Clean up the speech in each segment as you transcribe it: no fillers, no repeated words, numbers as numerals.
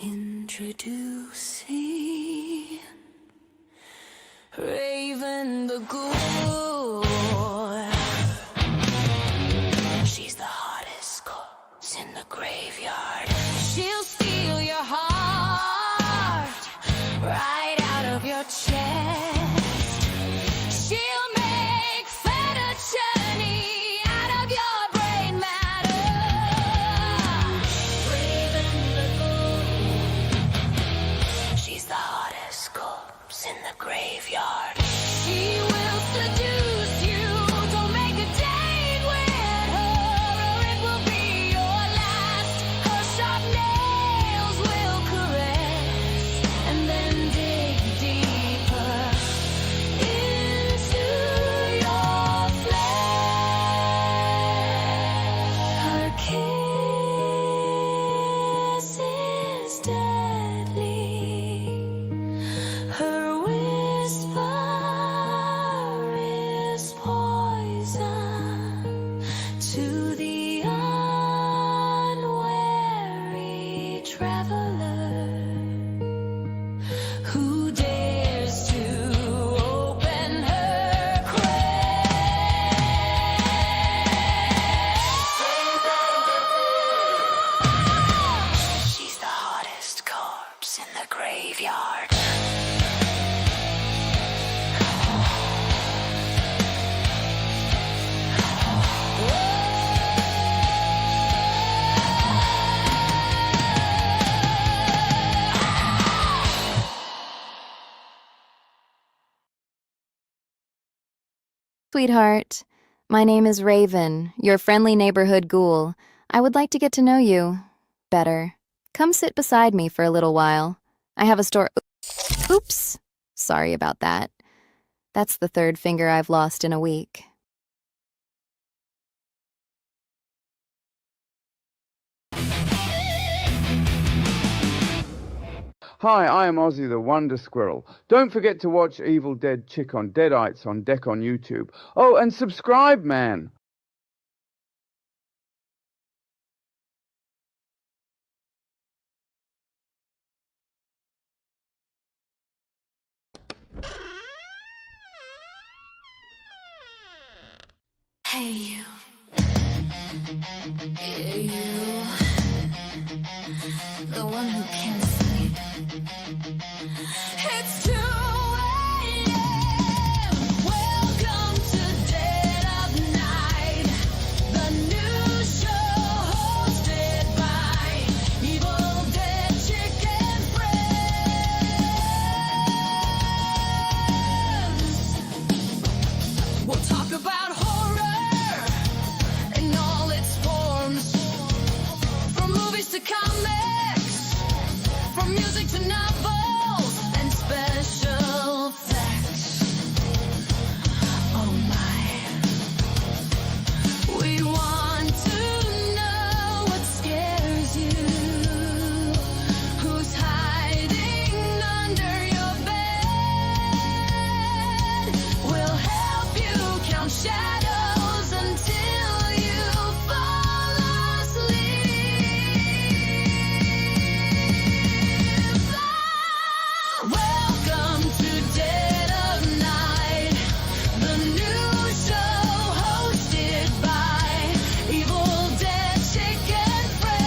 Introducing Raven the Ghoul. She's the hottest corpse in the graveyard. She'll steal your heart right out of your chest. She'll make fettuccine out of your brain matter. Raven the Ghoul. She's the hottest corpse in the graveyard. She will seduce you. Don't make a date with her, or it will be your last. Her sharp nails will caress, and then dig deeper into your flesh. Her kiss is deadly. Her whisper is poison to the unwary traveler who dares to open her crest. She's the hottest corpse in the graveyard. Sweetheart, my name is Raven, your friendly neighborhood ghoul. I would like to get to know you better. Come sit beside me for a little while. I have a story. Oops. Sorry about that. That's the third finger I've lost in a week. Hi, I am Ozzy the Wonder Squirrel. Don't forget to watch Evil Dead Chick on Deadites on Deck on YouTube. Oh, and subscribe, man! Hey you. Yeah, you. The one who can't sleep. It's 2 a.m. Welcome to Dead of Night, the new show hosted by Evil Dead Chick and Friends. We'll talk about horror in all its forms, from movies to comics, from music to novels and special effects. Oh my, we want to know what scares you, who's hiding under your bed. We'll help you count shadows until you fall asleep. Welcome to Dead of Night, the new show hosted by Evil Dead Chick and Friends.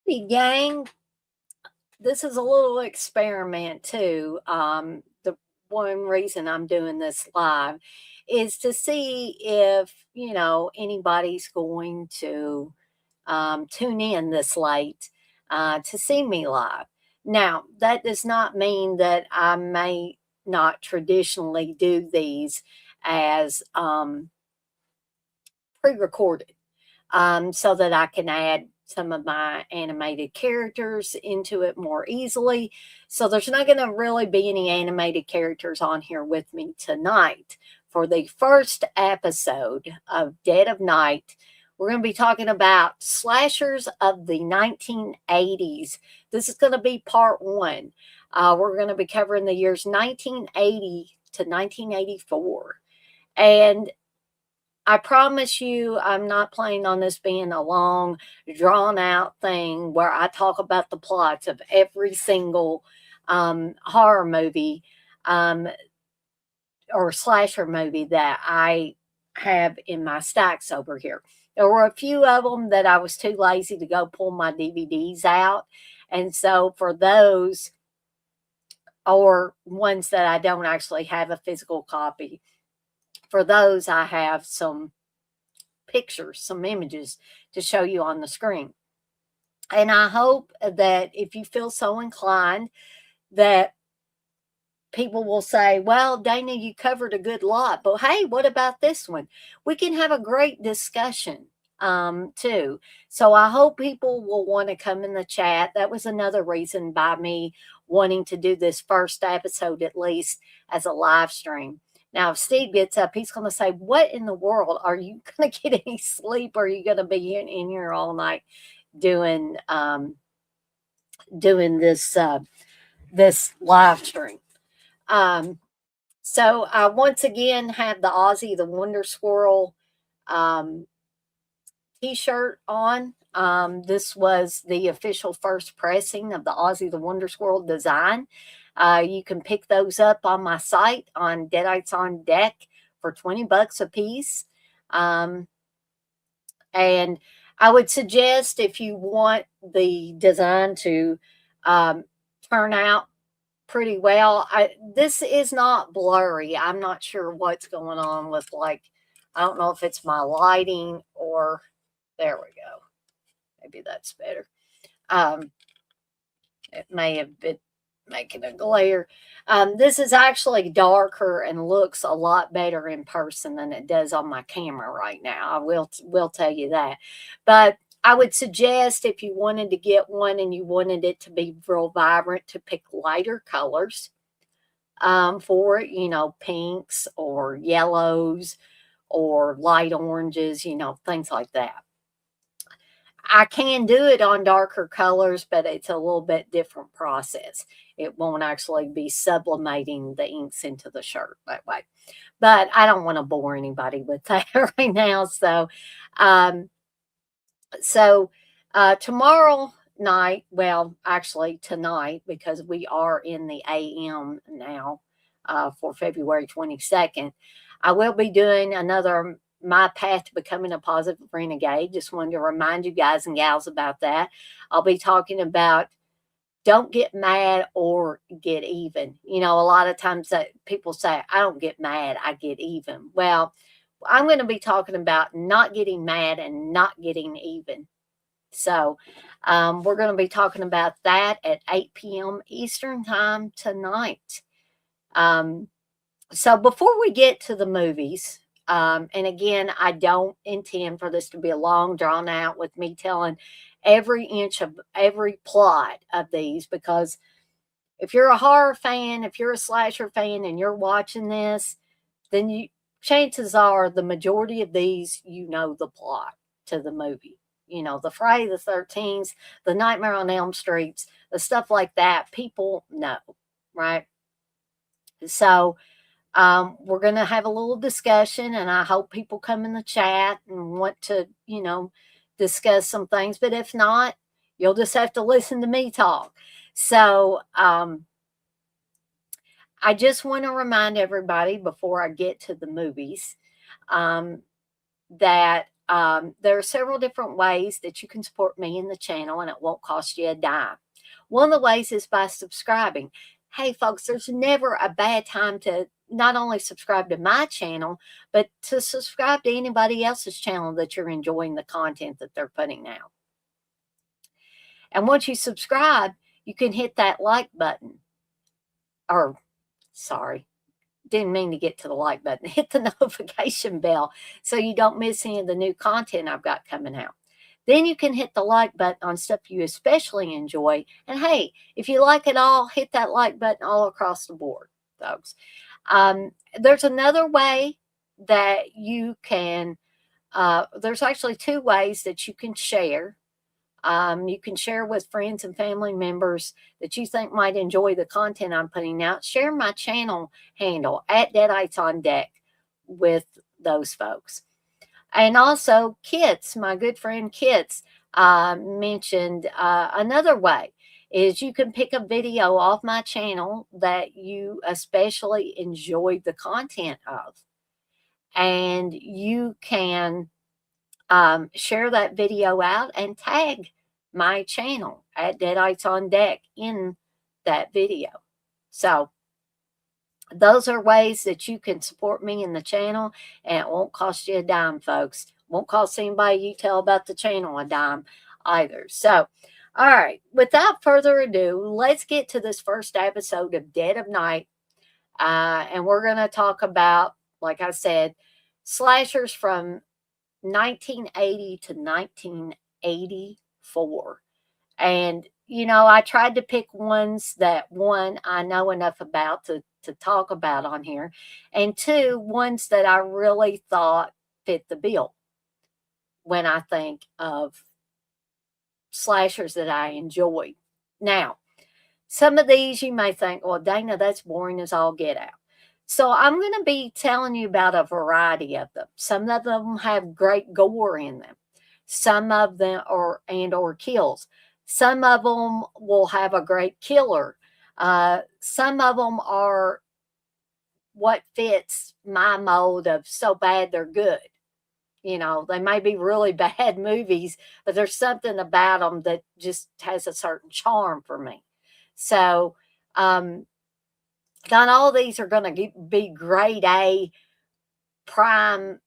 Hey, gang, this is a little experiment too. The one reason I'm doing this live is to see if, anybody's going to tune in this late to see me live. Now, that does not mean that I may not traditionally do these as pre-recorded, so that I can add some of my animated characters into it more easily. So there's not going to really be any animated characters on here with me tonight. For the first episode of Dead of Night, We're going to be talking about slashers of the 1980s. This is going to be part one. We're going to be covering the years 1980 to 1984. And I promise you, I'm not planning on this being a long, drawn out thing where I talk about the plots of every single horror movie or slasher movie that I have in my stacks over here. There were a few of them that I was too lazy to go pull my DVDs out. And so for those, or ones that I don't actually have a physical copy, for those I have some pictures, some images to show you on the screen. And I hope that if you feel so inclined, that people will say, well, Dana, you covered a good lot, but hey, what about this one? We can have a great discussion too. So I hope people will want to come in the chat. That was another reason by me wanting to do this first episode, at least as a live stream. Now, if Steve gets up, he's going to say, what in the world? Are you going to get any sleep? Or are you going to be in here all night doing this this live stream? So I once again have the Ozzy the Wonder Squirrel t-shirt on. This was the official first pressing of the Ozzy the Wonder Squirrel design. You can pick those up on my site on Deadites on Deck for $20 a piece. And I would suggest, if you want the design to turn out pretty well, this is not blurry. I'm not sure what's going on with, like, I don't know if it's my lighting or, there we go. Maybe that's better. It may have been making a glare. This is actually darker and looks a lot better in person than it does on my camera right now. I will tell you that. But I would suggest, if you wanted to get one and you wanted it to be real vibrant, to pick lighter colors for it, you know, pinks or yellows or light oranges, you know, things like that. I can do it on darker colors, but it's a little bit different process. It won't actually be sublimating the inks into the shirt that way. But I don't want to bore anybody with that right now. So, tomorrow night, well, actually tonight, because we are in the AM now for February 22nd, I will be doing another My Path to Becoming a Positive Renegade. Just wanted to remind you guys and gals about that. I'll be talking about don't get mad or get even. You know, a lot of times that people say, I don't get mad, I get even. Well, I'm going to be talking about not getting mad and not getting even. So we're going to be talking about that at 8 p.m. Eastern time tonight. So before we get to the movies, and again, I don't intend for this to be a long drawn out with me telling every inch of every plot of these, because if you're a horror fan, if you're a slasher fan and you're watching this, then chances are the majority of these, you know, the plot to the movie. You know, the Friday the 13th, the Nightmare on Elm Streets, the stuff like that, people know, right? So we're going to have a little discussion, and I hope people come in the chat and want to, you know, discuss some things. But if not, you'll just have to listen to me talk. So I just want to remind everybody before I get to the movies that there are several different ways that you can support me in the channel, and it won't cost you a dime. One of the ways is by subscribing. Hey, folks, there's never a bad time to not only subscribe to my channel, but to subscribe to anybody else's channel that you're enjoying the content that they're putting out. And once you subscribe, you can hit that like button. Or, sorry, didn't mean to get to the like button. Hit the notification bell so you don't miss any of the new content I've got coming out. Then you can hit the like button on stuff you especially enjoy. And hey, if you like it all, hit that like button all across the board, folks. There's another way that you can there's actually two ways that you can share. You can share with friends and family members that you think might enjoy the content I'm putting out. Share my channel handle at Deadites on Deck with those folks. And also, Kits, my good friend Kits, mentioned another way is you can pick a video off my channel that you especially enjoyed the content of, and you can share that video out and tag my channel at Deadites on Deck in that video. So those are ways that you can support me in the channel, and it won't cost you a dime, folks. Won't cost anybody you tell about the channel a dime either. So, all right, without further ado, let's get to this first episode of Dead of Night. And we're going to talk about, like I said, slashers from 1980 to 1984. And, you know, I tried to pick ones that, one, I know enough about to talk about on here, and two, ones that I really thought fit the bill when I think of slashers that I enjoyed. Now, some of these you may think, well, Dana, that's boring as all get out. So I'm going to be telling you about a variety of them. Some of them have great gore in them. Some of them or kills. Some of them will have a great killer. Some of them are what fits my mode of so bad they're good. You know, they may be really bad movies, but there's something about them that just has a certain charm for me. So, not all these are going to be grade A prime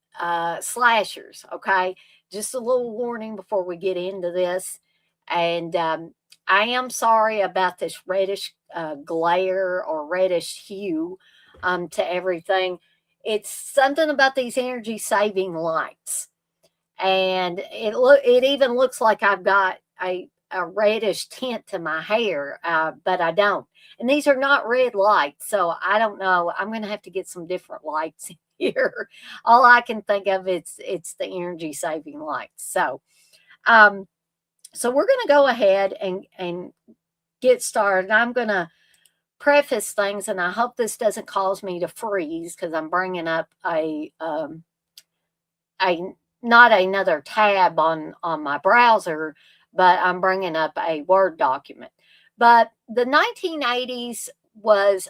slashers, okay? Just a little warning before we get into this. And I am sorry about this reddish glare or reddish hue to everything. It's something about these energy saving lights. And it even looks like I've got a reddish tint to my hair, but I don't. And these are not red lights, so I don't know. I'm going to have to get some different lights here. All I can think of it's the energy saving lights. So, so we're going to go ahead and get started. I'm going to preface things, and I hope this doesn't cause me to freeze because I'm bringing up a not another tab on my browser, but I'm bringing up a Word document. But the 1980s was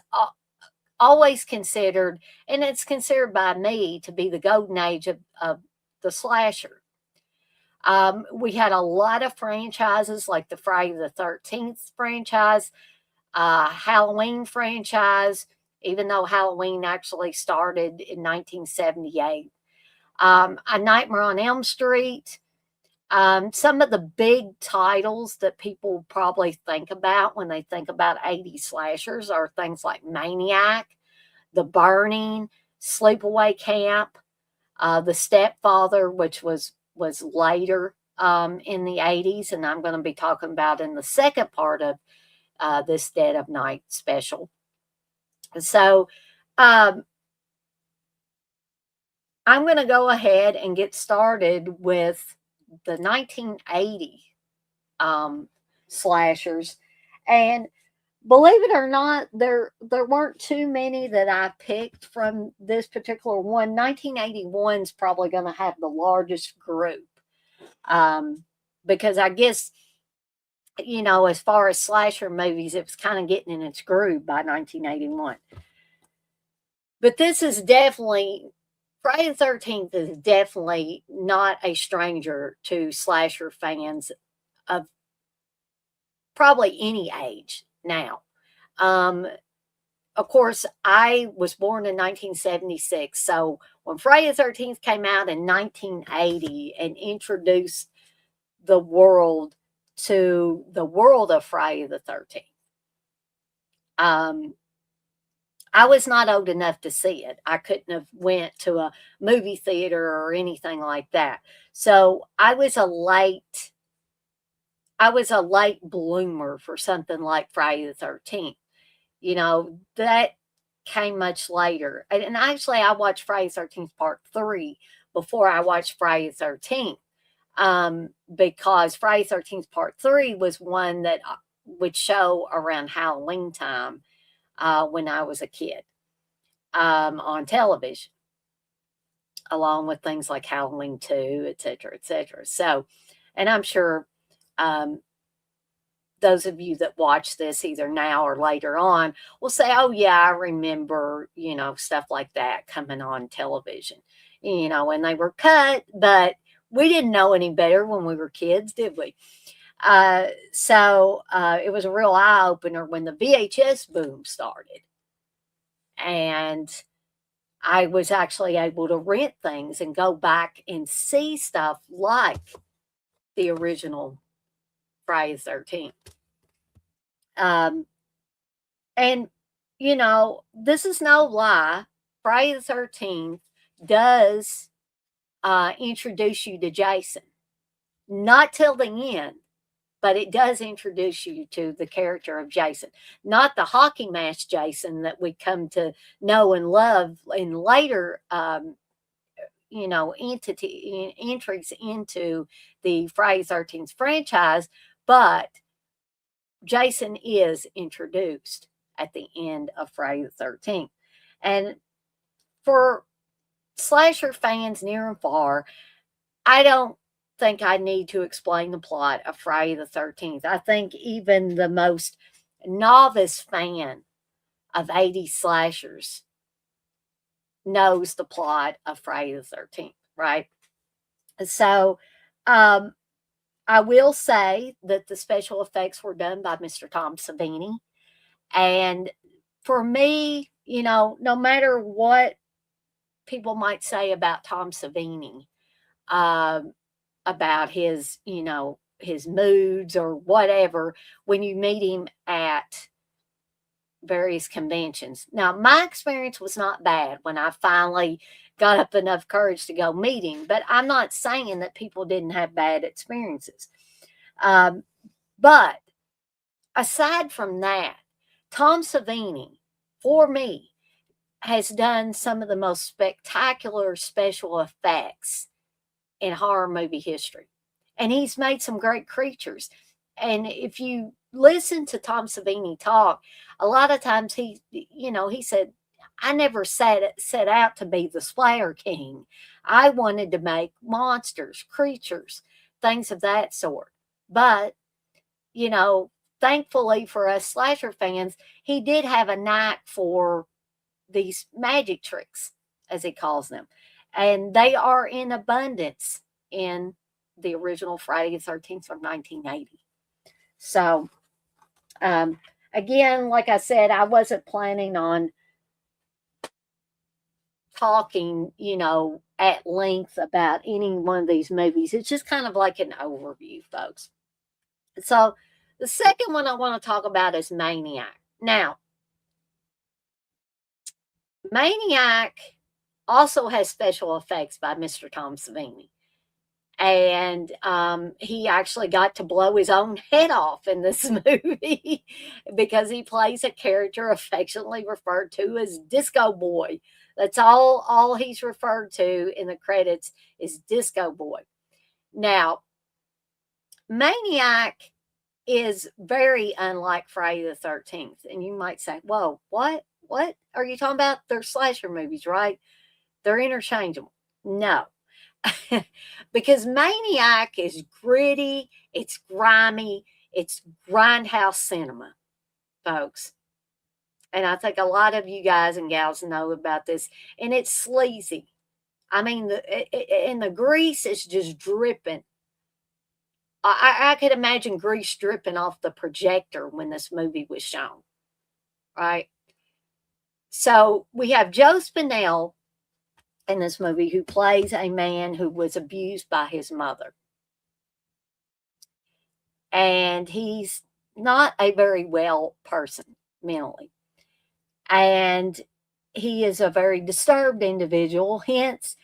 always considered, and it's considered by me to be the golden age of the slasher. We had a lot of franchises like the Friday the 13th franchise, Halloween franchise, even though Halloween actually started in 1978. A Nightmare on Elm Street. Some of the big titles that people probably think about when they think about 80s slashers are things like Maniac, The Burning, Sleepaway Camp, The Stepfather, which was later in the 80s, and I'm going to be talking about in the second part of this Dead of Night special. So, I'm going to go ahead and get started with the 1980 slashers. And believe it or not, there weren't too many that I picked from this particular one. 1981 is probably going to have the largest group because I guess, you know, as far as slasher movies, it was kind of getting in its groove by 1981. But this is definitely... Friday the 13th is definitely not a stranger to slasher fans of probably any age now. Of course, I was born in 1976. So when Friday the 13th came out in 1980 and introduced the world to the world of Friday the 13th, I was not old enough to see it. I couldn't have went to a movie theater or anything like that. So I was a late bloomer for something like Friday the 13th. You know, that came much later. And actually I watched Friday the 13th Part 3 before I watched Friday the 13th. Because Friday the 13th Part 3 was one that would show around Halloween time when I was a kid on television, along with things like Halloween 2, et cetera, et cetera. So, and I'm sure those of you that watch this either now or later on will say, oh, yeah, I remember, stuff like that coming on television, and they were cut, but we didn't know any better when we were kids, did we? So it was a real eye opener when the VHS boom started. And I was actually able to rent things and go back and see stuff like the original Friday the 13th. And, this is no lie. Friday the 13th does introduce you to Jason. Not till the end, but it does introduce you to the character of Jason. Not the hockey mask Jason that we come to know and love in later, entries into the Friday the 13th franchise, but Jason is introduced at the end of Friday the 13th. And for slasher fans near and far, I don't think I need to explain the plot of Friday the 13th. I think even the most novice fan of 80s slashers knows the plot of Friday the 13th, right? So, I will say that the special effects were done by Mr. Tom Savini. And for me, no matter what people might say about Tom Savini, about his, his moods or whatever, when you meet him at various conventions. Now, my experience was not bad when I finally got up enough courage to go meet him, but I'm not saying that people didn't have bad experiences. But aside from that, Tom Savini, for me, has done some of the most spectacular special effects in horror movie history. And he's made some great creatures. And if you listen to Tom Savini talk, a lot of times he said, I never set out to be the Slayer King. I wanted to make monsters, creatures, things of that sort. But, thankfully for us slasher fans, he did have a knack for these magic tricks, as he calls them. And they are in abundance in the original Friday the 13th from 1980. So, again, like I said, I wasn't planning on talking, at length about any one of these movies. It's just kind of like an overview, folks. So, the second one I want to talk about is Maniac. Now, Maniac also has special effects by Mr. Tom Savini. And he actually got to blow his own head off in this movie because he plays a character affectionately referred to as Disco Boy. That's all he's referred to in the credits is Disco Boy. Now, Maniac is very unlike Friday the 13th. And you might say, whoa, what? What are you talking about? They're slasher movies, right? They're interchangeable. No. Because Maniac is gritty, it's grimy, it's grindhouse cinema, folks. And I think a lot of you guys and gals know about this. And it's sleazy. I mean, the grease is just dripping. I could imagine grease dripping off the projector when this movie was shown, right? So we have Joe Spinell in this movie who plays a man who was abused by his mother. And he's not a very well person mentally. And he is a very disturbed individual. Hence,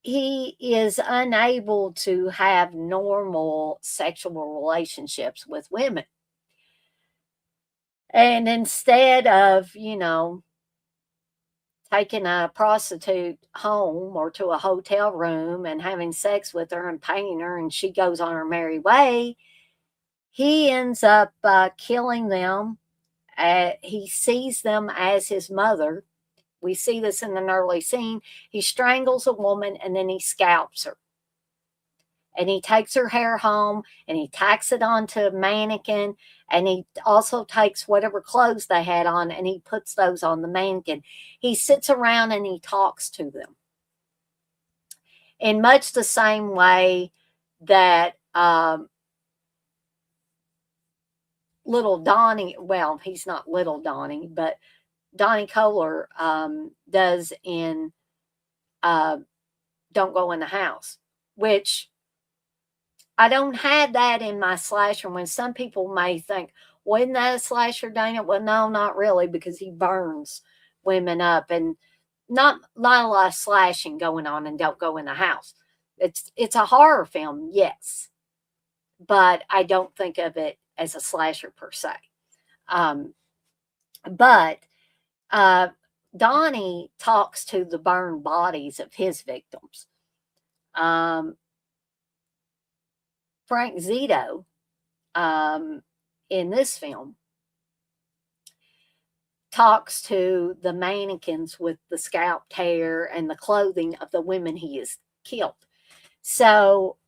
he is unable to have normal sexual relationships with women. And instead of, taking a prostitute home or to a hotel room and having sex with her and paying her, and she goes on her merry way. He ends up killing them. He sees them as his mother. We see this in an early scene. He strangles a woman and then he scalps her. And he takes her hair home and he tacks it onto a mannequin, and he also takes whatever clothes they had on and he puts those on the mannequin. He sits around and he talks to them in much the same way that little Donnie, well, he's not little Donnie, but Donnie Kohler does in Don't Go in the House, which I don't have that in my slasher. When some people may think, well, isn't that a slasher, Dana? Well, no, not really, because he burns women up, and not a lot of slashing going on and Don't Go in the House. It's a horror film, yes, but I don't think of it as a slasher per se. But Donnie talks to the burned bodies of his victims. Frank Zito, in this film, talks to the mannequins with the scalped hair and the clothing of the women he has killed. So,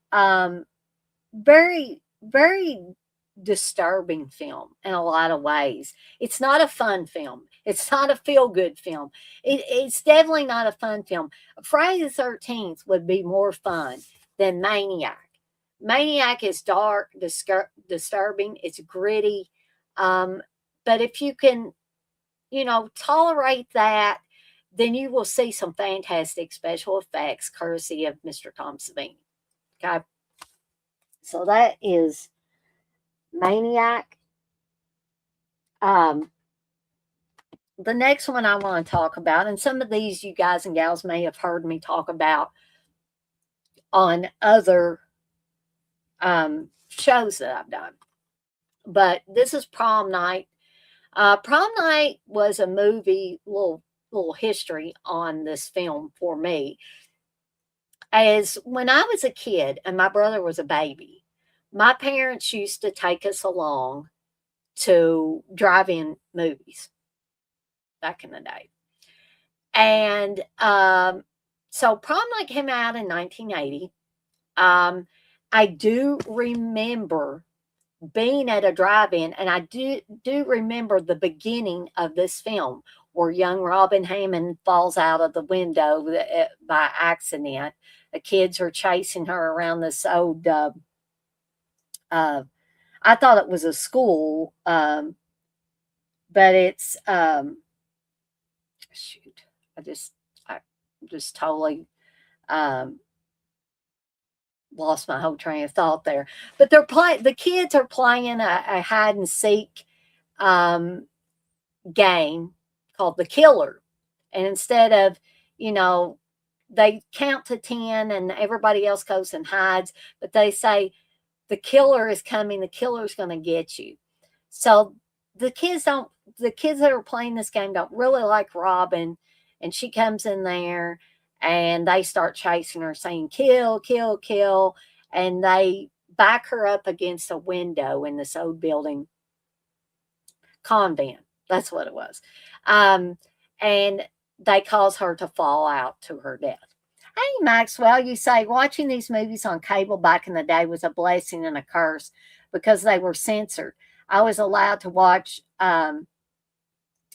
very, very disturbing film in a lot of ways. It's not a fun film. It's not a feel-good film. It's definitely not a fun film. Friday the 13th would be more fun than Maniac. Maniac is dark, disturbing, it's gritty. But if you can, tolerate that, then you will see some fantastic special effects courtesy of Mr. Tom Savini. Okay. So that is Maniac. The next one I want to talk about, and some of these you guys and gals may have heard me talk about on other shows that I've done, but this is Prom Night. Prom Night was a movie, little history on this film for me. As when I was a kid and my brother was a baby, my parents used to take us along to drive-in movies back in the day. And so Prom Night came out in 1980. I do remember being at a drive-in, and I do remember the beginning of this film where young Robin Hammond falls out of the window by accident. The kids are chasing her around this old, I thought it was a school, but it's, shoot, I just totally lost my whole train of thought there. But the kids are playing a hide and seek game called The Killer. And instead of, they count to 10 and everybody else goes and hides, but they say, the killer is coming, the killer's going to get you. So the kids that are playing this game don't really like Robin, and she comes in there and they start chasing her saying, kill, kill, kill. And they back her up against a window in this old building. Convent. That's what it was. And they cause her to fall out to her death. Hey, Maxwell, you say watching these movies on cable back in the day was a blessing and a curse because they were censored. I was allowed to watch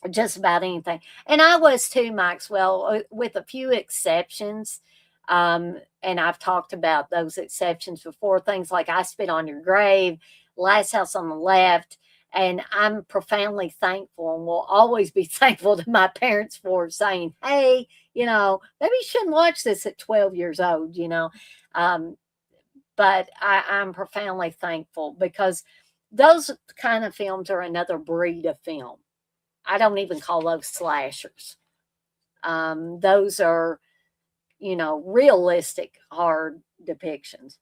just about anything. And I was too, Maxwell, with a few exceptions. And I've talked about those exceptions before. Things like I Spit on Your Grave, Last House on the Left. And I'm profoundly thankful and will always be thankful to my parents for saying, hey, maybe you shouldn't watch this at 12 years old, But I'm profoundly thankful because those kind of films are another breed of film. I don't even call those slashers. Those are, realistic, hard depictions.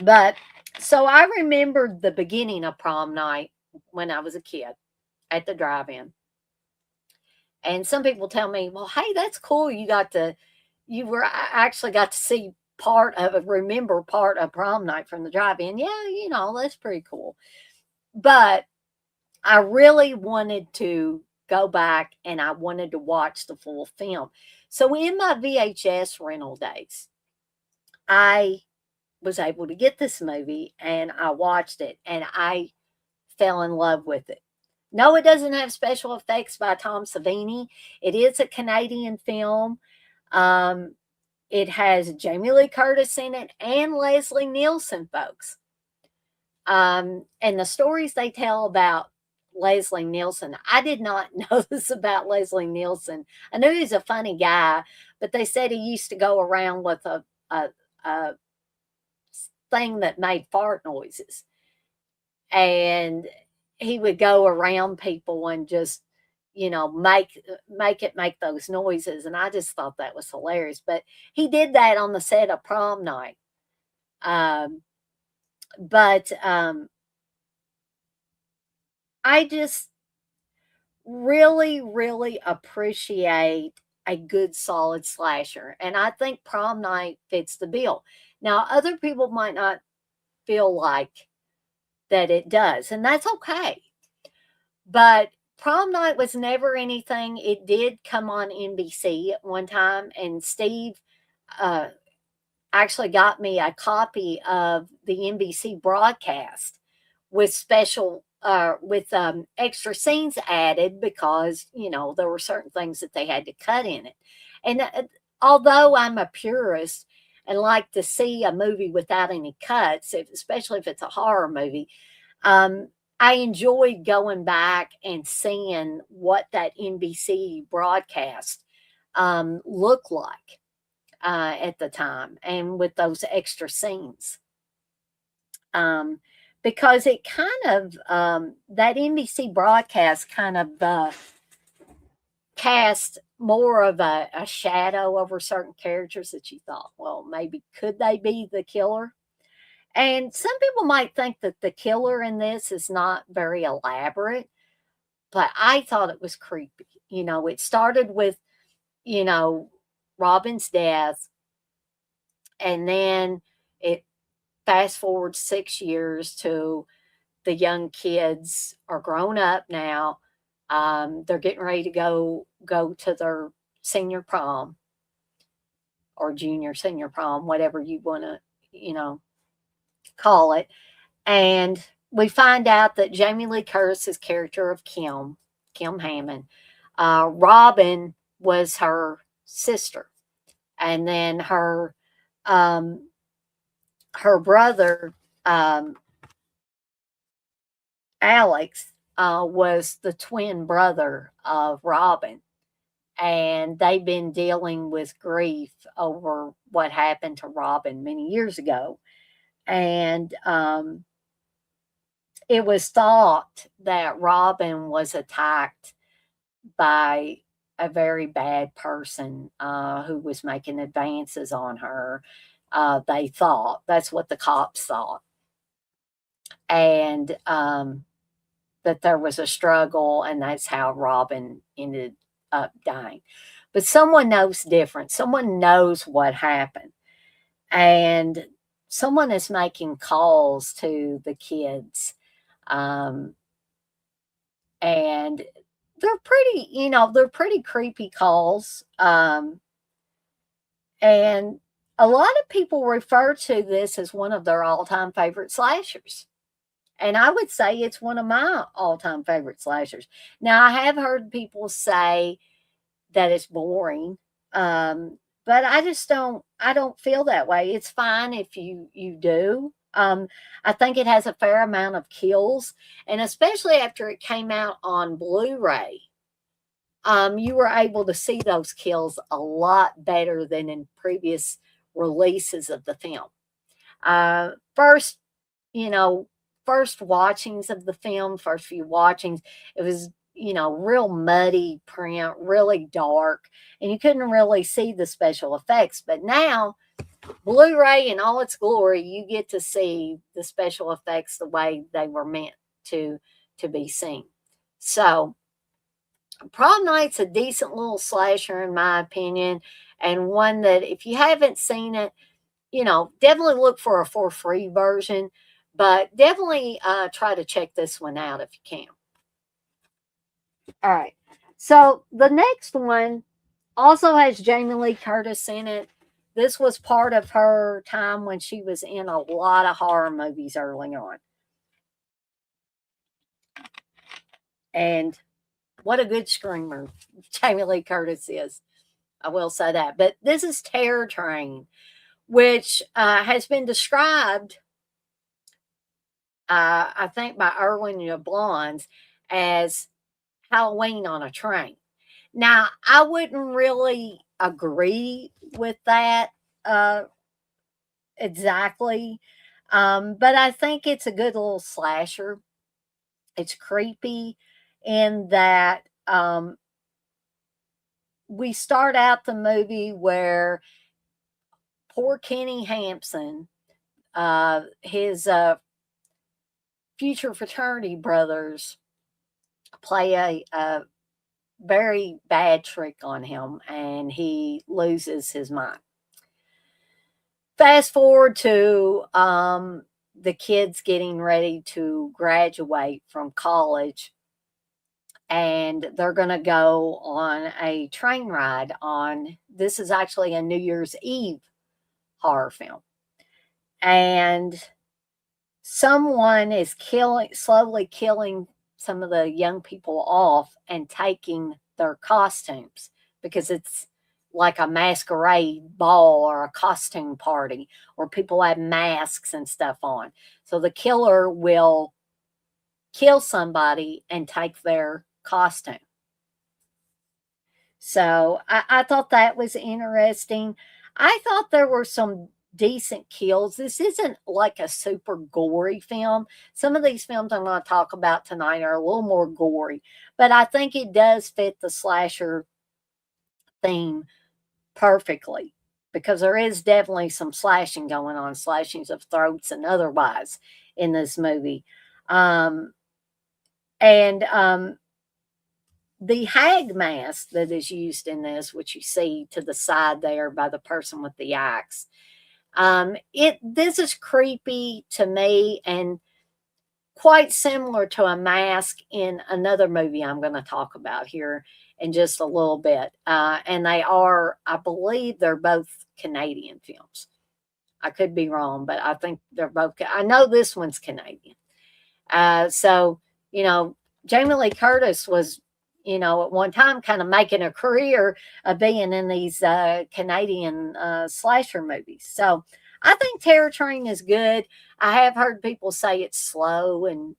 But so I remembered the beginning of Prom Night when I was a kid at the drive-in. And some people tell me, well, hey, that's cool. Actually got to see remember part of prom night from the drive-in. Yeah, that's pretty cool. But I really wanted to go back and I wanted to watch the full film. So in my VHS rental days, I was able to get this movie and I watched it and I fell in love with it. No, it doesn't have special effects by Tom Savini. It is a Canadian film. Um, it has Jamie Lee Curtis in it and Leslie Nielsen, folks. And the stories they tell about Leslie Nielsen, I did not know this about Leslie Nielsen. I knew he's a funny guy, but they said he used to go around with a thing that made fart noises. And he would go around people and just, make those noises. And I just thought that was hilarious. But he did that on the set of Prom Night. But I just really, really appreciate a good solid slasher. And I think Prom Night fits the bill. Now, other people might not feel like that it does, and that's okay. But Prom Night was never anything. It did come on NBC at one time, and Steve actually got me a copy of the NBC broadcast with extra scenes added because there were certain things that they had to cut in it. And although I'm a purist and like to see a movie without any cuts, especially if it's a horror movie, I enjoyed going back and seeing what that NBC broadcast looked like at the time, and with those extra scenes. Because it kind of, that NBC broadcast kind of cast more of a shadow over certain characters that you thought, well, maybe could they be the killer? And some people might think that the killer in this is not very elaborate, but I thought it was creepy. It started with, Robin's death, and then it fast forward 6 years to the young kids are grown up now. They're getting ready to go to their senior prom or junior senior prom, whatever you want to, call it. And we find out that Jamie Lee Curtis's character of Kim Hammond, Robin was her sister, and then her brother Alex was the twin brother of Robin, and they've been dealing with grief over what happened to Robin many years ago. And it was thought that Robin was attacked by a very bad person who was making advances on her. They thought that's what the cops thought, and that there was a struggle, and that's how Robin ended up dying. But someone knows different. Someone knows what happened, and someone is making calls to the kids, and they're pretty creepy calls. And a lot of people refer to this as one of their all-time favorite slashers. And I would say it's one of my all-time favorite slashers. Now, I have heard people say that it's boring, but I don't feel that way. It's fine if you do. I think it has a fair amount of kills, and especially after it came out on Blu-ray, you were able to see those kills a lot better than in previous releases of the film. First, first watchings of the film, first few watchings, it was, real muddy print, really dark, and you couldn't really see the special effects. But now, Blu-ray in all its glory, you get to see the special effects the way they were meant to be seen. So, Prom Night's a decent little slasher, in my opinion, and one that if you haven't seen it, definitely look for a for free version, but definitely try to check this one out if you can. All right. So the next one also has Jamie Lee Curtis in it. This was part of her time when she was in a lot of horror movies early on. And what a good screamer Jamie Lee Curtis is. I will say that. But this is Terror Train, which has been described, I think, by Erwin Yablons as Halloween on a train. Now, I wouldn't really agree with that exactly, but I think it's a good little slasher. It's creepy in that we start out the movie where poor Kenny Hampson, his future fraternity brothers, play a very bad trick on him and he loses his mind. Fast forward to the kids getting ready to graduate from college, and they're going to go on a train ride on, this is actually a New Year's Eve horror film. And someone is slowly killing some of the young people off and taking their costumes because it's like a masquerade ball or a costume party or people have masks and stuff on. So the killer will kill somebody and take their costume. So I thought that was interesting. I thought there were some decent kills. This isn't like a super gory film. Some of these films I'm going to talk about tonight are a little more gory, but I think it does fit the slasher theme perfectly because there is definitely some slashing going on, slashings of throats and otherwise in this movie. And the hag mask that is used in this, which you see to the side there by the person with the axe, this is creepy to me and quite similar to a mask in another movie I'm going to talk about here in just a little bit. And they are, I believe, they're both Canadian films. I could be wrong, but I think they're both. I know this one's Canadian. So Jamie Lee Curtis was, at one time kind of making a career of being in these Canadian slasher movies. So I think Terror Train is good. I have heard people say it's slow, and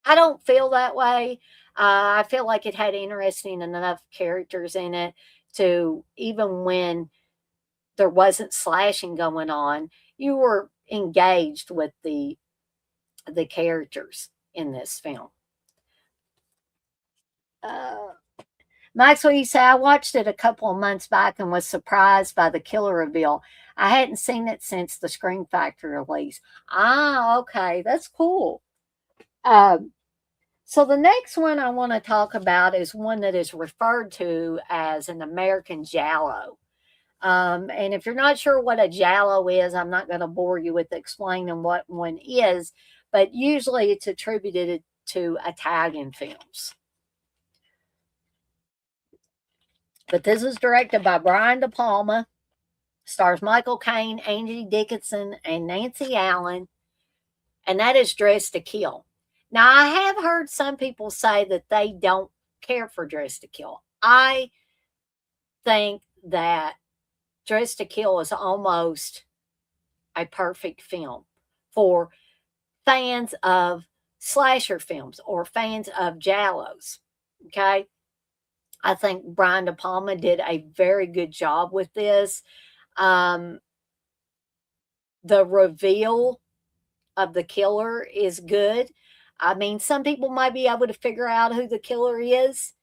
I don't feel that way. I feel like it had interesting enough characters in it to, even when there wasn't slashing going on, you were engaged with the characters in this film. Maxwell, you say, I watched it a couple of months back and was surprised by the killer reveal. I hadn't seen it since the Scream Factory release. Ah, okay, that's cool. So the next one I want to talk about is one that is referred to as an American Giallo. And if you're not sure what a Giallo is, I'm not going to bore you with explaining what one is, but usually it's attributed to Italian films. But this is directed by Brian De Palma, stars Michael Caine, Angie Dickinson, and Nancy Allen, and that is Dressed to Kill. Now, I have heard some people say that they don't care for Dressed to Kill. I think that Dressed to Kill is almost a perfect film for fans of slasher films or fans of Giallos. Okay. I think Brian De Palma did a very good job with this. The reveal of the killer is good. I mean, some people might be able to figure out who the killer is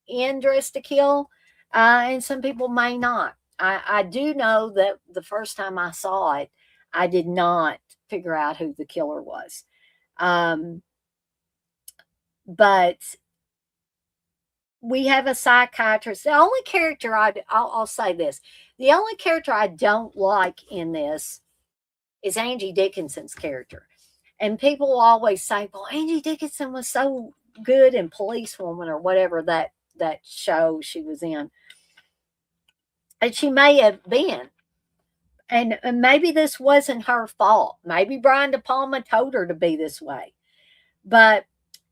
in Dress to Kill, and some people may not. I do know that the first time I saw it, I did not figure out who the killer was. But we have a psychiatrist. The only character I'll say this: the only character I don't like in this is Angie Dickinson's character. And people always say, "Well, Angie Dickinson was so good in Policewoman or whatever that show she was in," and she may have been. And maybe this wasn't her fault. Maybe Brian De Palma told her to be this way. But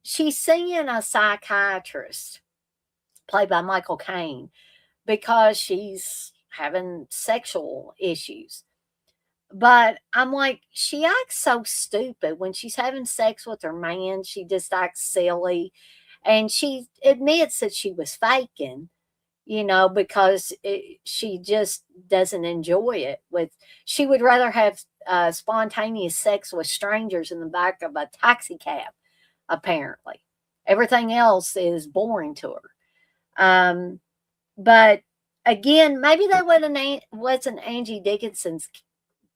she's seeing a psychiatrist played by Michael Caine because she's having sexual issues. But I'm like, she acts so stupid when she's having sex with her man. She just acts silly. And she admits that she was faking, because she just doesn't enjoy it. She would rather have spontaneous sex with strangers in the back of a taxi cab, apparently. Everything else is boring to her. But again, maybe that wasn't Angie Dickinson's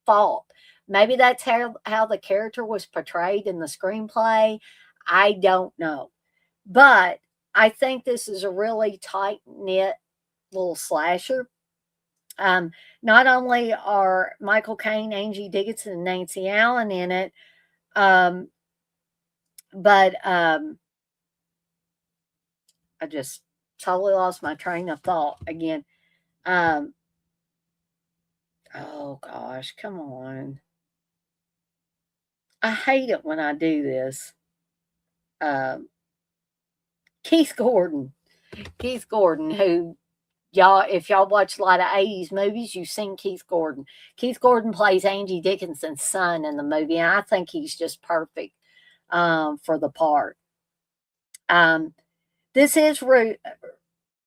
fault. Maybe that's how the character was portrayed in the screenplay. I don't know. But I think this is a really tight knit little slasher. Not only are Michael Caine, Angie Dickinson, and Nancy Allen in it, but I just totally lost my train of thought again. Oh gosh, come on. I hate it when I do this. Keith Gordon. Keith Gordon, who if y'all watch a lot of 80s movies, you've seen Keith Gordon. Keith Gordon plays Angie Dickinson's son in the movie, and I think he's just perfect for the part. This is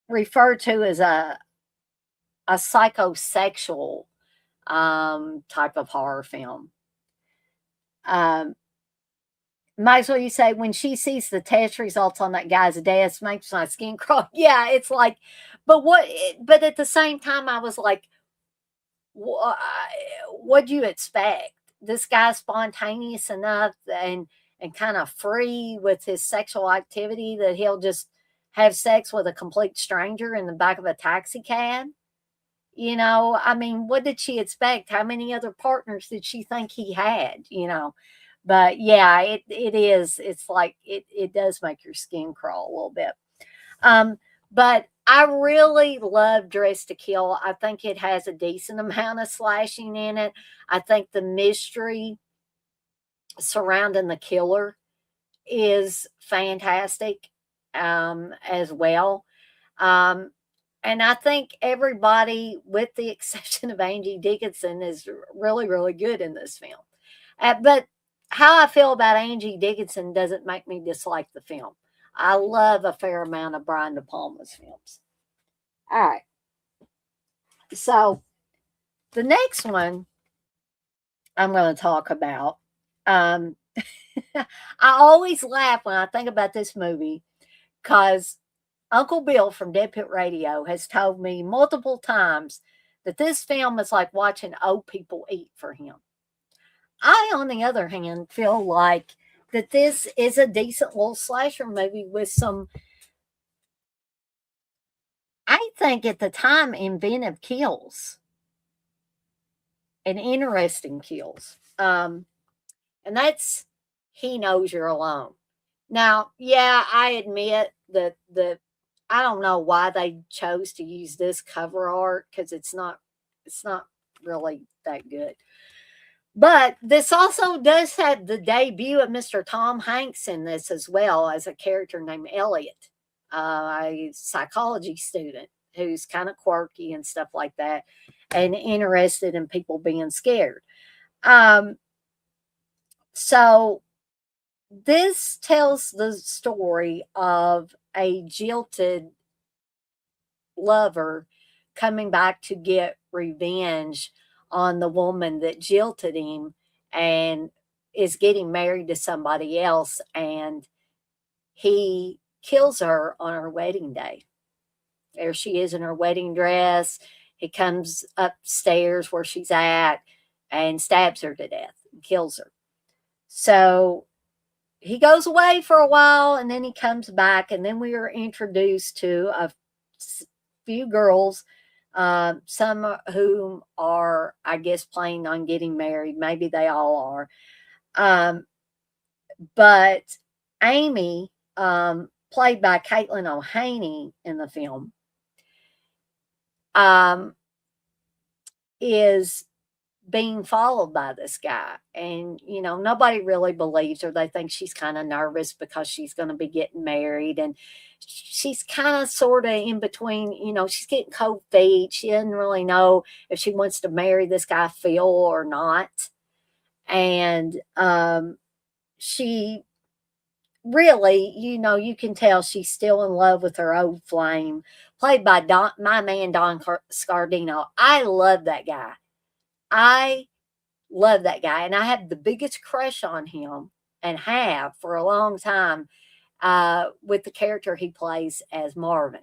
referred to as a psychosexual type of horror film. Might as well you say, when she sees the test results on that guy's desk, makes my skin crawl. Yeah, it's like, but at the same time, I was like, what'd you expect? This guy's spontaneous enough and kind of free with his sexual activity that he'll just have sex with a complete stranger in the back of a taxi cab? I mean, what did she expect? How many other partners did she think he had? But yeah, it is. It's like it does make your skin crawl a little bit. But I really love Dress to Kill. I think it has a decent amount of slashing in it. I think the mystery surrounding the killer is fantastic as well. And I think everybody, with the exception of Angie Dickinson, is really, really good in this film. But how I feel about Angie Dickinson doesn't make me dislike the film. I love a fair amount of Brian De Palma's films. All right. So the next one I'm going to talk about. I always laugh when I think about this movie because Uncle Bill from Dead Pit Radio has told me multiple times that this film is like watching old people eat for him. I, on the other hand, feel like that this is a decent little slasher movie with some, I think at the time, inventive kills and interesting kills. And that's He Knows You're Alone. Now, yeah, I admit that I don't know why they chose to use this cover art because it's not really that good. But this also does have the debut of Mr. Tom Hanks in this as well as a character named Elliot, a psychology student who's kind of quirky and stuff like that and interested in people being scared. So this tells the story of a jilted lover coming back to get revenge on the woman that jilted him and is getting married to somebody else, and he kills her on her wedding day. There she is in her wedding dress. He comes upstairs where she's at and stabs her to death and kills her. So he goes away for a while and then he comes back, and then we are introduced to a few girls, some whom are, I guess, planning on getting married. Maybe they all are. But Amy, played by Caitlin O'Haney in the film, is being followed by this guy. And, nobody really believes her. They think she's kind of nervous because she's going to be getting married. And she's kind of sort of in between, she's getting cold feet. She doesn't really know if she wants to marry this guy, Phil, or not. And she really, you can tell she's still in love with her old flame, played by my man, Don Scardino. I love that guy. I love that guy. And I have the biggest crush on him, and have for a long time, with the character he plays as Marvin.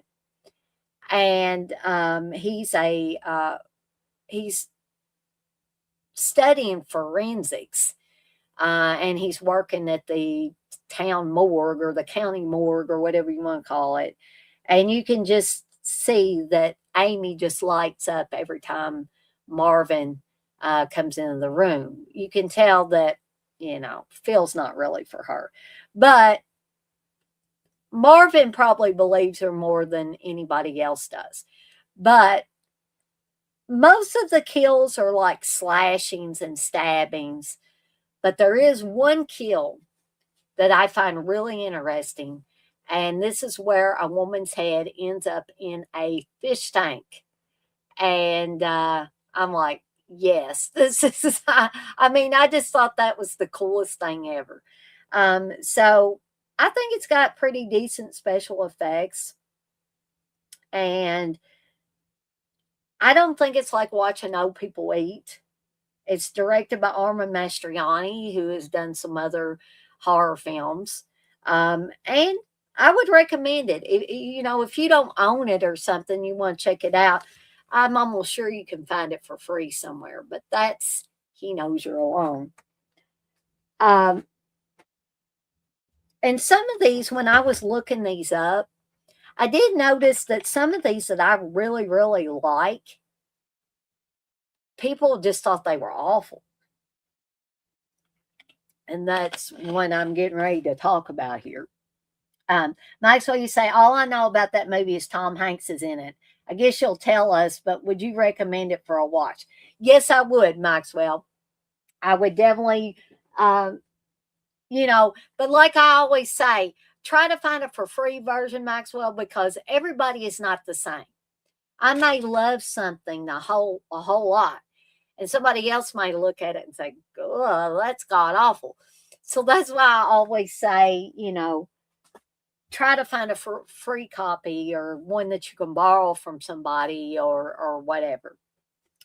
And he's studying forensics, and he's working at the town morgue or the county morgue or whatever you want to call it. And you can just see that Amy just lights up every time Marvin comes into the room. You can tell that, Phil's not really for her. But Marvin probably believes her more than anybody else does. But most of the kills are like slashings and stabbings. But there is one kill that I find really interesting. And this is where a woman's head ends up in a fish tank. And I'm like, yes, this is, I just thought that was the coolest thing ever. So I think it's got pretty decent special effects. And I don't think it's like watching old people eat. It's directed by Armand Mastriani, who has done some other horror films. And I would recommend it. If you don't own it or something, you want to check it out, I'm almost sure you can find it for free somewhere. But that's, he knows you're alone. And some of these, when I was looking these up, I did notice that some of these that I really, really like, people just thought they were awful. And that's what I'm getting ready to talk about here. Maxwell, you say, all I know about that movie is Tom Hanks is in it. I guess you'll tell us, but would you recommend it for a watch? Yes, I would, Maxwell. I would definitely, but like I always say, try to find a for free version, Maxwell, because everybody is not the same. I may love something a whole lot, and somebody else may look at it and say, oh, that's god awful. So that's why I always say, try to find a free copy or one that you can borrow from somebody or whatever.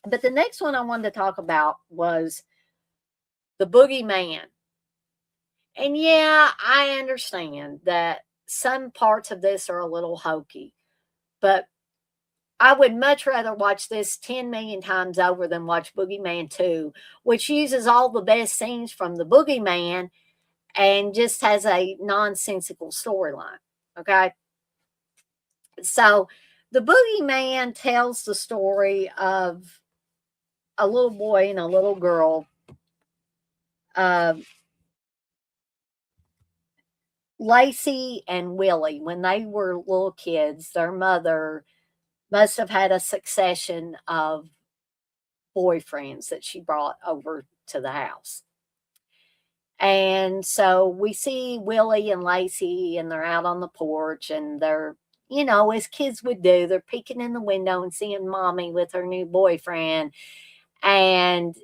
But the next one I wanted to talk about was The Boogeyman. And yeah, I understand that some parts of this are a little hokey, but I would much rather watch this 10 million times over than watch Boogeyman 2, which uses all the best scenes from The Boogeyman and just has a nonsensical storyline. Okay. So The Boogeyman tells the story of a little boy and a little girl. Lacey and Willie, when they were little kids, their mother must have had a succession of boyfriends that she brought over to the house. And so we see Willie and Lacey, and they're out on the porch, and they're, as kids would do, they're peeking in the window and seeing mommy with her new boyfriend. And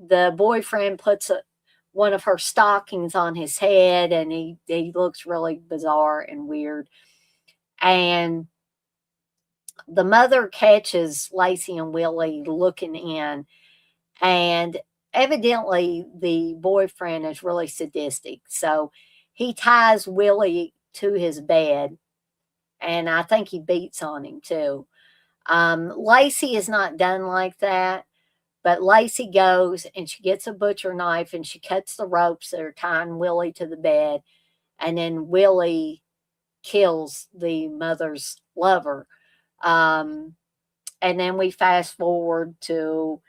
the boyfriend puts one of her stockings on his head, and he looks really bizarre and weird. And the mother catches Lacey and Willie looking in, and evidently the boyfriend is really sadistic. So he ties Willie to his bed, and I think he beats on him too. Lacey is not done like that, But Lacey goes and she gets a butcher knife and she cuts the ropes that are tying Willie to the bed. And then Willie kills the mother's lover. And then we fast forward to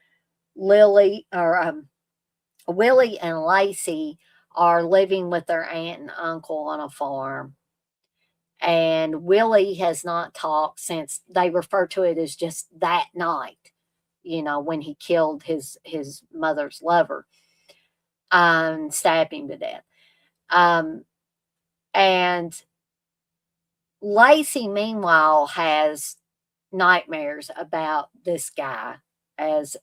Willie and Lacey are living with their aunt and uncle on a farm. And Willie has not talked since they refer to it as just that night, when he killed his mother's lover and stabbed him to death. And Lacey, meanwhile, has nightmares about this guy as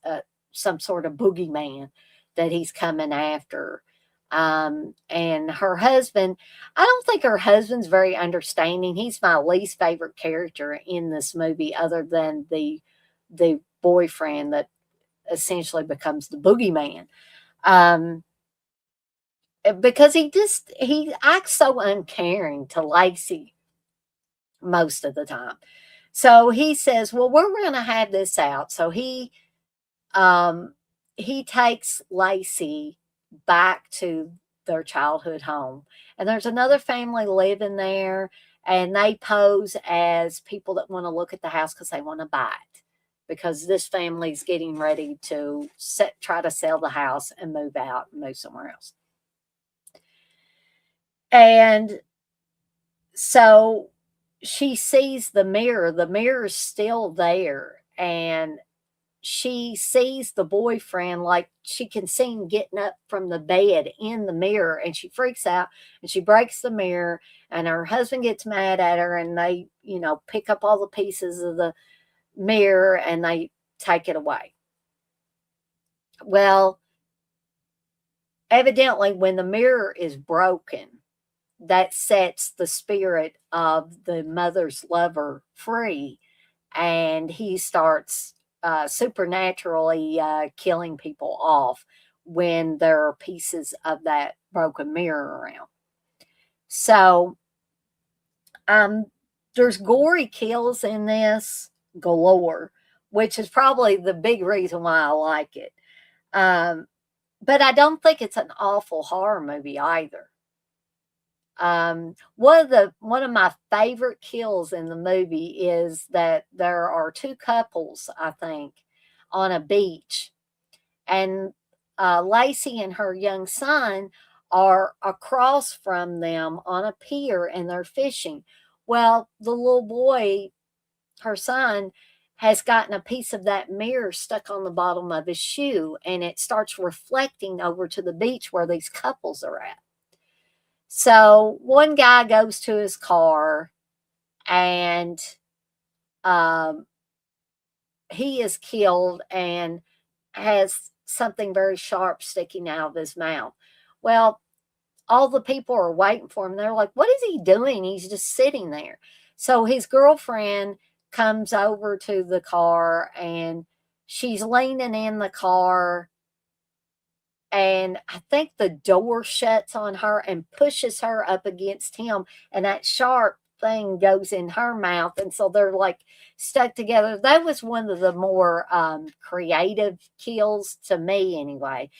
some sort of boogeyman that he's coming after. And her husband, I don't think her husband's very understanding. He's my least favorite character in this movie, other than the boyfriend that essentially becomes the boogeyman. Because he acts so uncaring to Lacey most of the time. So he says, well, we're going to have this out. So he takes Lacey back to their childhood home. And there's another family living there, and they pose as people that want to look at the house because they want to buy it. Because this family's getting ready to try to sell the house and move out and move somewhere else. And so she sees the mirror. The mirror is still there. And she sees the boyfriend, like she can see him getting up from the bed in the mirror, and she freaks out and she breaks the mirror, and her husband gets mad at her, and they, pick up all the pieces of the mirror and they take it away. Well, evidently when the mirror is broken, that sets the spirit of the mother's lover free, and he starts supernaturally killing people off when there are pieces of that broken mirror around. So there's gory kills in this galore, which is probably the big reason why I like it. But I don't think it's an awful horror movie either. One of my favorite kills in the movie is that there are two couples, I think, on a beach, and Lacey and her young son are across from them on a pier, and they're fishing. Well, the little boy, her son, has gotten a piece of that mirror stuck on the bottom of his shoe, and it starts reflecting over to the beach where these couples are at. So one guy goes to his car, and he is killed and has something very sharp sticking out of his mouth. Well, all the people are waiting for him. They're like, what is he doing? He's just sitting there. So his girlfriend comes over to the car, and she's leaning in the car, and I think the door shuts on her and pushes her up against him, and that sharp thing goes in her mouth, and so they're like stuck together. That was one of the more creative kills to me anyway.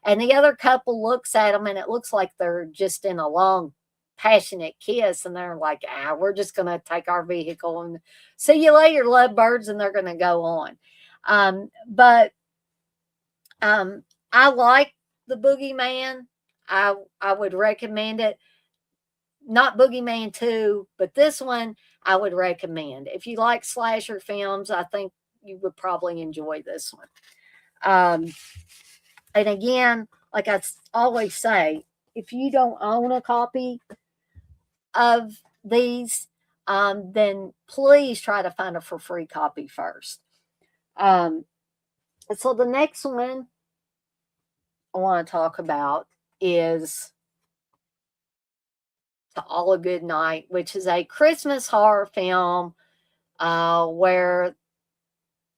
And the other couple looks at them, and it looks like they're just in a long passionate kiss, and they're like, we're just going to take our vehicle and see you later, lovebirds, and they're going to go on. But I like the Boogeyman. I would recommend it. Not Boogeyman 2, but this one I would recommend. If you like slasher films, I think you would probably enjoy this one. And again, like I always say, if you don't own a copy of these, then please try to find a for free copy first. So the next one I want to talk about is To All a Good Night, which is a Christmas horror film where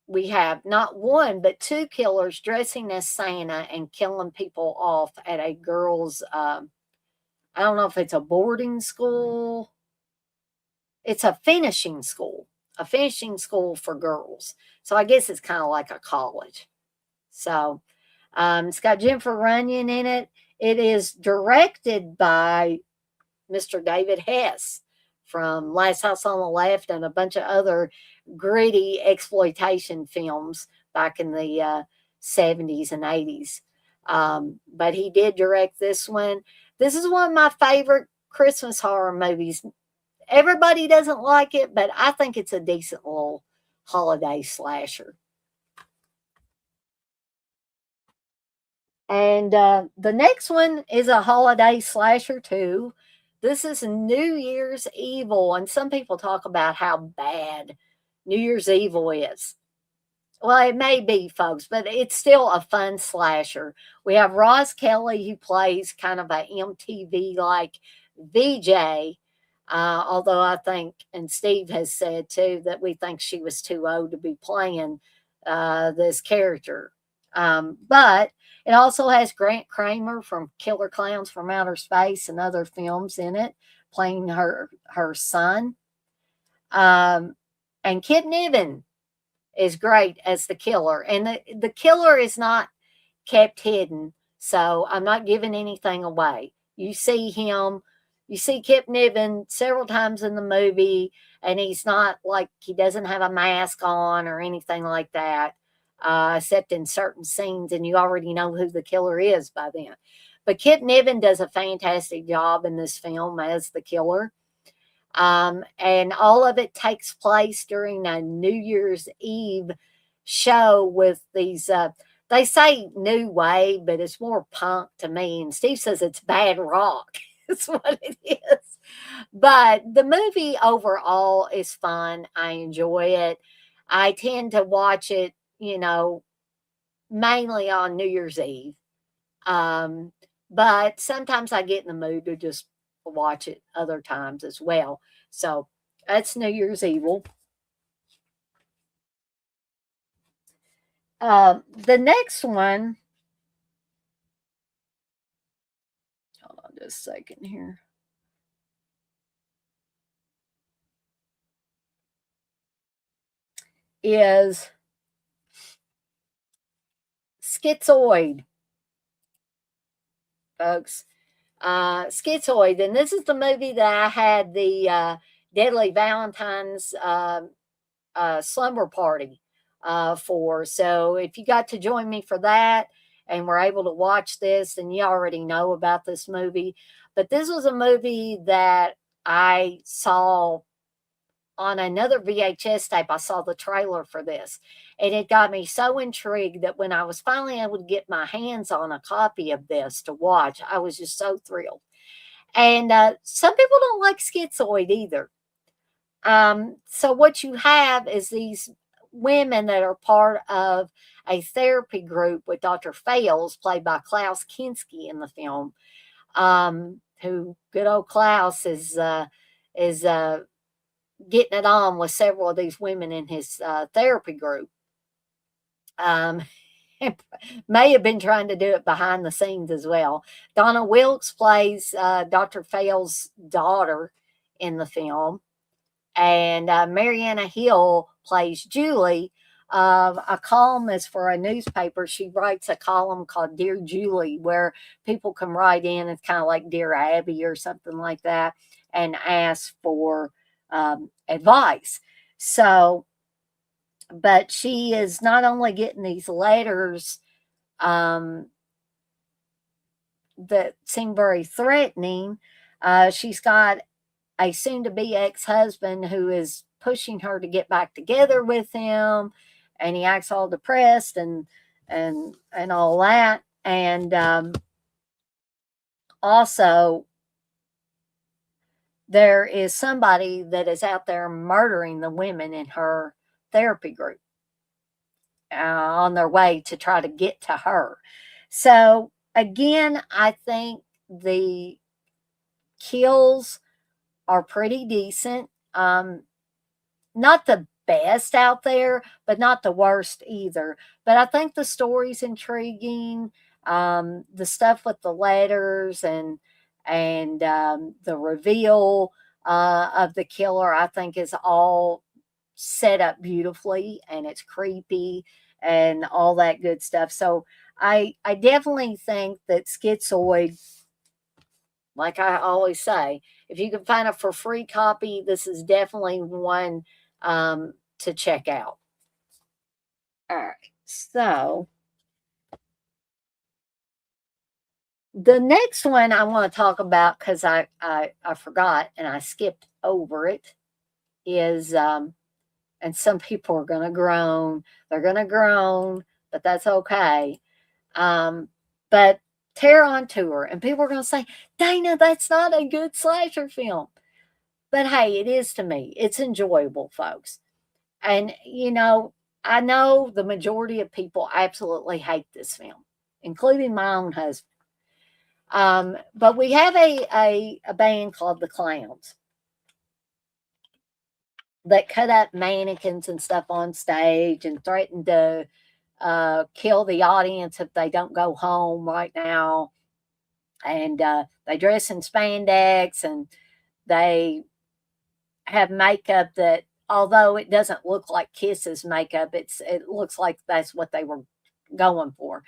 we have not one but two killers dressing as Santa and killing people off at a girls' I don't know if it's a boarding school. It's a finishing school for girls. So I guess it's kind of like a college. So it's got Jennifer Runyon in it. It is directed by Mr. David Hess from Last House on the Left and a bunch of other gritty exploitation films back in the 70s and 80s. But he did direct this one. This is one of my favorite Christmas horror movies. Everybody doesn't like it, but I think it's a decent little holiday slasher. And the next one is a holiday slasher too. This is New Year's Evil, and some people talk about how bad New Year's Evil is. Well, it may be, folks, but it's still a fun slasher. We have Roz Kelly, who plays kind of a MTV like VJ. Although I think, and Steve has said too, that we think she was too old to be playing this character. But it also has Grant Kramer from Killer Clowns from Outer Space and other films in it, playing her son. And Kip Niven is great as the killer. And the killer is not kept hidden, so I'm not giving anything away. You see him, you see Kip Niven several times in the movie, and he's not like, he doesn't have a mask on or anything like that, except in certain scenes, and you already know who the killer is by then. But Kip Niven does a fantastic job in this film as the killer. And all of it takes place during a New Year's Eve show with these, they say new wave, but it's more punk to me. And Steve says it's bad rock. That's what it is. But the movie overall is fun. I enjoy it. I tend to watch it, mainly on New Year's Eve. But sometimes I get in the mood to just watch it other times as well. So that's New Year's Evil. The next one, hold on just a second here. Is Schizoid, folks. Schizoid, and this is the movie that I had the Deadly Valentine's slumber party for. So if you got to join me for that and were able to watch this, then you already know about this movie. But this was a movie that I saw on another VHS tape. I saw the trailer for this, and it got me so intrigued that when I was finally able to get my hands on a copy of this to watch, I was just so thrilled. And some people don't like Schizoid either. So what you have is these women that are part of a therapy group with Dr. Fales, played by Klaus Kinski in the film, who good old Klaus is getting it on with several of these women in his therapy group. May have been trying to do it behind the scenes as well. Donna Wilkes plays Dr. Fales' daughter in the film. And Mariana Hill plays Julie. A column is for a newspaper. She writes a column called Dear Julie, where people can write in. It's kind of like Dear Abby or something like that, and ask for advice. So, but she is not only getting these letters that seem very threatening, she's got a soon-to-be ex-husband who is pushing her to get back together with him, and he acts all depressed and all that. And also, there is somebody that is out there murdering the women in her therapy group on their way to try to get to her. So again, I think the kills are pretty decent. Not the best out there, but not the worst either. But I think the story's intriguing. The stuff with the letters and the reveal of the killer, I think, is all set up beautifully, and it's creepy, and all that good stuff. So I definitely think that Schizoid, like I always say, if you can find a for free copy, this is definitely one to check out. All right, so the next one I want to talk about, because I forgot and I skipped over it, is and some people are going to groan. They're going to groan, but that's okay. But Terror on Tour, and people are going to say, Dana, that's not a good slasher film. But hey, it is to me. It's enjoyable, folks. And, I know the majority of people absolutely hate this film, including my own husband. But we have a band called the Clowns that cut up mannequins and stuff on stage and threaten to kill the audience if they don't go home right now. And they dress in spandex, and they have makeup that, although it doesn't look like Kiss's makeup, it looks like that's what they were going for.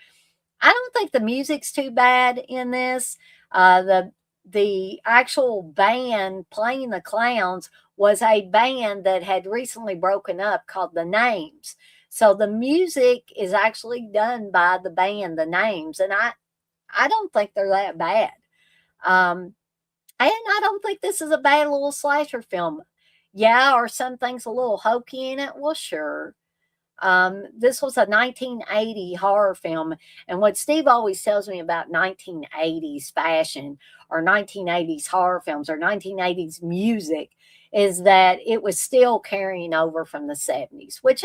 I don't think the music's too bad in this. The actual band playing the Clowns was a band that had recently broken up called the Names. So the music is actually done by the band, the Names, and I don't think they're that bad. And I don't think this is a bad little slasher film. Yeah, are some things a little hokey in it? Well, sure. This was a 1980 horror film. And what Steve always tells me about 1980s fashion or 1980s horror films or 1980s music is that it was still carrying over from the 70s, which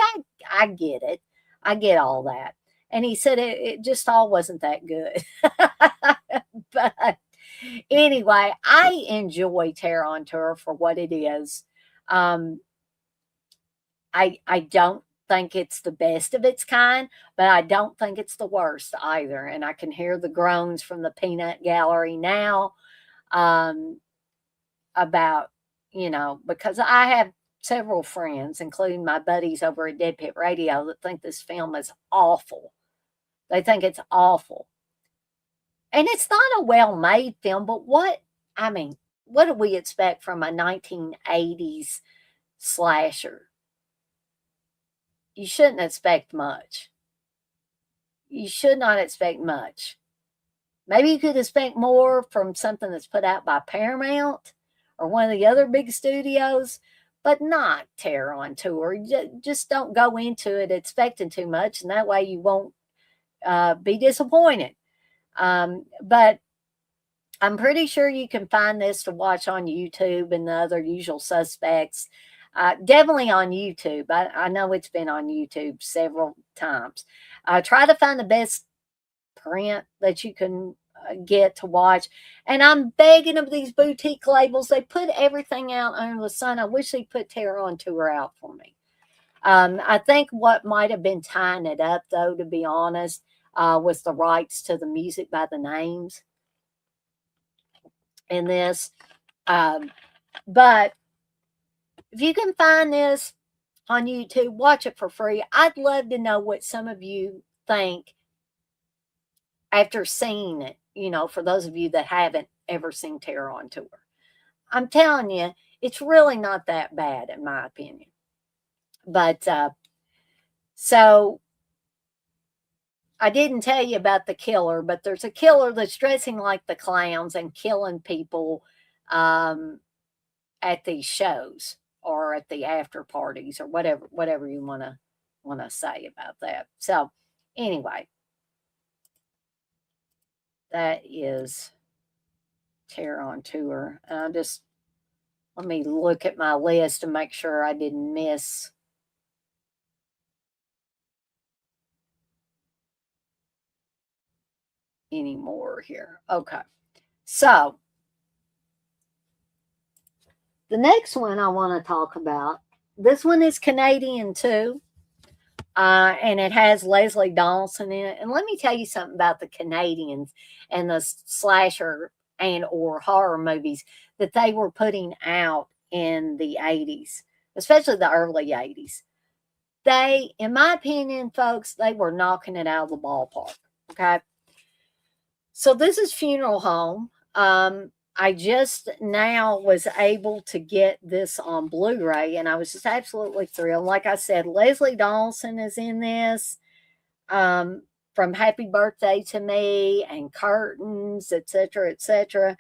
I get it. I get all that. And he said it just all wasn't that good. But anyway, I enjoy Terror on Tour for what it is. Um, I don't think it's the best of its kind, but I don't think it's the worst either. And I can hear the groans from the peanut gallery now about, because I have several friends, including my buddies over at Dead Pit Radio, that think this film is awful. They think it's awful. And it's not a well-made film, but what do we expect from a 1980s slasher? You shouldn't expect much. You should not expect much. Maybe you could expect more from something that's put out by Paramount or one of the other big studios, but not Terror on Tour. Just don't go into it expecting too much, and that way you won't be disappointed. But I'm pretty sure you can find this to watch on YouTube and the other usual suspects. Definitely on YouTube. I know it's been on YouTube several times. Try to find the best print that you can get to watch. And I'm begging of these boutique labels. They put everything out under the sun. I wish they put Terror on Tour out for me. I think what might have been tying it up, though, to be honest, was the rights to the music by the Names in this. But if you can find this on YouTube, watch it for free. I'd love to know what some of you think after seeing it, for those of you that haven't ever seen Terror on Tour. I'm telling you, it's really not that bad, in my opinion. But, so I didn't tell you about the killer, but there's a killer that's dressing like the Clowns and killing people at these shows or at the after parties or whatever you want to say about that. So anyway, that is Terror on Tour. Let me look at my list to make sure I didn't miss any more here. Okay. So the next one I want to talk about, this one is Canadian too. And it has Leslie Dawson in it. And let me tell you something about the Canadians and the slasher and or horror movies that they were putting out in the 80s, especially the early 80s. they, in my opinion, folks, they were knocking it out of the ballpark. Okay. So this is Funeral Home. I just now was able to get this on Blu-ray, and I was just absolutely thrilled. Like I said, Leslie Dawson is in this, from Happy Birthday to Me and Curtains, etc., etc.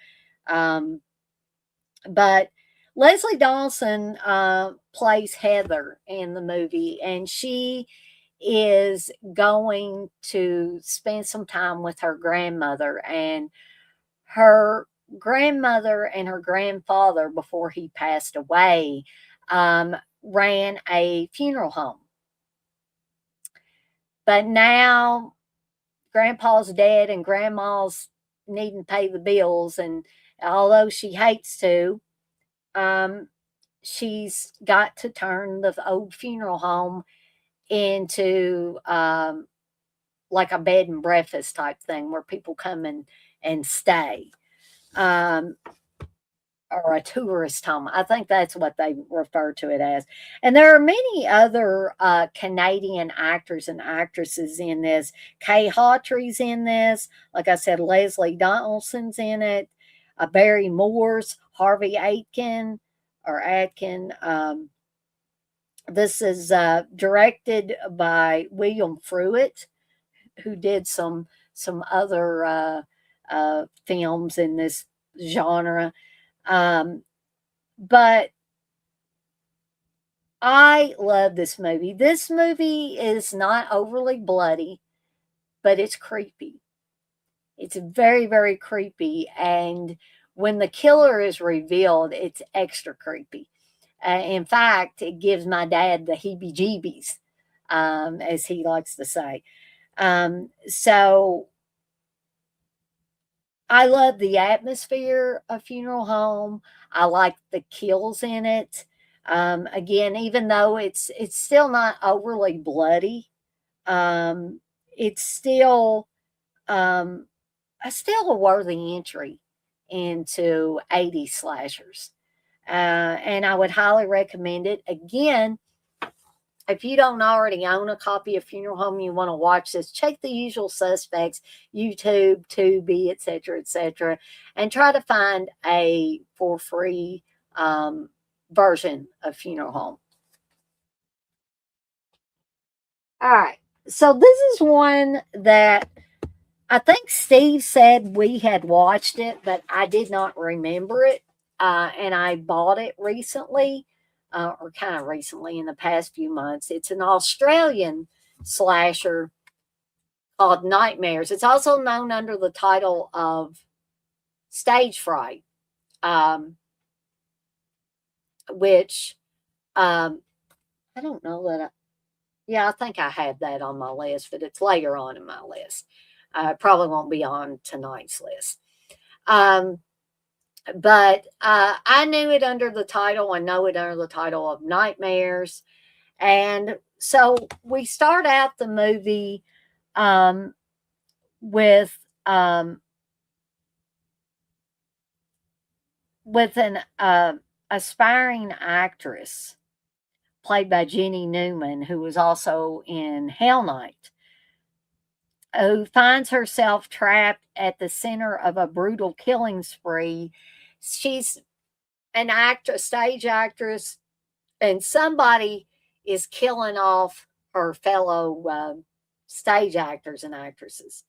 But Leslie Dawson plays Heather in the movie, and she is going to spend some time with her grandmother. And her grandmother and her grandfather, before he passed away, ran a funeral home. But now grandpa's dead and grandma's needing to pay the bills. And although she hates to, she's got to turn the old funeral home into like a bed and breakfast type thing where people come and stay. Or a tourist home. I think that's what they refer to it as. And there are many other Canadian actors and actresses in this. Kay Hawtrey's in this. Like I said, Leslie Donaldson's in it. Barry Moore's, Harvey Atkin or Atkin. This is directed by William Fruitt, who did some other films in this genre. But I love this movie. This movie is not overly bloody, but it's creepy. It's very, very creepy. And when the killer is revealed, it's extra creepy. In fact, it gives my dad the heebie jeebies, as he likes to say. So I love the atmosphere of Funeral Home. I like the kills in it. Again, even though it's still not overly bloody, it's still a worthy entry into 80s slashers. And I would highly recommend it. Again, if you don't already own a copy of Funeral Home, you want to watch this, check the usual suspects, YouTube, Tubi, etc., and try to find a for free version of Funeral Home. All right. So this is one that I think Steve said we had watched it, but I did not remember it. And I bought it recently. Or kind of recently in the past few months. It's an Australian slasher called Nightmares. It's also known under the title of Stage Fright, which I don't know that I think I have that on my list, but it's later on in my list. It probably won't be on tonight's list. But I knew it under the title. I know it under the title of Nightmares. And so we start out the movie with an aspiring actress played by Jenny Newman, who was also in Hell Night, who finds herself trapped at the center of a brutal killing spree. She's an actress, stage actress, and somebody is killing off her fellow stage actors and actresses.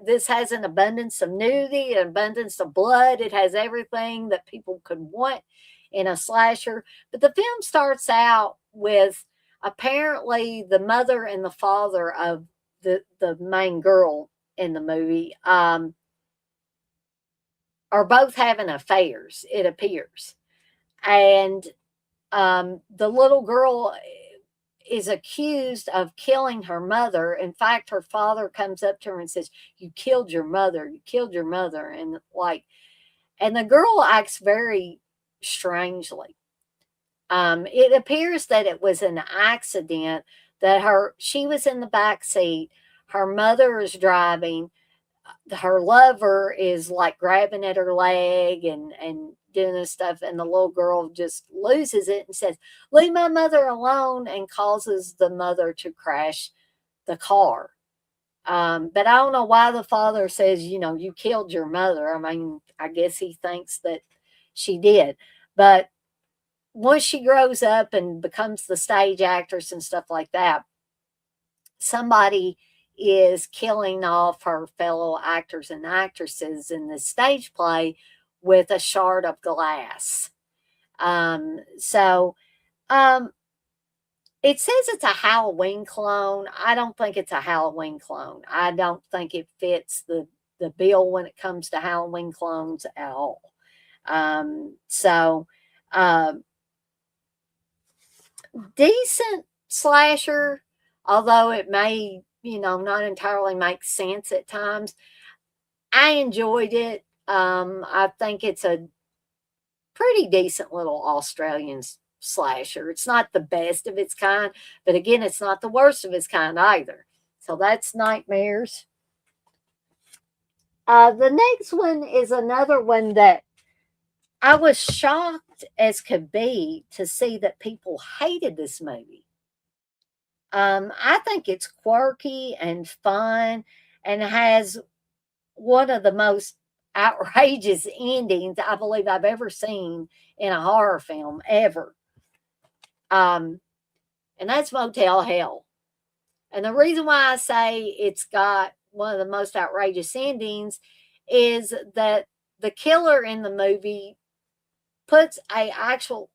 This has an abundance of nudity, an abundance of blood. It has everything that people could want in a slasher. But the film starts out with apparently the mother and the father of the main girl in the movie are both having affairs, it appears. And the little girl is accused of killing her mother. In fact, her father comes up to her and says, "You killed your mother. You killed your mother." And the girl acts very strangely. It appears that it was an accident, that she was in the back seat. Her mother is driving. Her lover is like grabbing at her leg and doing this stuff, and the little girl just loses it and says, "Leave my mother alone," and causes the mother to crash the car. But I don't know why the father says, you killed your mother. I mean, I guess he thinks that she did. But once she grows up and becomes the stage actress and stuff like that, somebody is killing off her fellow actors and actresses in this stage play with a shard of glass. So it says it's a Halloween clone. I don't think it's a Halloween clone. I don't think it fits the bill when it comes to Halloween clones at all. So decent slasher, although it may, not entirely make sense at times. I enjoyed it. I think it's a pretty decent little Australian slasher. It's not the best of its kind, but again, it's not the worst of its kind either. So that's Nightmares. The next one is another one that I was shocked as could be to see that people hated this movie. I think it's quirky and fun and has one of the most outrageous endings I believe I've ever seen in a horror film ever. And that's Motel Hell. And the reason why I say it's got one of the most outrageous endings is that the killer in the movie puts a actual,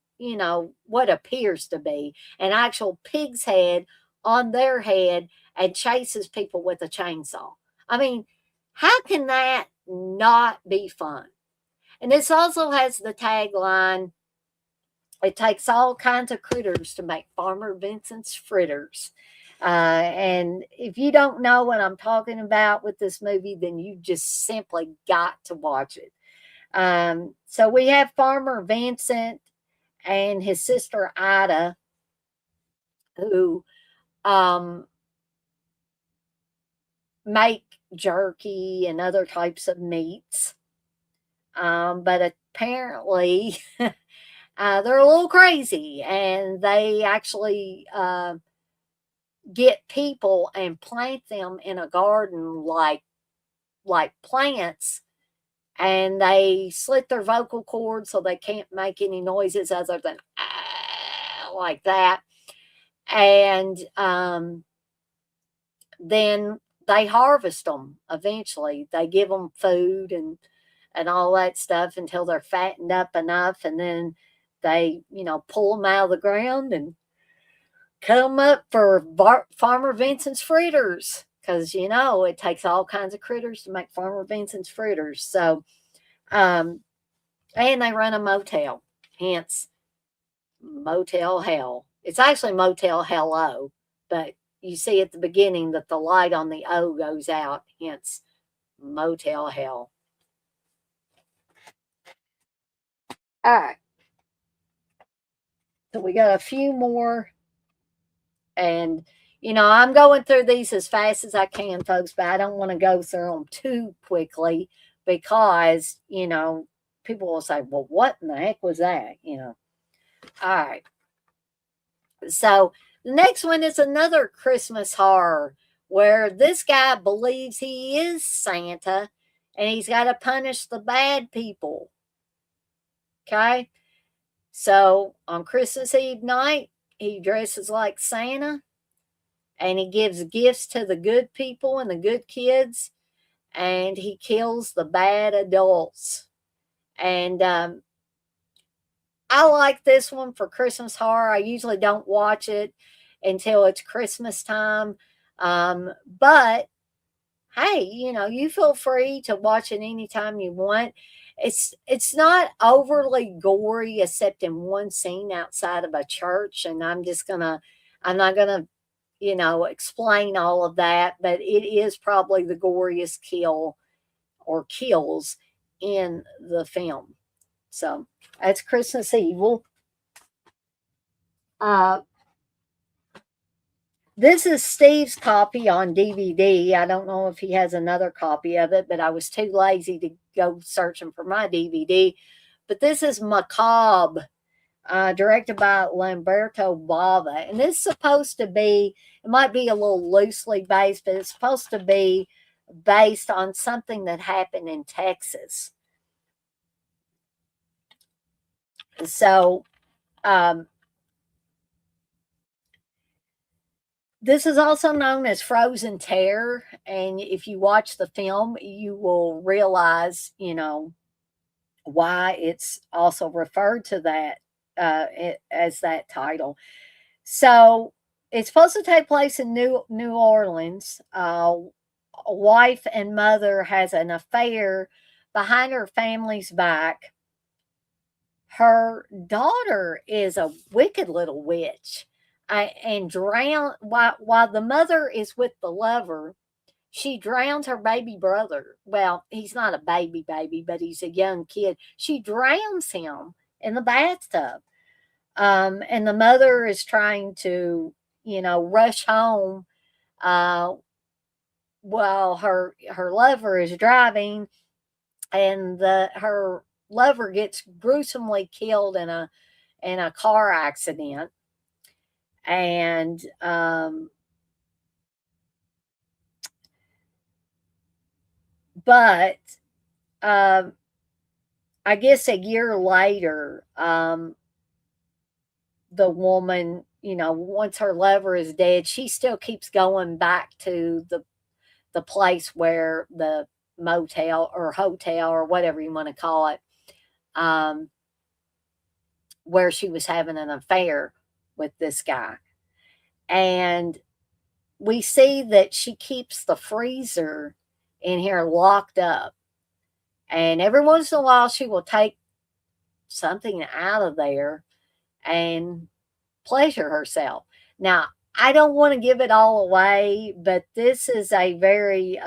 what appears to be an actual pig's head on their head and chases people with a chainsaw. I mean, how can that not be fun? And this also has the tagline, "It takes all kinds of critters to make Farmer Vincent's fritters." And if you don't know what I'm talking about with this movie, then you just simply got to watch it. So we have Farmer Vincent and his sister Ida, who make jerky and other types of meats. But apparently they're a little crazy, and they actually get people and plant them in a garden like plants, and they slit their vocal cords so they can't make any noises other than like that. And then they harvest them eventually. They give them food and all that stuff until they're fattened up enough, and then they, pull them out of the ground and cut them up for Farmer Vincent's fritters, because, it takes all kinds of critters to make Farmer Vincent's fritters. So, and they run a motel, hence Motel Hell. It's actually Motel Hello, but you see at the beginning that the light on the O goes out, hence Motel Hell. All right. So we got a few more. And, I'm going through these as fast as I can, folks, but I don't want to go through them too quickly because, people will say, well, what in the heck was that? All right. So the next one is another Christmas horror where this guy believes he is Santa and he's got to punish the bad people. Okay. So on Christmas Eve night, he dresses like Santa and he gives gifts to the good people and the good kids, and he kills the bad adults. And I like this one for Christmas horror. I usually don't watch it until it's Christmas time. But hey, you feel free to watch it anytime you want. It's not overly gory except in one scene outside of a church, and I'm not gonna explain all of that, but it is probably the goriest kill or kills in the film. So that's Christmas Evil. This is Steve's copy on DVD. I don't know if he has another copy of it, but I was too lazy to go searching for my DVD. but this is Macabre, directed by Lamberto Bava. And this is supposed to be, it might be a little loosely based, but it's supposed to be based on something that happened in Texas. So, this is also known as Frozen Terror. And if you watch the film, you will realize, why it's also referred to that as that title. So it's supposed to take place in New Orleans. A wife and mother has an affair behind her family's back. Her daughter is a wicked little witch, and drown while the mother is with the lover. She drowns her baby brother. Well, he's not a baby, but he's a young kid. She drowns him in the bathtub. And the mother is trying to, rush home while her lover is driving, and her lover gets gruesomely killed in a car accident. And but I guess a year later, the woman, once her lover is dead, she still keeps going back to the place where the motel or hotel or whatever you want to call it, where she was having an affair with this guy. And we see that she keeps the freezer in here locked up. And every once in a while, she will take something out of there and pleasure herself. Now, I don't want to give it all away, but this is a very,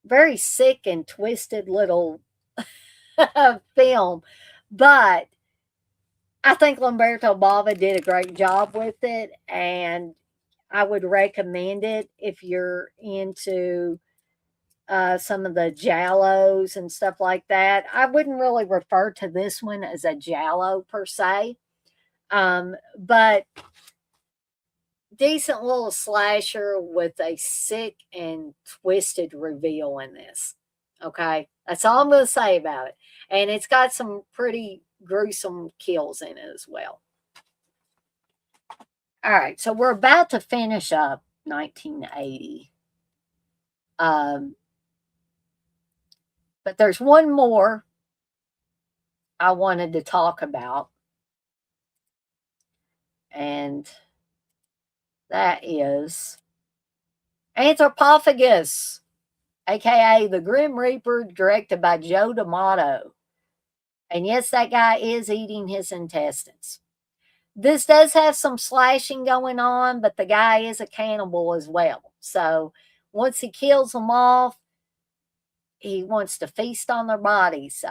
very sick and twisted little film. But I think Lamberto Bava did a great job with it, and I would recommend it if you're into some of the giallos and stuff like that. I wouldn't really refer to this one as a giallo per se, but decent little slasher with a sick and twisted reveal in this. Okay, that's all I'm going to say about it. And it's got some pretty gruesome kills in it as well. All right, so we're about to finish up 1980. But there's one more I wanted to talk about, and that is Anthropophagus, aka the Grim Reaper, directed by Joe D'Amato. And yes, that guy is eating his intestines. This does have some slashing going on, but the guy is a cannibal as well. So once he kills them off, he wants to feast on their bodies.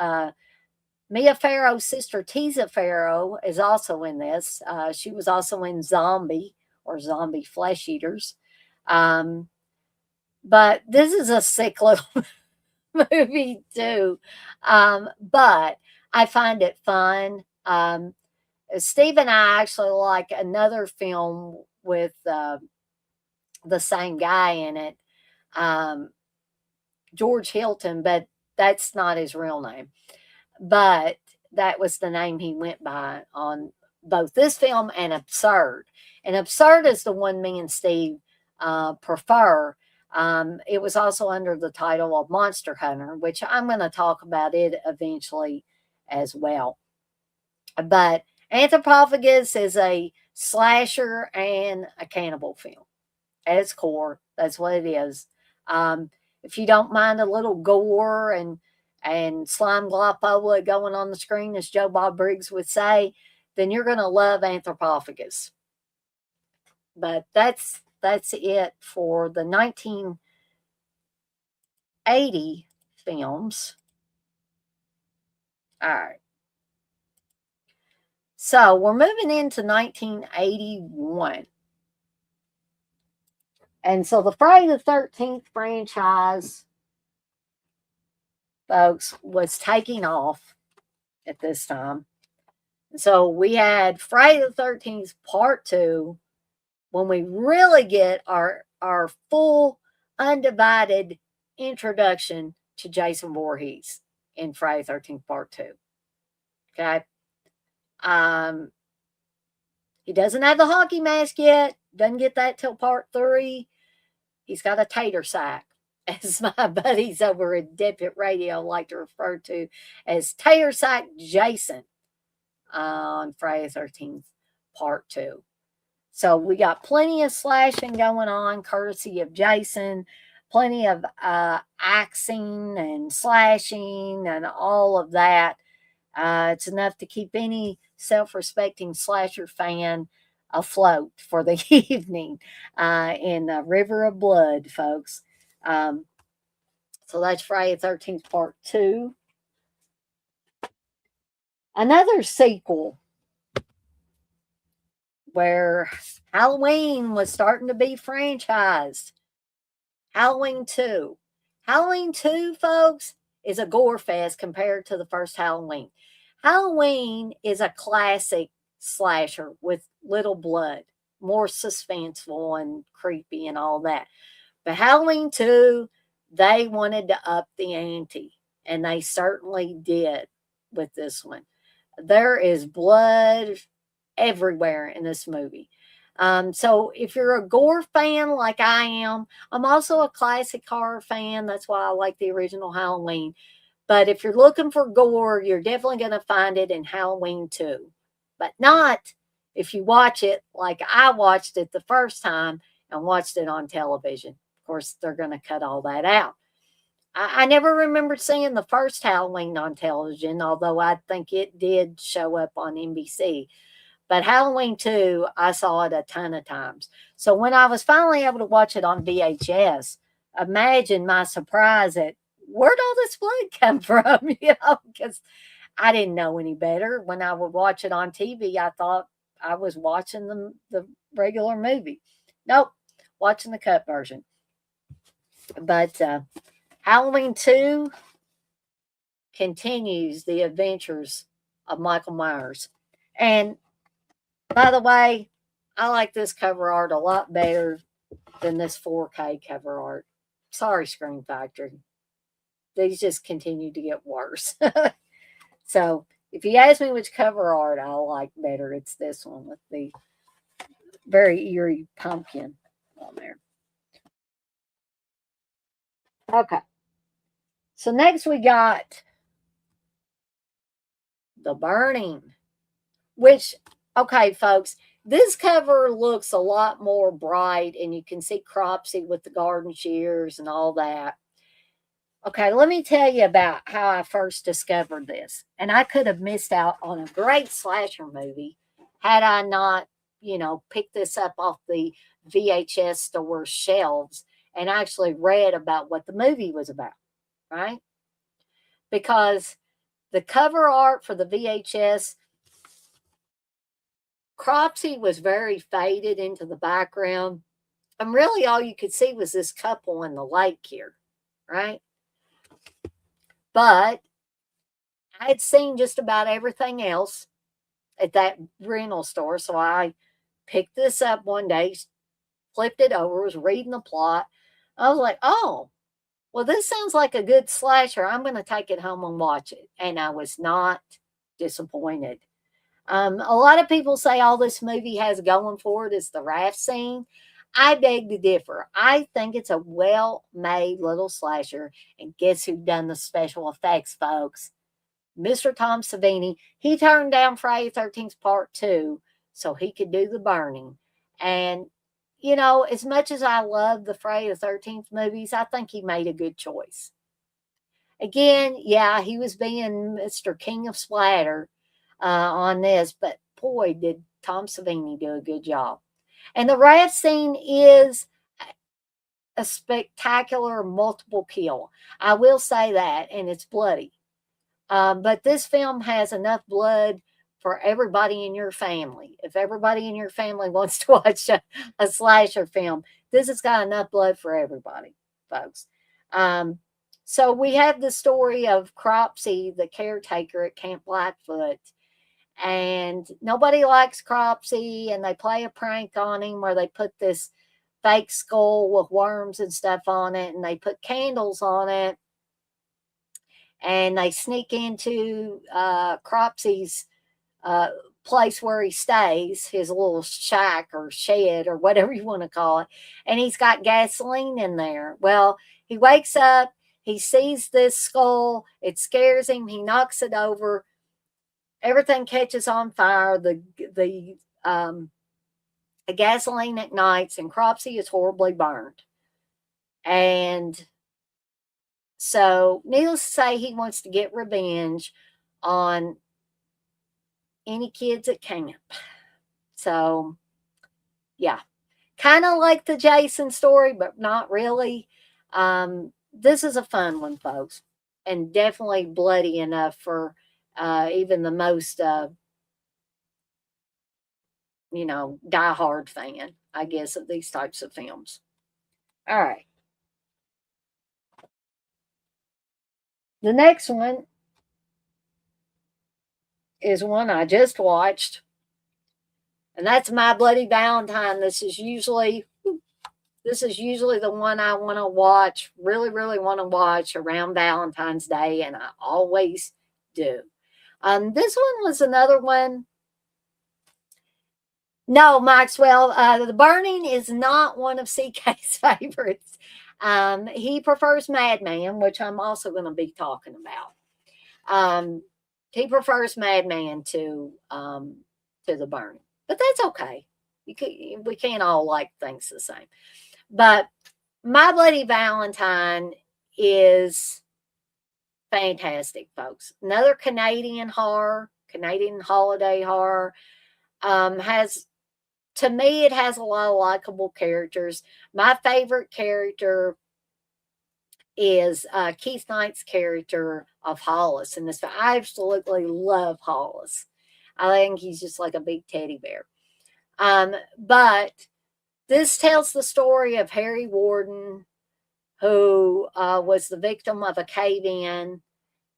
Mia Farrow's sister, Tisa Farrow, is also in this. She was also in Zombie or Zombie Flesh Eaters. But this is a sick little movie too. But I find it fun. Steve and I actually like another film with the same guy in it, George Hilton, but that's not his real name. But that was the name he went by on both this film and Absurd. And Absurd is the one me and Steve prefer. It was also under the title of Monster Hunter, which I'm going to talk about it eventually as well. But Anthropophagus is a slasher and a cannibal film at its core. That's what it is. If you don't mind a little gore and slime glopola going on the screen, as Joe Bob Briggs would say, then you're going to love Anthropophagus. But that's it for the 1980 films. All right. So we're moving into 1981. And so the Friday the 13th franchise folks, was taking off at this time. So we had Friday the 13th Part 2 when we really get our full, undivided introduction to Jason Voorhees in Friday the 13th Part 2. Okay? He doesn't have the hockey mask yet. Doesn't get that till Part 3. He's got a tater sack, as my buddies over at Deadpit Radio like to refer to as Tater Sack Jason on Friday the 13th Part 2. So we got plenty of slashing going on, courtesy of Jason, plenty of axing and slashing and all of that. It's enough to keep any self-respecting slasher fan afloat for the evening in the River of Blood, folks. So that's Friday the 13th Part 2. Another sequel where Halloween was starting to be franchised. Halloween 2. Halloween 2, folks, is a gore fest compared to the first Halloween. Halloween is a classic slasher with little blood, more suspenseful and creepy and all that. But Halloween 2, they wanted to up the ante, and they certainly did with this one. There is blood everywhere in this movie. So if you're a gore fan like I am, I'm also a classic horror fan. That's why I like the original Halloween. But if you're looking for gore, you're definitely going to find it in Halloween 2. But not if you watch it like I watched it the first time and watched it on television. Of course, they're going to cut all that out. I never remember seeing the first Halloween on television, although I think it did show up on NBC. But Halloween 2, I saw it a ton of times. So when I was finally able to watch it on VHS, imagine my surprise at where'd all this blood come from? Because I didn't know any better. When I would watch it on TV, I thought I was watching the regular movie. Nope, watching the cut version. But Halloween 2 continues the adventures of Michael Myers. And by the way, I like this cover art a lot better than this 4K cover art. Sorry, Screen Factory. These just continue to get worse. So if you ask me which cover art I like better, it's this one with the very eerie pumpkin on there. Okay. So next we got The Burning, which, okay, folks, this cover looks a lot more bright, and you can see Cropsy with the garden shears and all that. Okay, let me tell you about how I first discovered this. And I could have missed out on a great slasher movie had I not, picked this up off the VHS store shelves and actually read about what the movie was about, right? Because the cover art for the VHS, Cropsy was very faded into the background. And really all you could see was this couple in the lake here, right? But I had seen just about everything else at that rental store. So I picked this up one day, flipped it over, was reading the plot. I was like, oh, well, this sounds like a good slasher. I'm going to take it home and watch it. And I was not disappointed. A lot of people say all this movie has going for it is the raft scene. I beg to differ. I think it's a well-made little slasher. And guess who done the special effects, folks? Mr. Tom Savini. He turned down Friday the 13th Part 2 so he could do The Burning. And, as much as I love the Friday the 13th movies, I think he made a good choice. Again, yeah, he was being Mr. King of Splatter on this, but boy, did Tom Savini do a good job. And the raft scene is a spectacular multiple kill. I will say that, and it's bloody. But this film has enough blood for everybody in your family. If everybody in your family wants to watch a slasher film, this has got enough blood for everybody, folks. So we have the story of Cropsy, the caretaker at Camp Blackfoot, and nobody likes Cropsy, and they play a prank on him where they put this fake skull with worms and stuff on it, and they put candles on it, and they sneak into Cropsy's uh, place where he stays, his little shack or shed or whatever you want to call it, and he's got gasoline in there. Well, he wakes up, he sees this skull, it scares him, he knocks it over, everything catches on fire, the gasoline ignites, and Cropsy is horribly burned. And so, needless to say, he wants to get revenge on any kids at camp. So, yeah, kind of like the Jason story, but not really. This is a fun one, folks, and definitely bloody enough for even the most, diehard fan, I guess, of these types of films. All right. The next one is one I just watched, and that's My Bloody Valentine. This is usually the one I want to watch, really, really want to watch around Valentine's Day, and I always do. This one was another one. No, Maxwell, The Burning is not one of CK's favorites. He prefers Madman, which I'm also going to be talking about. He prefers Madman to The Burning, but that's okay. We can't all like things the same. But My Bloody Valentine is fantastic, folks. Another Canadian holiday horror. To me, it has a lot of likable characters. My favorite character is Keith Knight's character of Hollis in this. I absolutely love Hollis. I think he's just like a big teddy bear. But this tells the story of Harry Warden, who was the victim of a cave-in,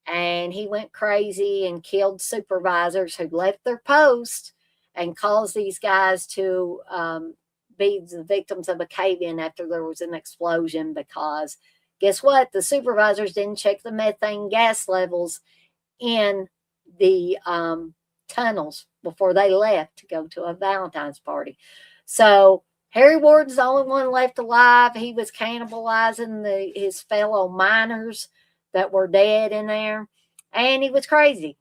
and he went crazy and killed supervisors who left their post and caused these guys to be the victims of a cave-in after there was an explosion, because guess what? The supervisors didn't check the methane gas levels in the tunnels before they left to go to a Valentine's party. So Harry Warden's the only one left alive. He was cannibalizing his fellow miners that were dead in there, and he was crazy.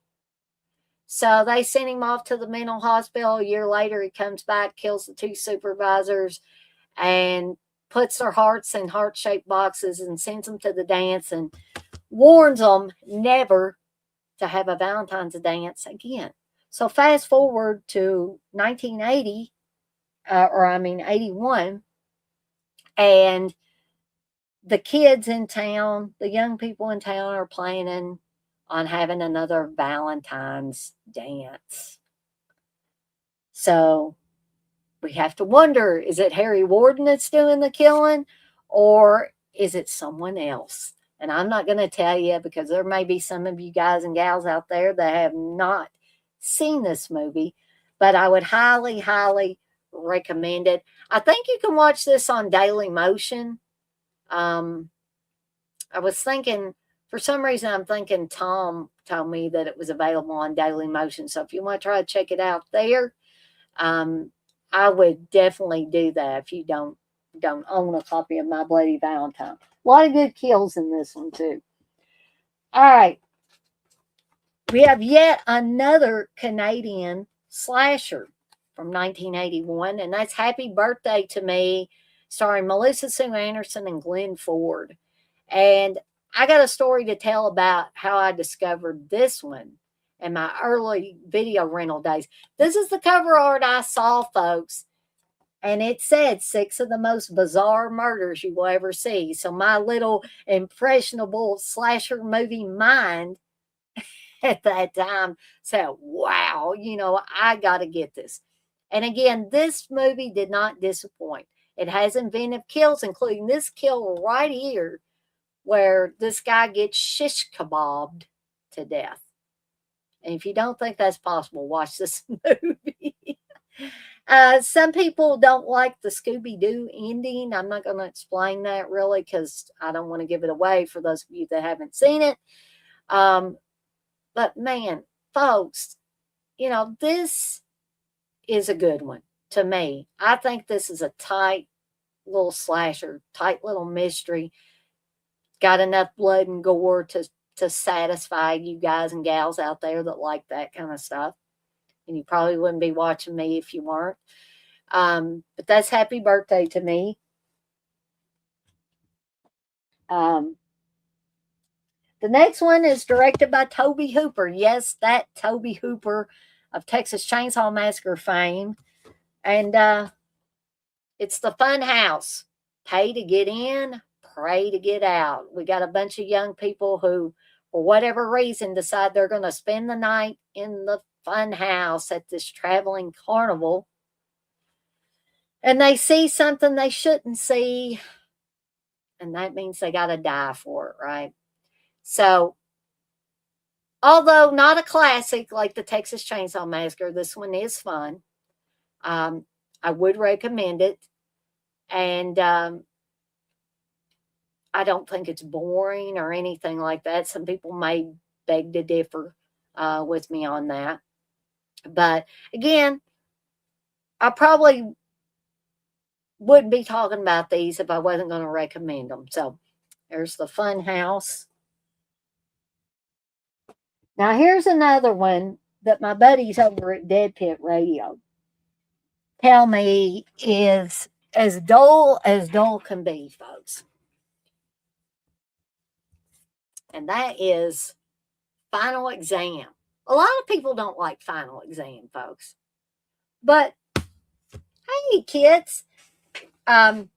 So they sent him off to the mental hospital. A year later, he comes back, kills the two supervisors, and puts their hearts in heart-shaped boxes and sends them to the dance and warns them never to have a Valentine's dance again. So fast forward to 1980, 81, and the kids in town, the young people in town are planning on having another Valentine's dance. So we have to wonder, is it Harry Warden that's doing the killing, or is it someone else? And I'm not going to tell you, because there may be some of you guys and gals out there that have not seen this movie, but I would highly, highly recommend it. I think you can watch this on Daily Motion. I was thinking, for some reason, I'm thinking Tom told me that it was available on Daily Motion. So if you want to try to check it out there, I would definitely do that if you don't own a copy of My Bloody Valentine. A lot of good kills in this one, too. All right. We have yet another Canadian slasher from 1981, and that's Happy Birthday to Me, starring Melissa Sue Anderson and Glenn Ford. And I got a story to tell about how I discovered this one in my early video rental days. This is the cover art I saw, folks, and it said 6 of the most bizarre murders you will ever see. So my little impressionable slasher movie mind at that time said, wow, I got to get this. And again, this movie did not disappoint. It has inventive kills, including this kill right here where this guy gets shish kebabbed to death. And if you don't think that's possible, watch this movie. Some people don't like the Scooby-Doo ending. I'm not going to explain that really because I don't want to give it away for those of you that haven't seen it. But man, folks, this is a good one to me. I think this is a tight little slasher, tight little mystery. Got enough blood and gore to satisfy you guys and gals out there that like that kind of stuff. And you probably wouldn't be watching me if you weren't. But that's happy birthday to me. The next one is directed by Tobe Hooper. Yes, that Tobe Hooper of Texas Chainsaw Massacre fame. And it's the Fun House. Pay to get in, pray to get out. We got a bunch of young people who, for whatever reason, decide they're going to spend the night in the Fun House at this traveling carnival. And they see something they shouldn't see. And that means they got to die for it, right? So, although not a classic like the Texas Chainsaw Massacre, this one is fun. I would recommend it. And I don't think it's boring or anything like that. Some people may beg to differ with me on that. But again, I probably wouldn't be talking about these if I wasn't going to recommend them. So there's the Fun House. Now here's another one that my buddies over at Dead Pit Radio tell me is as dull can be, folks. And that is Final Exam. A lot of people don't like Final Exam, folks. But hey, kids, Final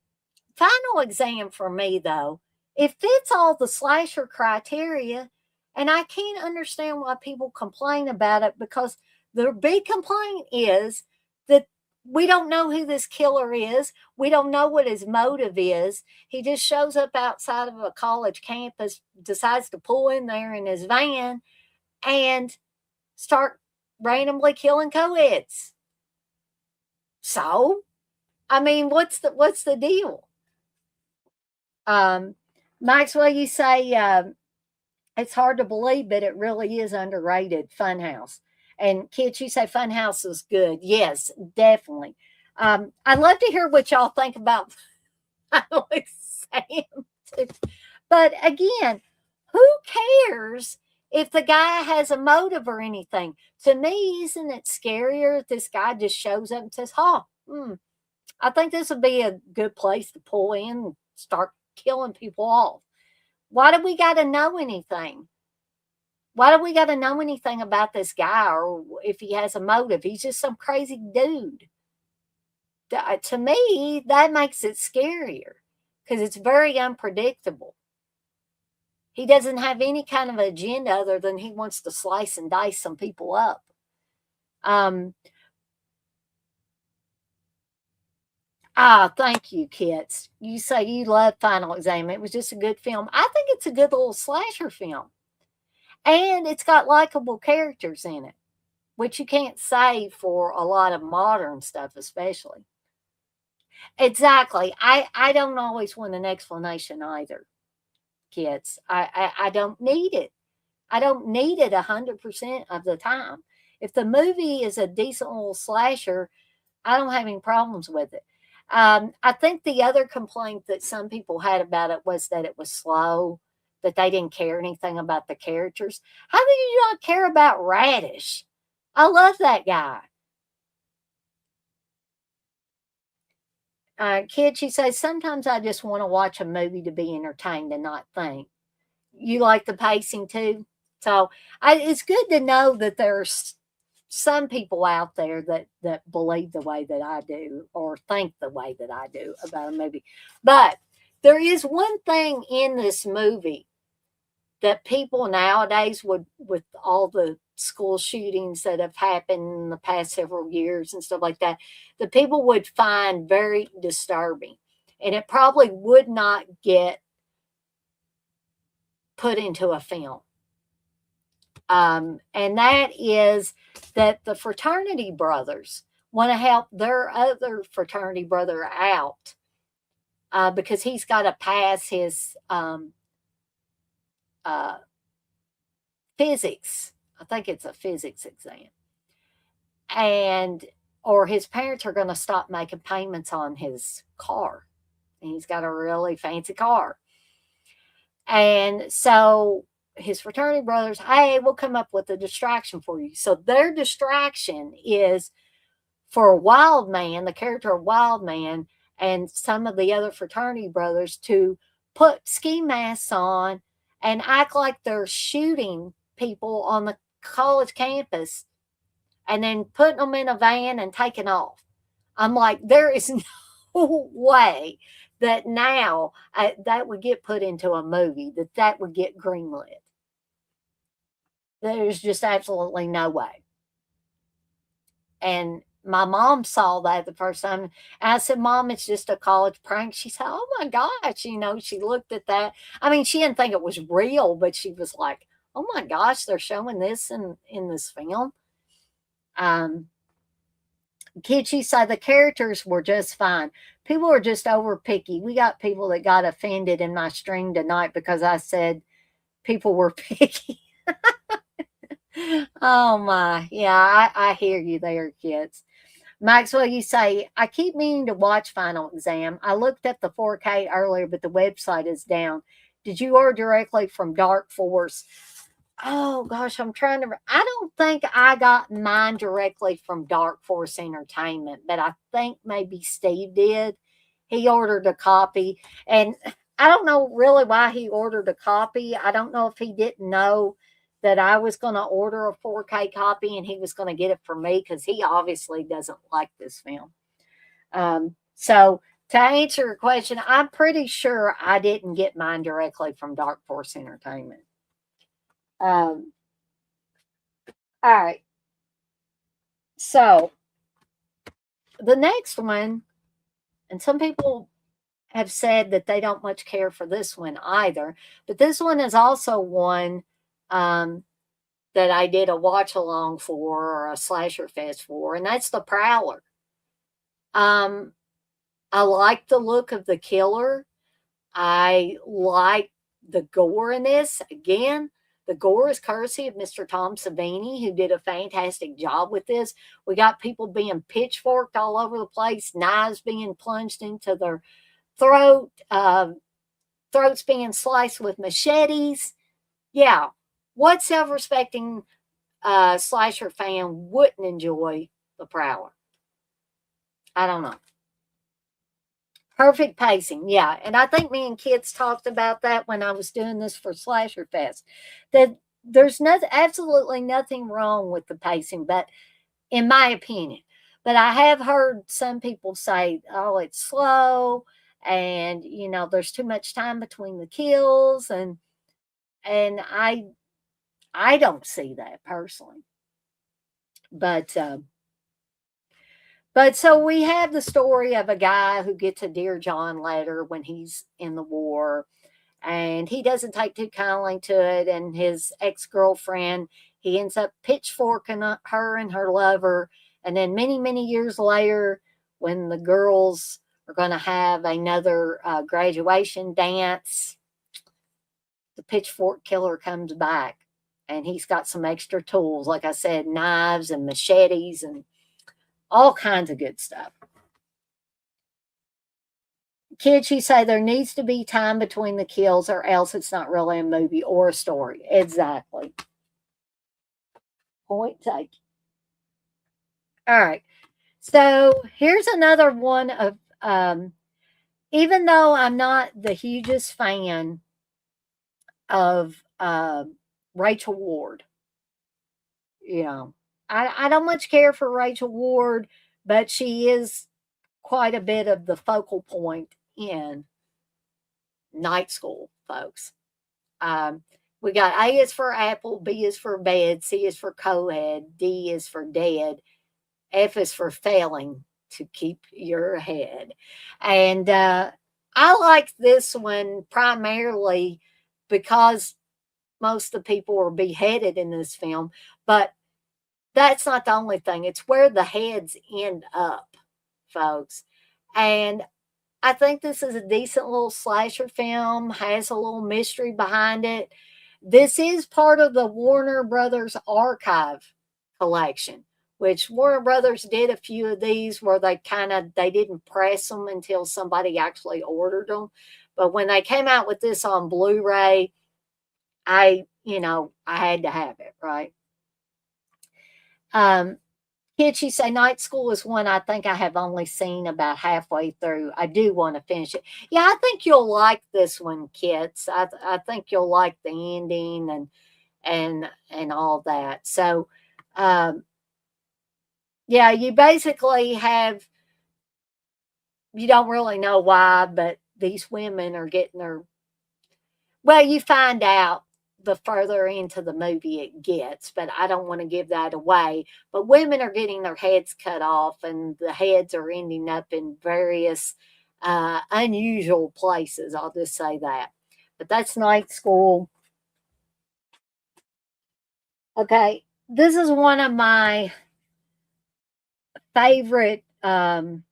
Exam for me, though, it fits all the slasher criteria, and I can't understand why people complain about it, because the big complaint is that we don't know who this killer is. We don't know what his motive is. He just shows up outside of a college campus, decides to pull in there in his van, and start randomly killing co-eds. So, I mean, what's the deal? Maxwell, you say it's hard to believe, but it really is underrated. Funhouse. And kids, you say Funhouse is good. Yes, definitely. I'd love to hear what y'all think about Final Exam. But again, who cares if the guy has a motive or anything? To me, isn't it scarier if this guy just shows up and says, I think this would be a good place to pull in and start killing people off. Why do we got to know anything? Why do we got to know anything about this guy, or if he has a motive? He's just some crazy dude. To me, that makes it scarier because it's very unpredictable. He doesn't have any kind of agenda other than he wants to slice and dice some people up. Thank you, kids. You say you love Final Exam. It was just a good film. I think it's a good little slasher film. And it's got likable characters in it, which you can't say for a lot of modern stuff, especially. Exactly. I don't always want an explanation either, kids. I don't need it. I don't need it 100% of the time. If the movie is a decent little slasher, I don't have any problems with it. I think the other complaint that some people had about it was that it was slow, that they didn't care anything about the characters. How do you not care about Radish? I love that guy. Kid, she says, sometimes I just want to watch a movie to be entertained and not think. You like the pacing too? So it's good to know that there's some people out there that believe the way that I do or think the way that I do about a movie. But there is one thing in this movie that people nowadays would, with all the school shootings that have happened in the past several years and stuff like that, the people would find very disturbing. And it probably would not get put into a film. And that is that the fraternity brothers want to help their other fraternity brother out because he's got to pass his physics. I think it's a physics exam. And or his parents are going to stop making payments on his car. And he's got a really fancy car. And so his fraternity brothers, hey, we'll come up with a distraction for you. So their distraction is for Wild Man, the character of Wild Man, and some of the other fraternity brothers to put ski masks on and act like they're shooting people on the college campus and then putting them in a van and taking off. I'm like, there is no way that now that would get put into a movie, that would get greenlit. There's just absolutely no way. And my mom saw that the first time. And I said, Mom, it's just a college prank. She said, oh my gosh. She looked at that. I mean, she didn't think it was real, but she was like, oh my gosh, they're showing this in this film. Kitschy said the characters were just fine. People are just over picky. We got people that got offended in my stream tonight because I said people were picky. Oh my. Yeah, I hear you there, kids. Maxwell, you say, I keep meaning to watch Final Exam. I looked at the 4K earlier, but the website is down. Did you order directly from Dark Force? Oh gosh, I don't think I got mine directly from Dark Force Entertainment, but I think maybe Steve did. He ordered a copy, and I don't know really why he ordered a copy. I don't know if he didn't know that I was going to order a 4K copy and he was going to get it for me because he obviously doesn't like this film. So to answer your question, I'm pretty sure I didn't get mine directly from Dark Force Entertainment. All right. So the next one, and some people have said that they don't much care for this one either, but this one is also one that I did a watch along for or a slasher fest for, and that's The Prowler. I like the look of the killer. I like the gore in this. Again, the gore is courtesy of Mr. Tom Savini, who did a fantastic job with this. We got people being pitchforked all over the place, knives being plunged into their throat, throats being sliced with machetes. Yeah, what self-respecting slasher fan wouldn't enjoy The Prowler? I don't know. Perfect pacing, yeah. And I think me and kids talked about that when I was doing this for Slasher Fest. That there's absolutely nothing wrong with the pacing, but in my opinion. But I have heard some people say, oh, it's slow and there's too much time between the kills, and I don't see that personally. But so we have the story of a guy who gets a Dear John letter when he's in the war, and he doesn't take too kindly to it. And his ex-girlfriend, he ends up pitchforking her and her lover. And then many, many years later, when the girls are going to have another graduation dance, the pitchfork killer comes back, and he's got some extra tools. Like I said, knives and machetes and all kinds of good stuff. Kids, you say there needs to be time between the kills or else it's not really a movie or a story. Exactly. Point taken. All right. So here's another one of, even though I'm not the hugest fan of Rachel Ward, I don't much care for Rachel Ward, but she is quite a bit of the focal point in Night School, folks. We got A is for apple, B is for bed, C is for co-ed, D is for dead, F is for failing to keep your head. And I like this one primarily because most of the people were beheaded in this film, but that's not the only thing. It's where the heads end up, folks. And I think this is a decent little slasher film, has a little mystery behind it. This is part of the Warner Brothers archive collection, which Warner Brothers did a few of these where they didn't press them until somebody actually ordered them. But when they came out with this on Blu-ray, I had to have it, right? Kids, you say Night School is one I think I have only seen about halfway through. I do want to finish it. Yeah, I think you'll like this one, kids. I think you'll like the ending and all that. So, um, yeah, you basically you don't really know why, but these women are getting well, you find out the further into the movie it gets, but I don't want to give that away. But women are getting their heads cut off, and the heads are ending up in various unusual places. I'll just say that. But that's Night School. Okay, this is one of my favorite. I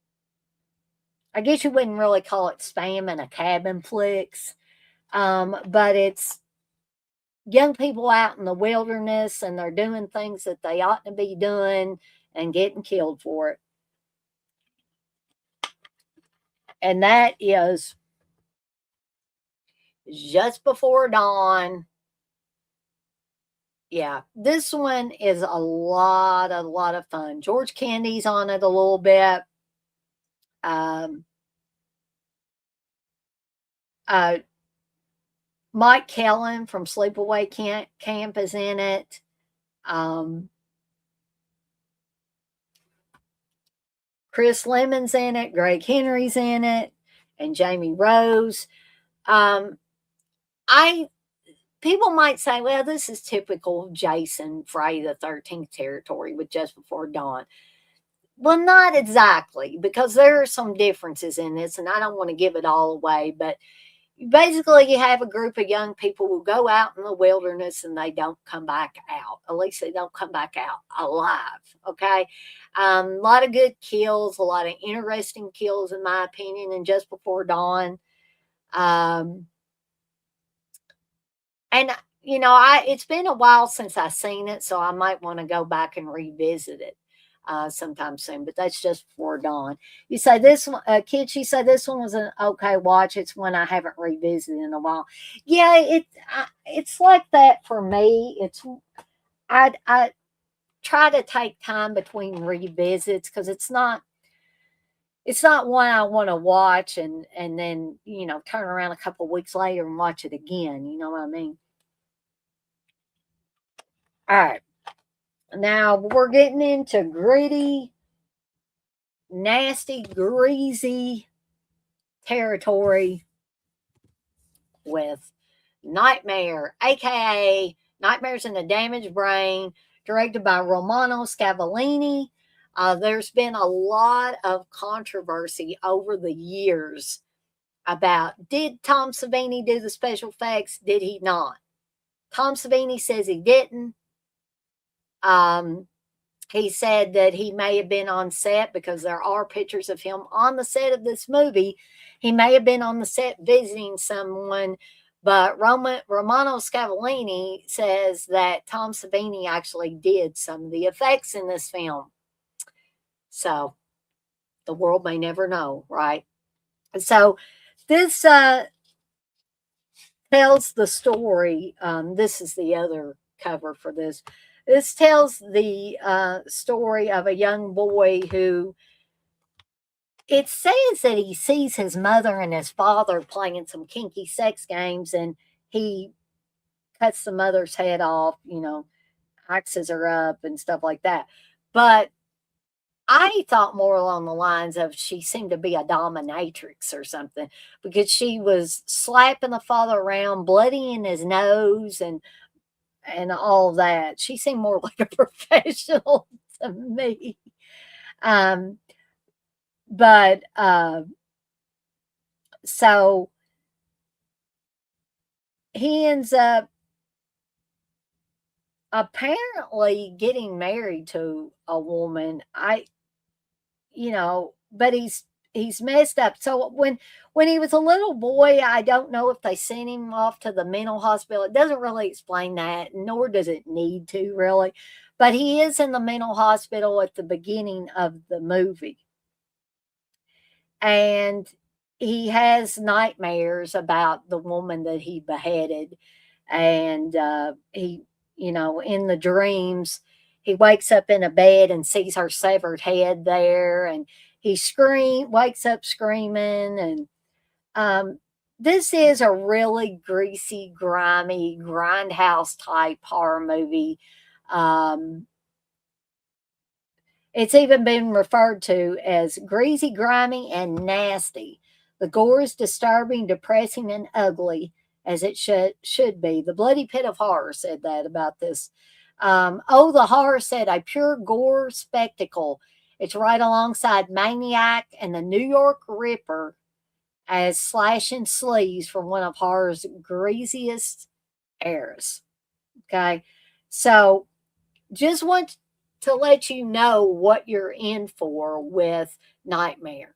guess you wouldn't really call it spam in a cabin flicks, but it's young people out in the wilderness and they're doing things that they ought to be doing and getting killed for it. And that is Just Before Dawn. Yeah, this one is a lot of fun. George Candy's on it a little bit. Um, uh, Mike Kellen from Sleepaway Camp is in it. Chris Lemon's in it. Greg Henry's in it, and Jamie Rose. Um, I People might say, well, this is typical Jason Friday the 13th territory with Just Before Dawn. Well, not exactly, because there are some differences in this, and I don't want to give it all away, but basically you have a group of young people who go out in the wilderness and they don't come back out. At least they don't come back out alive. Okay. A lot of good kills, a lot of interesting kills, in my opinion, in Just Before Dawn. Um, and it's been a while since I've seen it, so I might want to go back and revisit it sometime soon. But that's Just Before Dawn. You say this one, kids. You say this one was an okay watch. It's one I haven't revisited in a while. Yeah, it's like that for me. I try to take time between revisits because it's not one I want to watch and then turn around a couple of weeks later and watch it again. You know what I mean? All right. Now we're getting into gritty, nasty, greasy territory with Nightmare, aka Nightmares in the Damaged Brain, directed by Romano Scavallini. There's been a lot of controversy over the years about, did Tom Savini do the special effects? Did he not? Tom Savini says he didn't. He said that he may have been on set because there are pictures of him on the set of this movie. He may have been on the set visiting someone, but Romano Scavallini says that Tom Savini actually did some of the effects in this film. So the world may never know, right? So this tells the story. This is the other cover for this. This tells the story of a young boy who, it says that he sees his mother and his father playing some kinky sex games, and he cuts the mother's head off, axes her up and stuff like that. But I thought more along the lines of she seemed to be a dominatrix or something, because she was slapping the father around, bloody in his nose, and all that. She seemed more like a professional to me. Um, but so he ends up apparently getting married to a woman, but he's messed up. So when he was a little boy, I don't know if they sent him off to the mental hospital. It doesn't really explain that, nor does it need to really. But he is in the mental hospital at the beginning of the movie. And he has nightmares about the woman that he beheaded. And in the dreams, he wakes up in a bed and sees her severed head there. And he wakes up screaming. And this is a really greasy, grimy, grindhouse type horror movie. It's even been referred to as greasy, grimy, and nasty. The gore is disturbing, depressing, and ugly, as it should be. The Bloody Pit of Horror said that about this. The Horror said, a pure gore spectacle. It's right alongside Maniac and the New York Ripper as slashing sleeves from one of horror's greasiest eras. Okay, so just want to let you know what you're in for with Nightmare.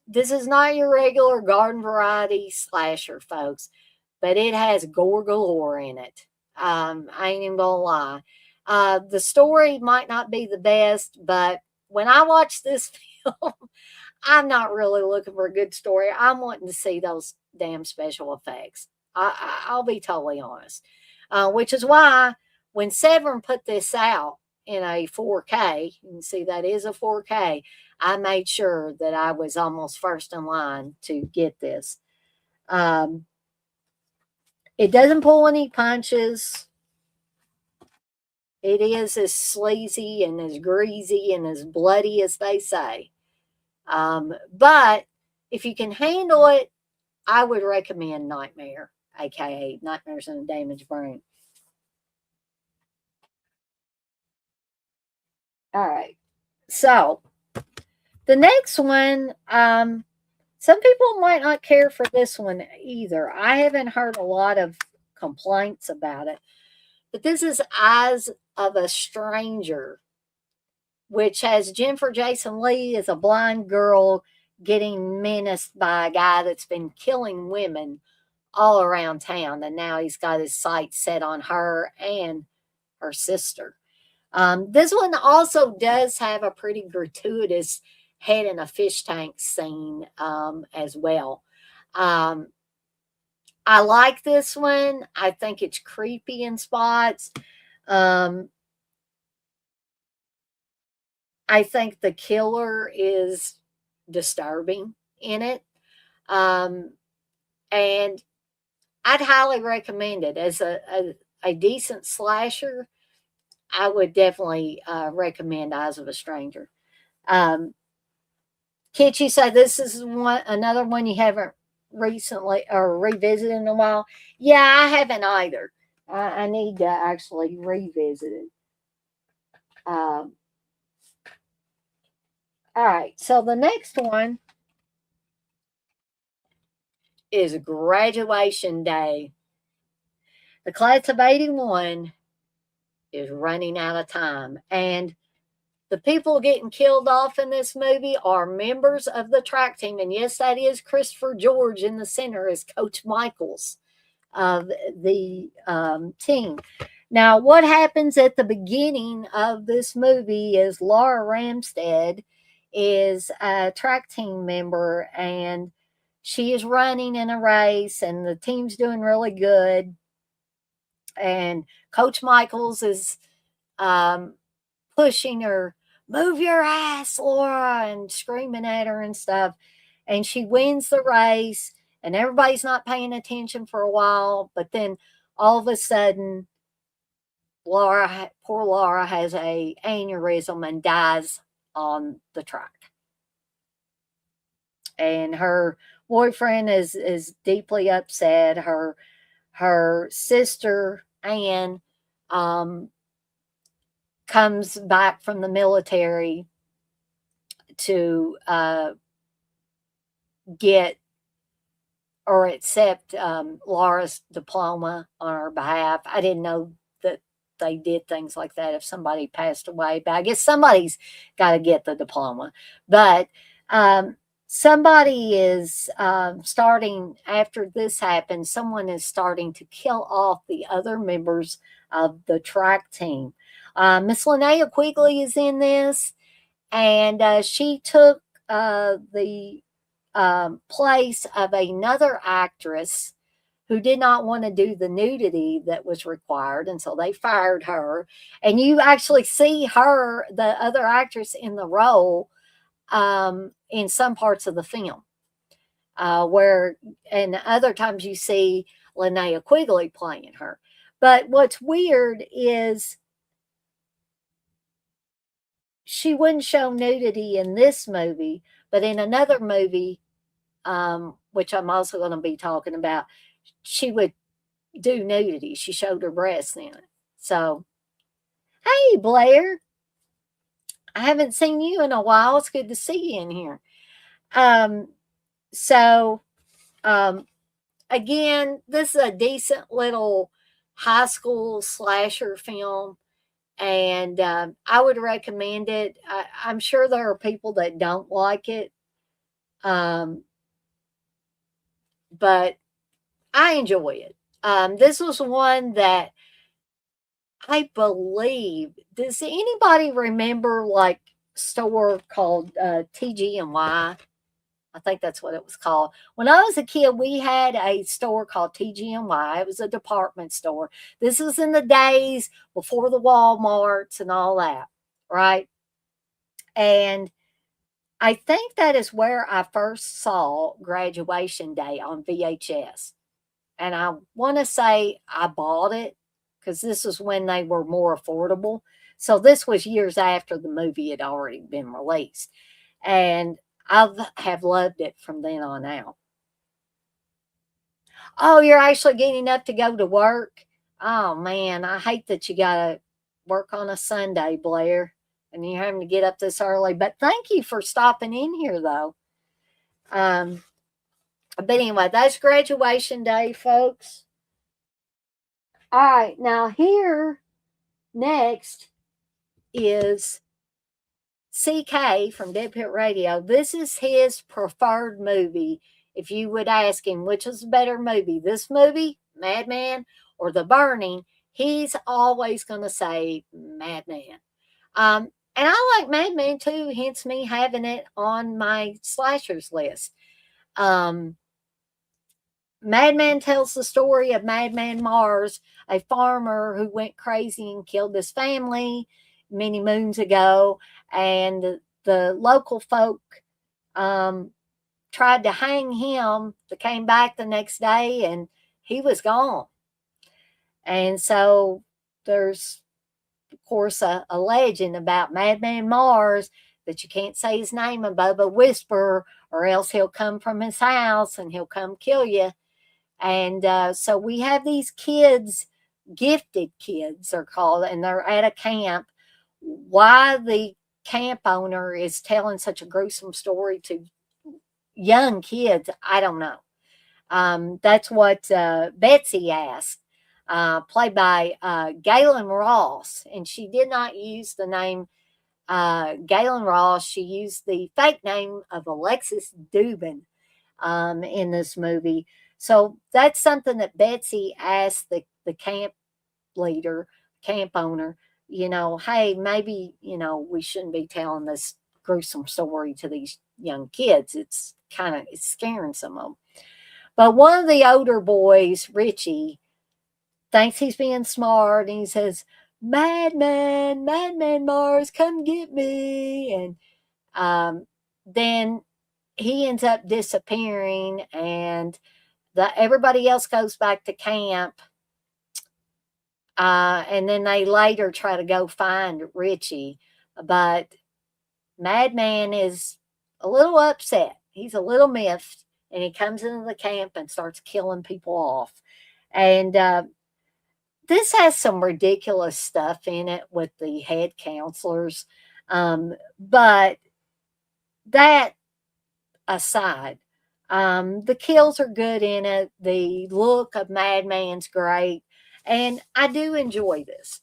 This is not your regular garden variety slasher, folks, but it has gore galore in it. I ain't even gonna lie. The story might not be the best, but when I watch this film, I'm not really looking for a good story. I'm wanting to see those damn special effects. I'll be totally honest. Which is why when Severin put this out in a 4K, you can see that is a 4K, I made sure that I was almost first in line to get this. It doesn't pull any punches. It is as sleazy and as greasy and as bloody as they say. But if you can handle it, I would recommend Nightmare, aka Nightmares in a Damaged Brain. All right. So the next one, some people might not care for this one either. I haven't heard a lot of complaints about it. But this is Eyes of a Stranger, which has Jennifer Jason Leigh as a blind girl getting menaced by a guy that's been killing women all around town. And now he's got his sights set on her and her sister. This one also does have a pretty gratuitous head in a fish tank scene as well. I like this one. I think it's creepy in spots. I think the killer is disturbing in it. And I'd highly recommend it as a decent slasher. I would definitely recommend Eyes of a Stranger. Kit, you say this is another one you haven't recently or revisited in a while? Yeah, I haven't either. I need to actually revisit it. All right, so the next one is Graduation Day. The class of 81 is running out of time, and the people getting killed off in this movie are members of the track team. And yes, that is Christopher George in the center as Coach Michaels of the team. Now, what happens at the beginning of this movie is Laura Ramstead is a track team member, and she is running in a race, and the team's doing really good. And Coach Michaels is pushing her, move your ass, Laura, and screaming at her and stuff. And she wins the race, and everybody's not paying attention for a while. But then all of a sudden, poor Laura has a aneurysm and dies on the track. And her boyfriend is deeply upset. Her sister Anne comes back from the military to get or accept Laura's diploma on her behalf. I didn't know that they did things like that if somebody passed away. But I guess somebody's got to get the diploma. But somebody is starting, after this happens, someone is starting to kill off the other members of the track team. Miss Linnea Quigley is in this, and she took the place of another actress who did not want to do the nudity that was required, and so they fired her. And you actually see her, the other actress, in the role in some parts of the film, where, and other times you see Linnea Quigley playing her. But what's weird is she wouldn't show nudity in this movie, but in another movie, which I'm also going to be talking about, she would do nudity. She showed her breasts in it. So, hey, Blair, I haven't seen you in a while. It's good to see you in here. So, again, this is a decent little high school slasher film, and I would recommend it. I'm sure there are people that don't like it, but I enjoy it. This was one that I believe, does anybody remember like store called TG&Y? I think that's what it was called. When I was a kid, we had a store called TG&Y. It was a department store. This was in the days before the Walmarts and all that, right? And I think that is where I first saw Graduation Day on VHS. And I want to say I bought it because this was when they were more affordable. So this was years after the movie had already been released. And I have loved it from then on out. Oh, you're actually getting up to go to work? Oh, man, I hate that you got to work on a Sunday, Blair, and you're having to get up this early. But thank you for stopping in here, though. But anyway, that's Graduation Day, folks. All right, now here next is CK from Dead Pit Radio. This is his preferred movie. If you would ask him which is a better movie, this movie, Madman, or The Burning, he's always going to say Madman. And I like Madman too, hence me having it on my slashers list. Madman tells the story of Madman Mars, a farmer who went crazy and killed his family many moons ago. And the local folk tried to hang him. They came back the next day and he was gone. And so there's, of course, a legend about Madman Mars that you can't say his name above a whisper, or else he'll come from his house and he'll come kill you. And so we have these kids, gifted kids are called, and they're at a camp. Why the camp owner is telling such a gruesome story to young kids, I don't know. That's what Betsy asked, played by Galen Ross. And she did not use the name Galen Ross. She used the fake name of Alexis Dubin in this movie. So that's something that Betsy asked the camp leader, camp owner, hey, maybe, we shouldn't be telling this gruesome story to these young kids. It's scaring some of them. But one of the older boys, Richie, thinks he's being smart, and he says, Madman, Madman Mars, come get me. And then he ends up disappearing, and everybody else goes back to camp. And then they later try to go find Richie. But Madman is a little upset. He's a little miffed. And he comes into the camp and starts killing people off. And this has some ridiculous stuff in it with the head counselors. But that aside, the kills are good in it. The look of Madman's great. And I do enjoy this.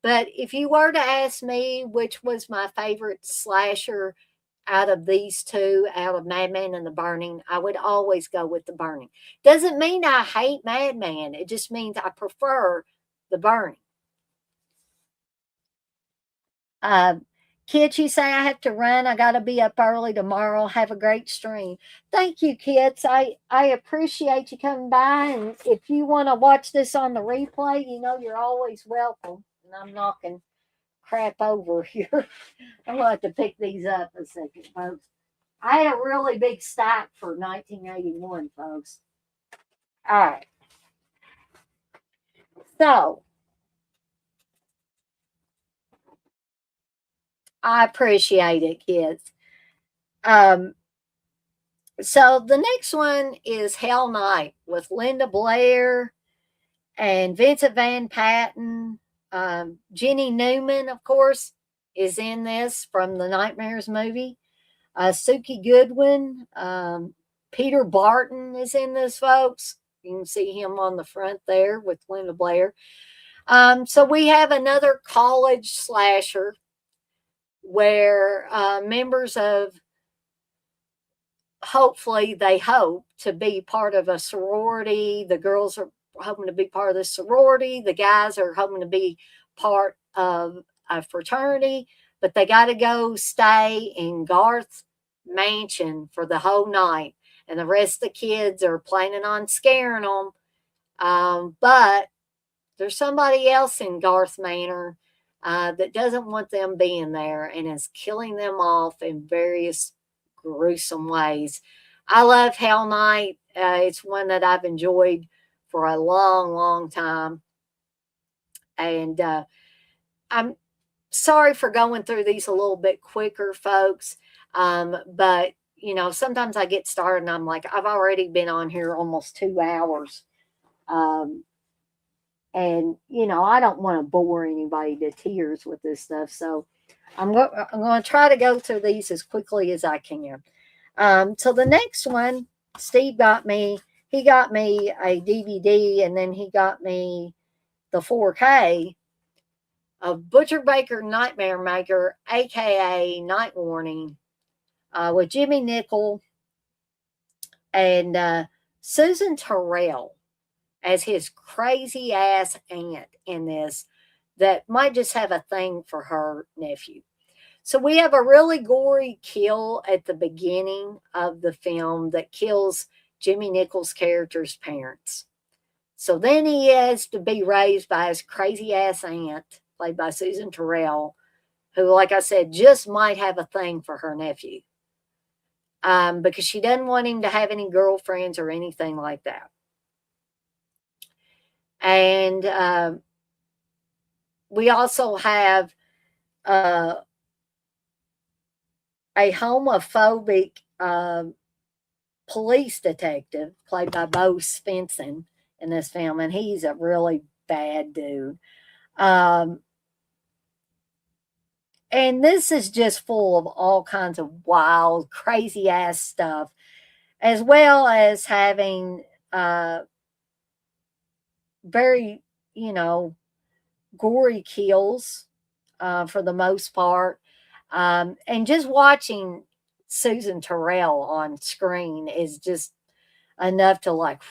But if you were to ask me which was my favorite slasher out of these two, out of Madman and The Burning, I would always go with The Burning. Doesn't mean I hate Madman. It just means I prefer The Burning. Kids, you say I have to run. I got to be up early tomorrow. Have a great stream. Thank you, kids. I appreciate you coming by. And if you want to watch this on the replay, you know you're always welcome. And I'm knocking crap over here. I'm going to have to pick these up a second, folks. I had a really big stack for 1981, folks. All right. So, I appreciate it, kids. So the next one is Hell Night with Linda Blair and Vincent Van Patten. Jenny Newman, of course, is in this from the Nightmares movie. Suki Goodwin, Peter Barton is in this, folks. You can see him on the front there with Linda Blair. So we have another college slasher where members of, hopefully they hope to be part of a sorority. The girls are hoping to be part of the sorority. The guys are hoping to be part of a fraternity, but they got to go stay in Garth's mansion for the whole night. And the rest of the kids are planning on scaring them. But there's somebody else in Garth Manor that doesn't want them being there and is killing them off in various gruesome ways. I love Hell Night. It's one that I've enjoyed for a long, long time. And I'm sorry for going through these a little bit quicker, folks. But, you know, sometimes I get started and I'm like, I've already been on here almost 2 hours. And, you know, I don't want to bore anybody to tears with this stuff. So I'm going to try to go through these as quickly as I can. So the next one, Steve got me, he got me a DVD and then he got me the 4K of Butcher Baker Nightmare Maker, aka Night Warning, with Jimmy Nickel and Susan Terrell as his crazy ass aunt in this that might just have a thing for her nephew. So we have a really gory kill at the beginning of the film that kills Jimmy Nichols' character's parents. So then he has to be raised by his crazy ass aunt, played by Susan Terrell, who, like I said, just might have a thing for her nephew. Because she doesn't want him to have any girlfriends or anything like that. And we also have a homophobic police detective played by Bo Svensson in this film, and he's a really bad dude. And this is just full of all kinds of wild, crazy ass stuff, as well as having very, you know, gory kills for the most part. And just watching Susan Terrell on screen is just enough to, like,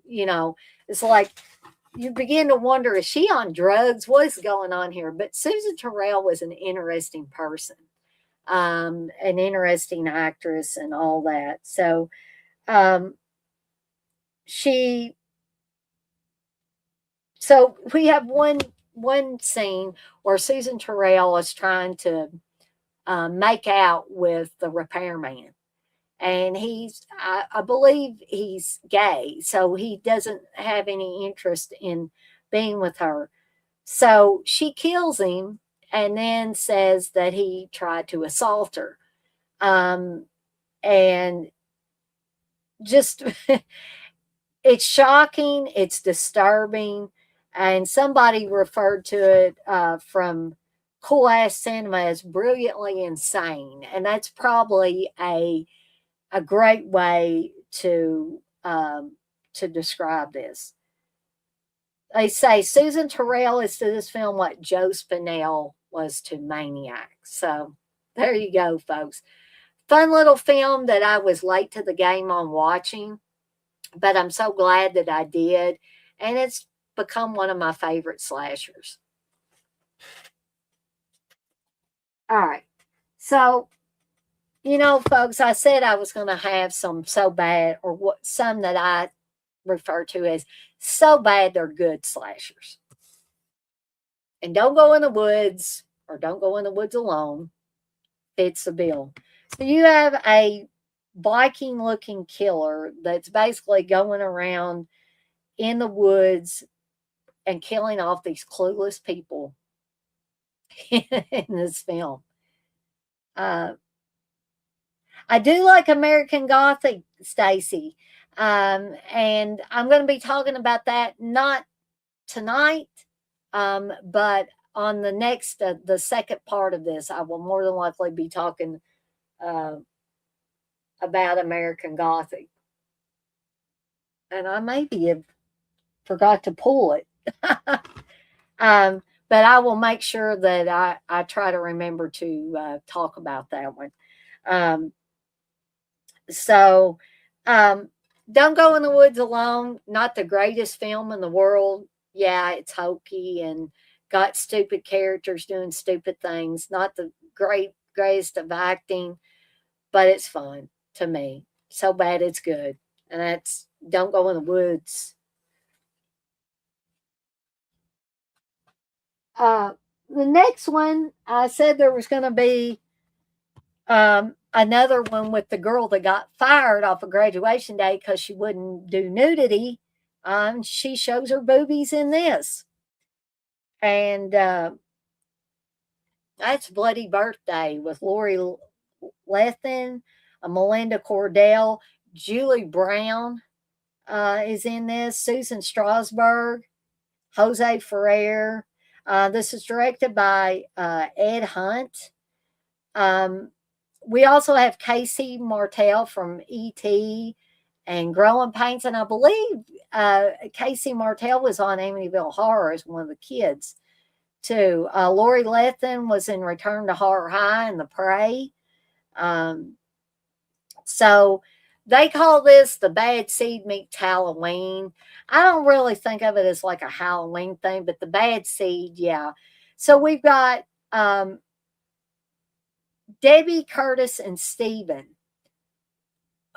you know, it's like you begin to wonder, is she on drugs? What's going on here? But Susan Terrell was an interesting person, an interesting actress and all that. So so we have one scene where Susan Terrell is trying to make out with the repairman. And I believe he's gay, so he doesn't have any interest in being with her. So she kills him and then says that he tried to assault her. And just, it's shocking, it's disturbing. And somebody referred to it from Cool Ass Cinema as brilliantly insane. And that's probably a great way to describe this. They say Susan Terrell is to this film what Joe Spinell was to Maniac. So there you go, folks. Fun little film that I was late to the game on watching, but I'm so glad that I did. And it's become one of my favorite slashers. All right. So, folks, I said I was going to have some so bad, or what some that I refer to as so bad they're good slashers. And don't go in the woods, or don't go in the woods alone. Fits the bill. So you have a Viking looking killer that's basically going around in the woods and killing off these clueless people in this film. I do like American Gothic, Stacy. And I'm going to be talking about that not tonight, but on the next, the second part of this, I will more than likely be talking about American Gothic. And I maybe have forgot to pull it. But I will make sure that I try to remember to talk about that one. So, don't go in the woods alone. Not the greatest film in the world. Yeah, it's hokey and got stupid characters doing stupid things. Not the greatest of acting, but it's fun to me. So bad it's good. And that's Don't Go in the Woods. The next one, I said there was going to be another one with the girl that got fired off of graduation day because she wouldn't do nudity. She shows her boobies in this. And that's Bloody Birthday with Lori Lethin, Melinda Cordell, Julie Brown is in this, Susan Strasberg, Jose Ferrer. This is directed by Ed Hunt. We also have Casey Martell from E.T. and Growing Pains, and I believe Casey Martell was on Amityville Horror as one of the kids too. Lori Lethin was in Return to Horror High and The Prey. So they call this the Bad Seed meets Halloween. I don't really think of it as like a Halloween thing, but the Bad Seed, yeah. So we've got Debbie, Curtis, and Stephen,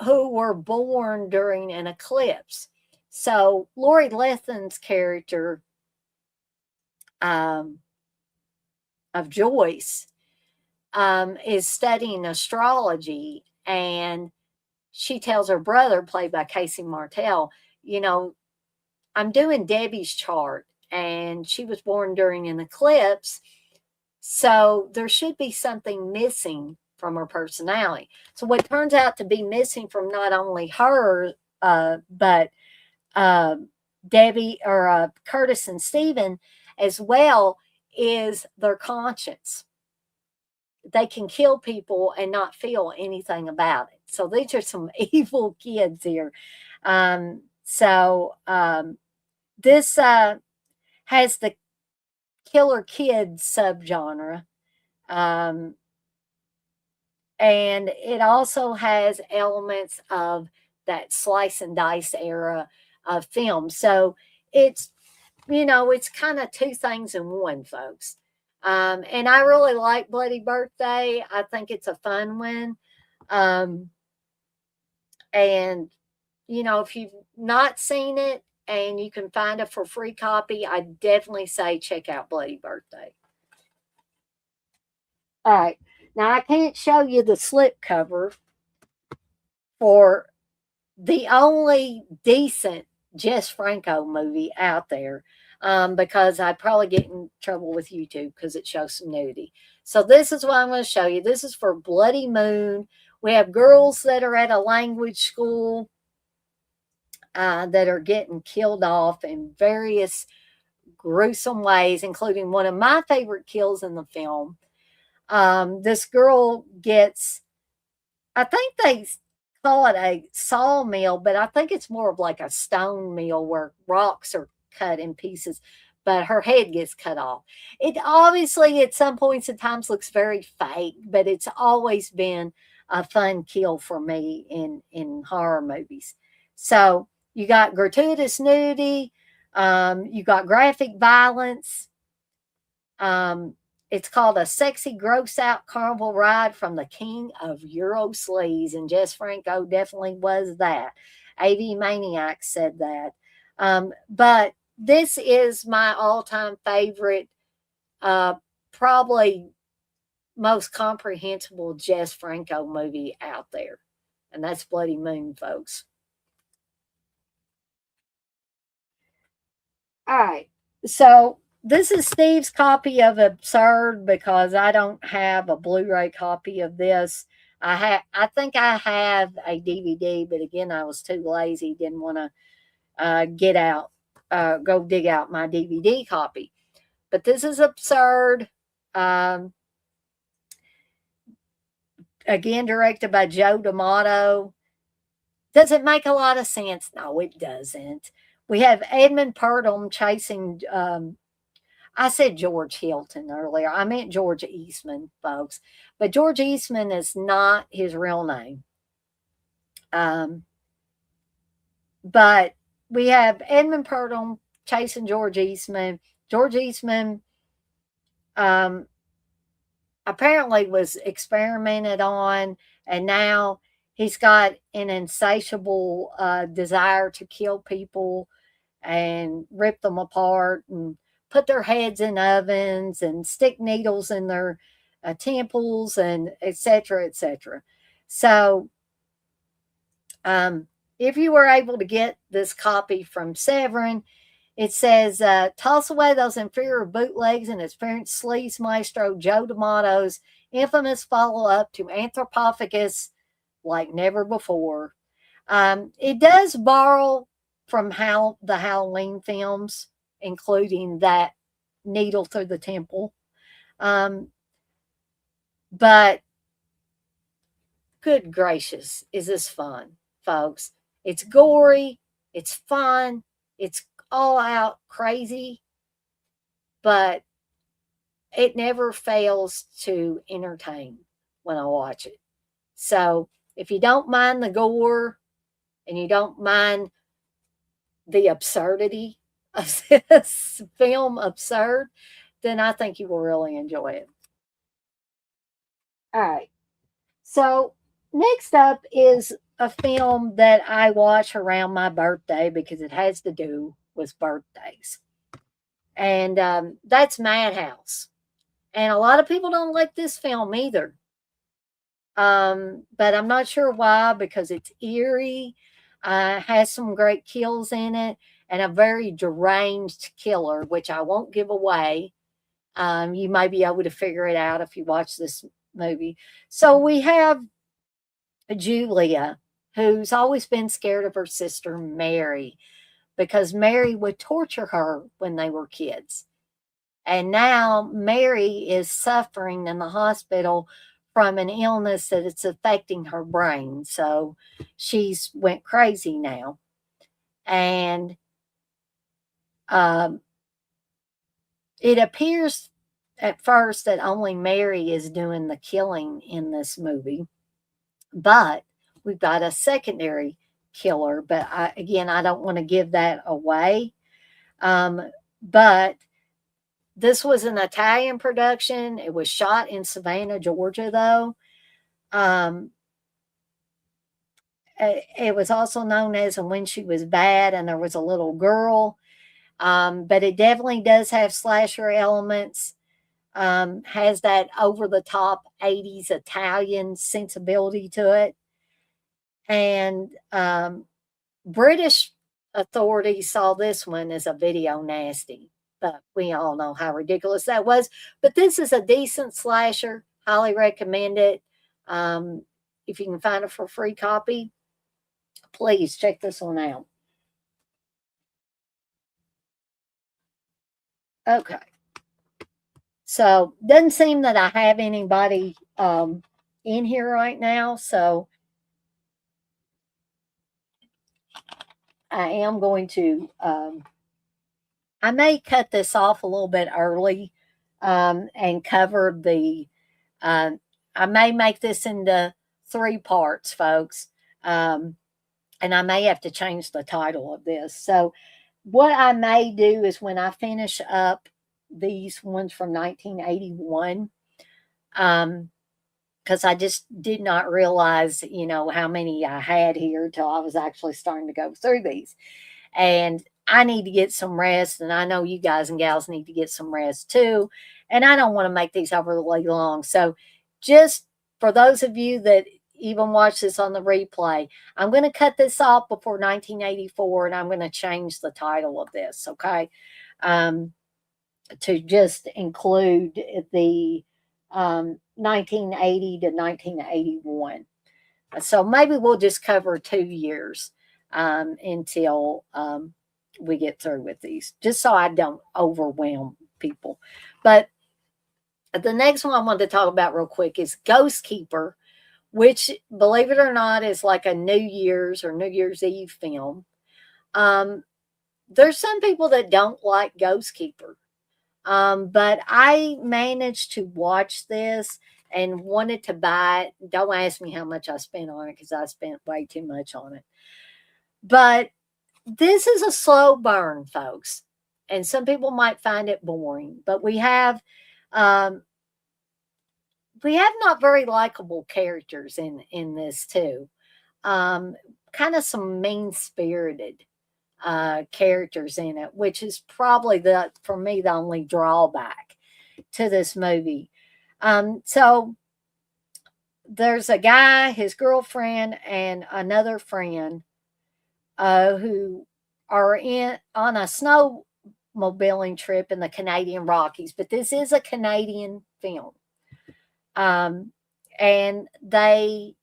who were born during an eclipse. So Lori Lethin's character of Joyce is studying astrology, and she tells her brother, played by Casey Martell, I'm doing Debbie's chart, and she was born during an eclipse, so there should be something missing from her personality. So what turns out to be missing from not only her, but Debbie or Curtis and Stephen as well, is their conscience. They can kill people and not feel anything about it. So these are some evil kids here. This has the killer kids subgenre. And it also has elements of that slice and dice era of film. So it's kind of two things in one, folks. And I really like Bloody Birthday. I think it's a fun one. And, if you've not seen it and you can find it for free copy, I definitely say check out Bloody Birthday. All right. Now, I can't show you the slipcover for the only decent Jess Franco movie out there, because I'd probably get in trouble with YouTube because it shows some nudity. So this is what I'm going to show you. This is for Bloody Moon. We have girls that are at a language school that are getting killed off in various gruesome ways, including one of my favorite kills in the film. This girl gets, I think they call it a sawmill, but I think it's more of like a stone mill where rocks are cut in pieces, but her head gets cut off. It obviously at some points and times looks very fake, but it's always been a fun kill for me in horror movies. So you got gratuitous nudity, you got graphic violence. It's called A Sexy Gross Out Carnival Ride from the King of Euro Sleaze, and Jess Franco definitely was that. AV Maniac said that. But this is my all-time favorite, probably most comprehensible Jess Franco movie out there, and that's Bloody Moon, folks. All right, so this is Steve's copy of Absurd because I don't have a Blu-ray copy of this. I think I have a DVD, but again, I was too lazy, didn't want to go dig out my DVD copy. But this is Absurd. Again, directed by Joe D'Amato. Does it make a lot of sense? No, it doesn't. We have Edmund Purdom chasing. I said George Hilton earlier. I meant George Eastman, folks. But George Eastman is not his real name. But we have Edmund Purdom chasing George Eastman. George Eastman apparently was experimented on, and now he's got an insatiable desire to kill people and rip them apart and put their heads in ovens and stick needles in their temples and etc. etc. So if you were able to get this copy from Severin, it says, toss away those inferior bootlegs and experience sleaze maestro Joe D'Amato's infamous follow-up to Anthropophagus like never before. It does borrow from the Halloween films, including that needle through the temple. But good gracious, is this fun, folks? It's gory, it's fun, it's all out crazy, but it never fails to entertain when I watch it. So if you don't mind the gore and you don't mind the absurdity of this film, Absurd, then I think you will really enjoy it. All right. So next up is a film that I watch around my birthday because it has to do with birthdays. And that's Madhouse. And a lot of people don't like this film either. But I'm not sure why, because it's eerie, has some great kills in it, and a very deranged killer, which I won't give away. You may be able to figure it out if you watch this movie. So we have Julia, who's always been scared of her sister Mary because Mary would torture her when they were kids. And now Mary is suffering in the hospital from an illness that it's affecting her brain. So she's went crazy now. And it appears at first that only Mary is doing the killing in this movie. But we've got a secondary killer. But I don't want to give that away. But this was an Italian production. It was shot in Savannah, Georgia, though. It was also known as When She Was Bad, and there was a little girl. But it definitely does have slasher elements. Has that over-the-top 80s Italian sensibility to it. And British authorities saw this one as a video nasty. But we all know how ridiculous that was. But this is a decent slasher. Highly recommend it. If you can find it for a free copy, please check this one out. Okay. So, doesn't seem that I have anybody in here right now. So, I am going to I may cut this off a little bit early and cover the. Uh, I may make this into 3 parts, folks, um, and I may have to change the title of this. So, what I may do is when I finish up these ones from 1981, because I just did not realize, how many I had here till I was actually starting to go through these. And I need to get some rest, and I know you guys and gals need to get some rest too. And I don't want to make these overly long. So, just for those of you that even watch this on the replay, I'm going to cut this off before 1984, and I'm going to change the title of this, okay? To just include the 1980 to 1981. So maybe we'll just cover 2 years until we get through with these, just so I don't overwhelm people. But the next one I wanted to talk about real quick is Ghost Keeper, which, believe it or not, is like a New Year's or New Year's Eve film. There's some people that don't like Ghost Keeper. But I managed to watch this and wanted to buy it. Don't ask me how much I spent on it because I spent way too much on it. But this is a slow burn, folks. And some people might find it boring, but um, we have not very likable characters in this too. Kind of some mean spirited characters in it, which is probably for me the only drawback to this movie. So there's a guy, his girlfriend, and another friend who are on a snowmobiling trip in the Canadian Rockies, but this is a Canadian film. And they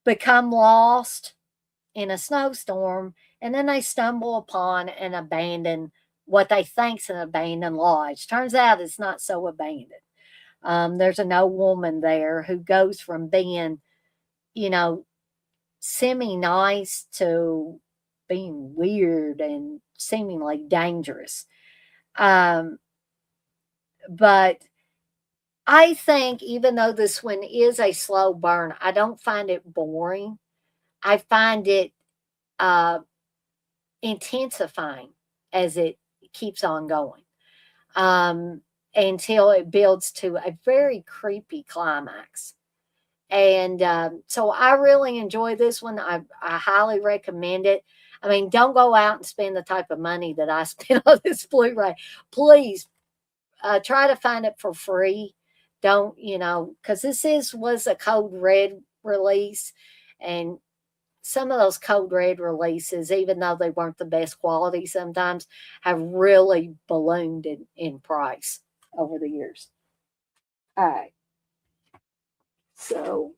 become lost in a snowstorm, and then they stumble upon what they think's an abandoned lodge. Turns out it's not so abandoned. There's an old woman there who goes from being, semi-nice to being weird and seemingly dangerous. But I think even though this one is a slow burn, I don't find it boring. I find it intensifying as it keeps on going until it builds to a very creepy climax. And so I really enjoy this one. I highly recommend it. I mean, don't go out and spend the type of money that I spent on this Blu-ray. Please try to find it for free. Don't, because was a Code Red release, and some of those Code Red releases, even though they weren't the best quality sometimes, have really ballooned in price over the years. All right. So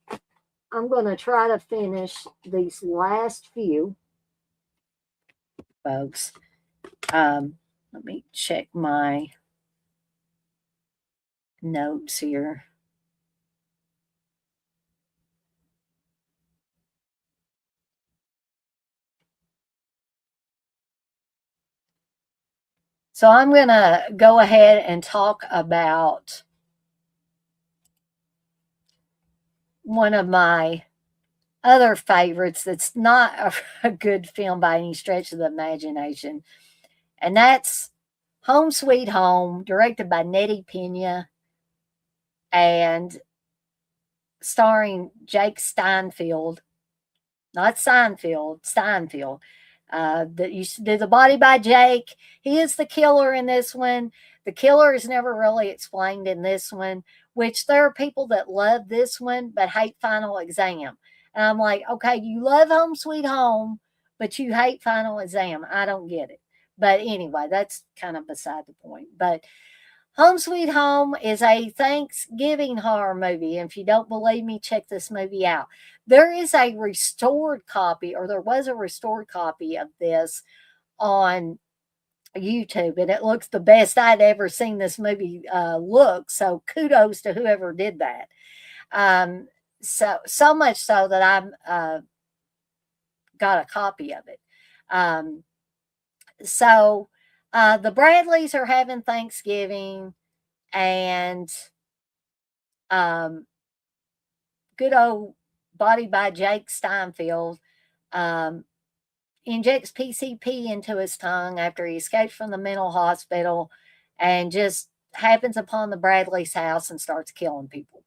I'm going to try to finish these last few, folks. Let me check my notes here. So I'm going to go ahead and talk about one of my other favorites that's not a good film by any stretch of the imagination, and that's Home Sweet Home, directed by Nettie Pena and starring Jake Steinfeld. Not Seinfeld, Steinfeld. You did The Body by Jake. He is the killer in this one. The killer is never really explained in this one, which there are people that love this one but hate Final Exam. And I'm like, okay, you love Home Sweet Home, but you hate Final Exam. I don't get it. But anyway, that's kind of beside the point. But Home Sweet Home is a Thanksgiving horror movie. And if you don't believe me, check this movie out. There is a restored copy, or there was a restored copy of this on YouTube, and it looks the best I'd ever seen this movie look. So kudos to whoever did that. So much so that I'm got a copy of it. So the Bradleys are having Thanksgiving, and um, good old body by Jake Steinfeld um, injects PCP into his tongue after he escapes from the mental hospital and just happens upon the Bradley's house and starts killing people.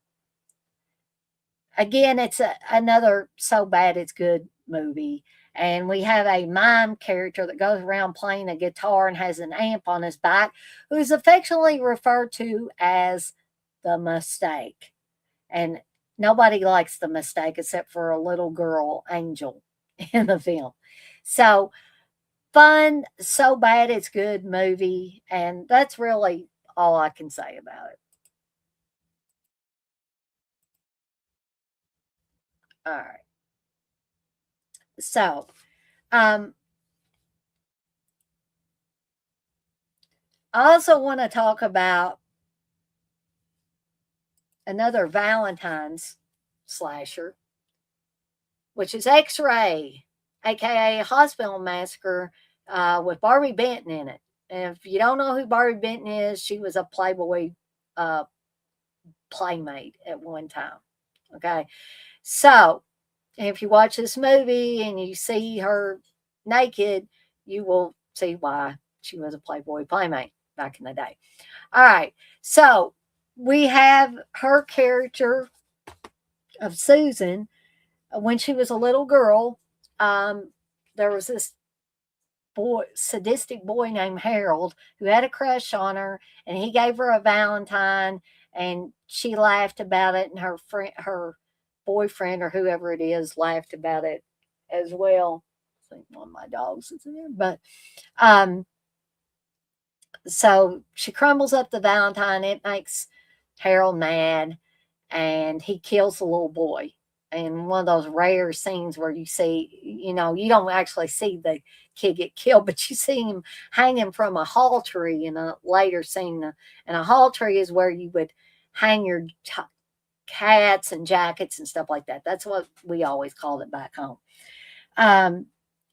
Again, it's another so bad it's good movie. And we have a mime character that goes around playing a guitar and has an amp on his back, who is affectionately referred to as the Mistake. And nobody likes the Mistake except for a little girl, Angel, in the film. So fun, so bad it's good movie. And that's really all I can say about it. All right. So, um, I also want to talk about another Valentine's slasher, which is X Ray, aka Hospital Massacre, with Barbie Benton in it. And if you don't know who Barbie Benton is, she was a Playboy uh, playmate at one time. Okay. So if you watch this movie and you see her naked, you will see why she was a Playboy playmate back in the day. All right. So we have her character of Susan. When she was a little girl, um, there was this sadistic boy named Harold who had a crush on her, and he gave her a Valentine, and she laughed about it, and her boyfriend or whoever it is laughed about it as well. I think one of my dogs is in there, but um, so she crumbles up the Valentine. It makes Harold mad, and he kills the little boy. And one of those rare scenes where you see, you don't actually see the kid get killed, but you see him hanging from a hall tree in a later scene. And a hall tree is where you would hang your hats and jackets and stuff like that. That's what we always called it back home. Um,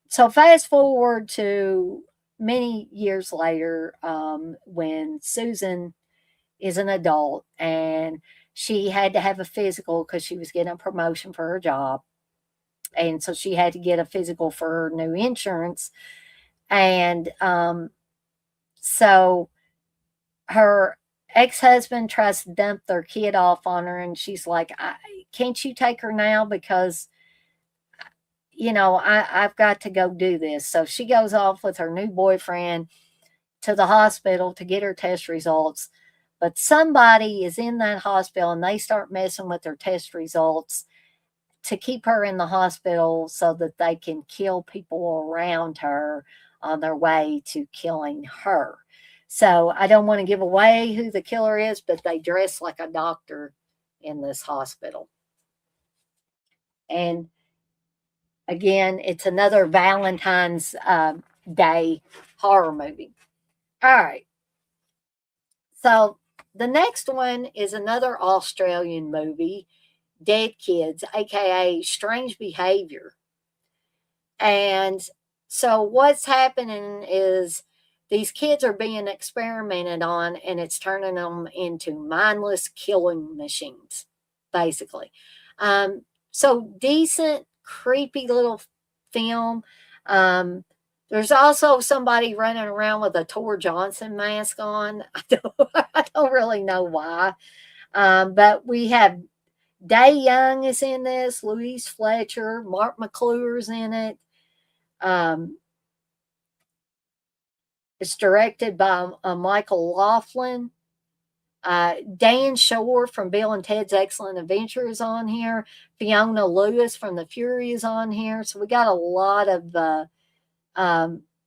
so fast forward to many years later, when Susan is an adult and she had to have a physical because she was getting a promotion for her job. And so she had to get a physical for her new insurance. And so her ex-husband tries to dump their kid off on her, and she's like, can't you take her now? Because I've got to go do this. So she goes off with her new boyfriend to the hospital to get her test results. But somebody is in that hospital and they start messing with her test results to keep her in the hospital so that they can kill people around her on their way to killing her. So I don't want to give away who the killer is, but they dress like a doctor in this hospital. And again, it's another Valentine's Day horror movie. All right. So the next one is another Australian movie, Dead Kids, aka Strange Behavior. And so what's happening is these kids are being experimented on, and it's turning them into mindless killing machines, basically. So decent, creepy little film. There's also somebody running around with a Tor Johnson mask on. I don't really know why. But we have Day Young is in this, Louise Fletcher, Mark McClure's in it. It's directed by Michael Laughlin. Dan Shore from Bill and Ted's Excellent Adventure is on here. Fiona Lewis from The Fury is on here. So we got a lot of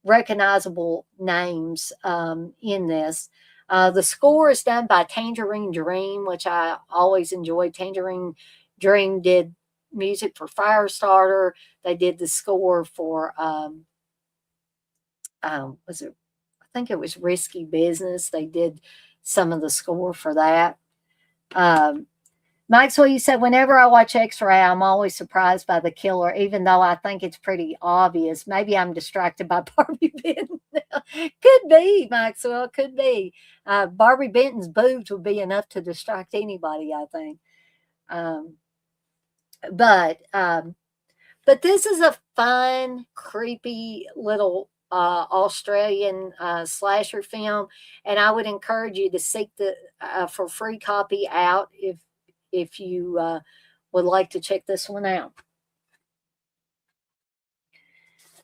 recognizable names in this. The score is done by Tangerine Dream, which I always enjoyed. Tangerine Dream did music for Firestarter. They did the score for was it? I think it was Risky Business. They did some of the score for that. Um, Maxwell, you said, whenever I watch X-Ray, I'm always surprised by the killer, even though I think it's pretty obvious. Maybe I'm distracted by Barbie Benton. Could be, Maxwell, could be. Barbie Benton's boobs would be enough to distract anybody, I think. Um, but but this is a fun, creepy little Australian slasher film, and I would encourage you to seek the for free copy out if you would like to check this one out.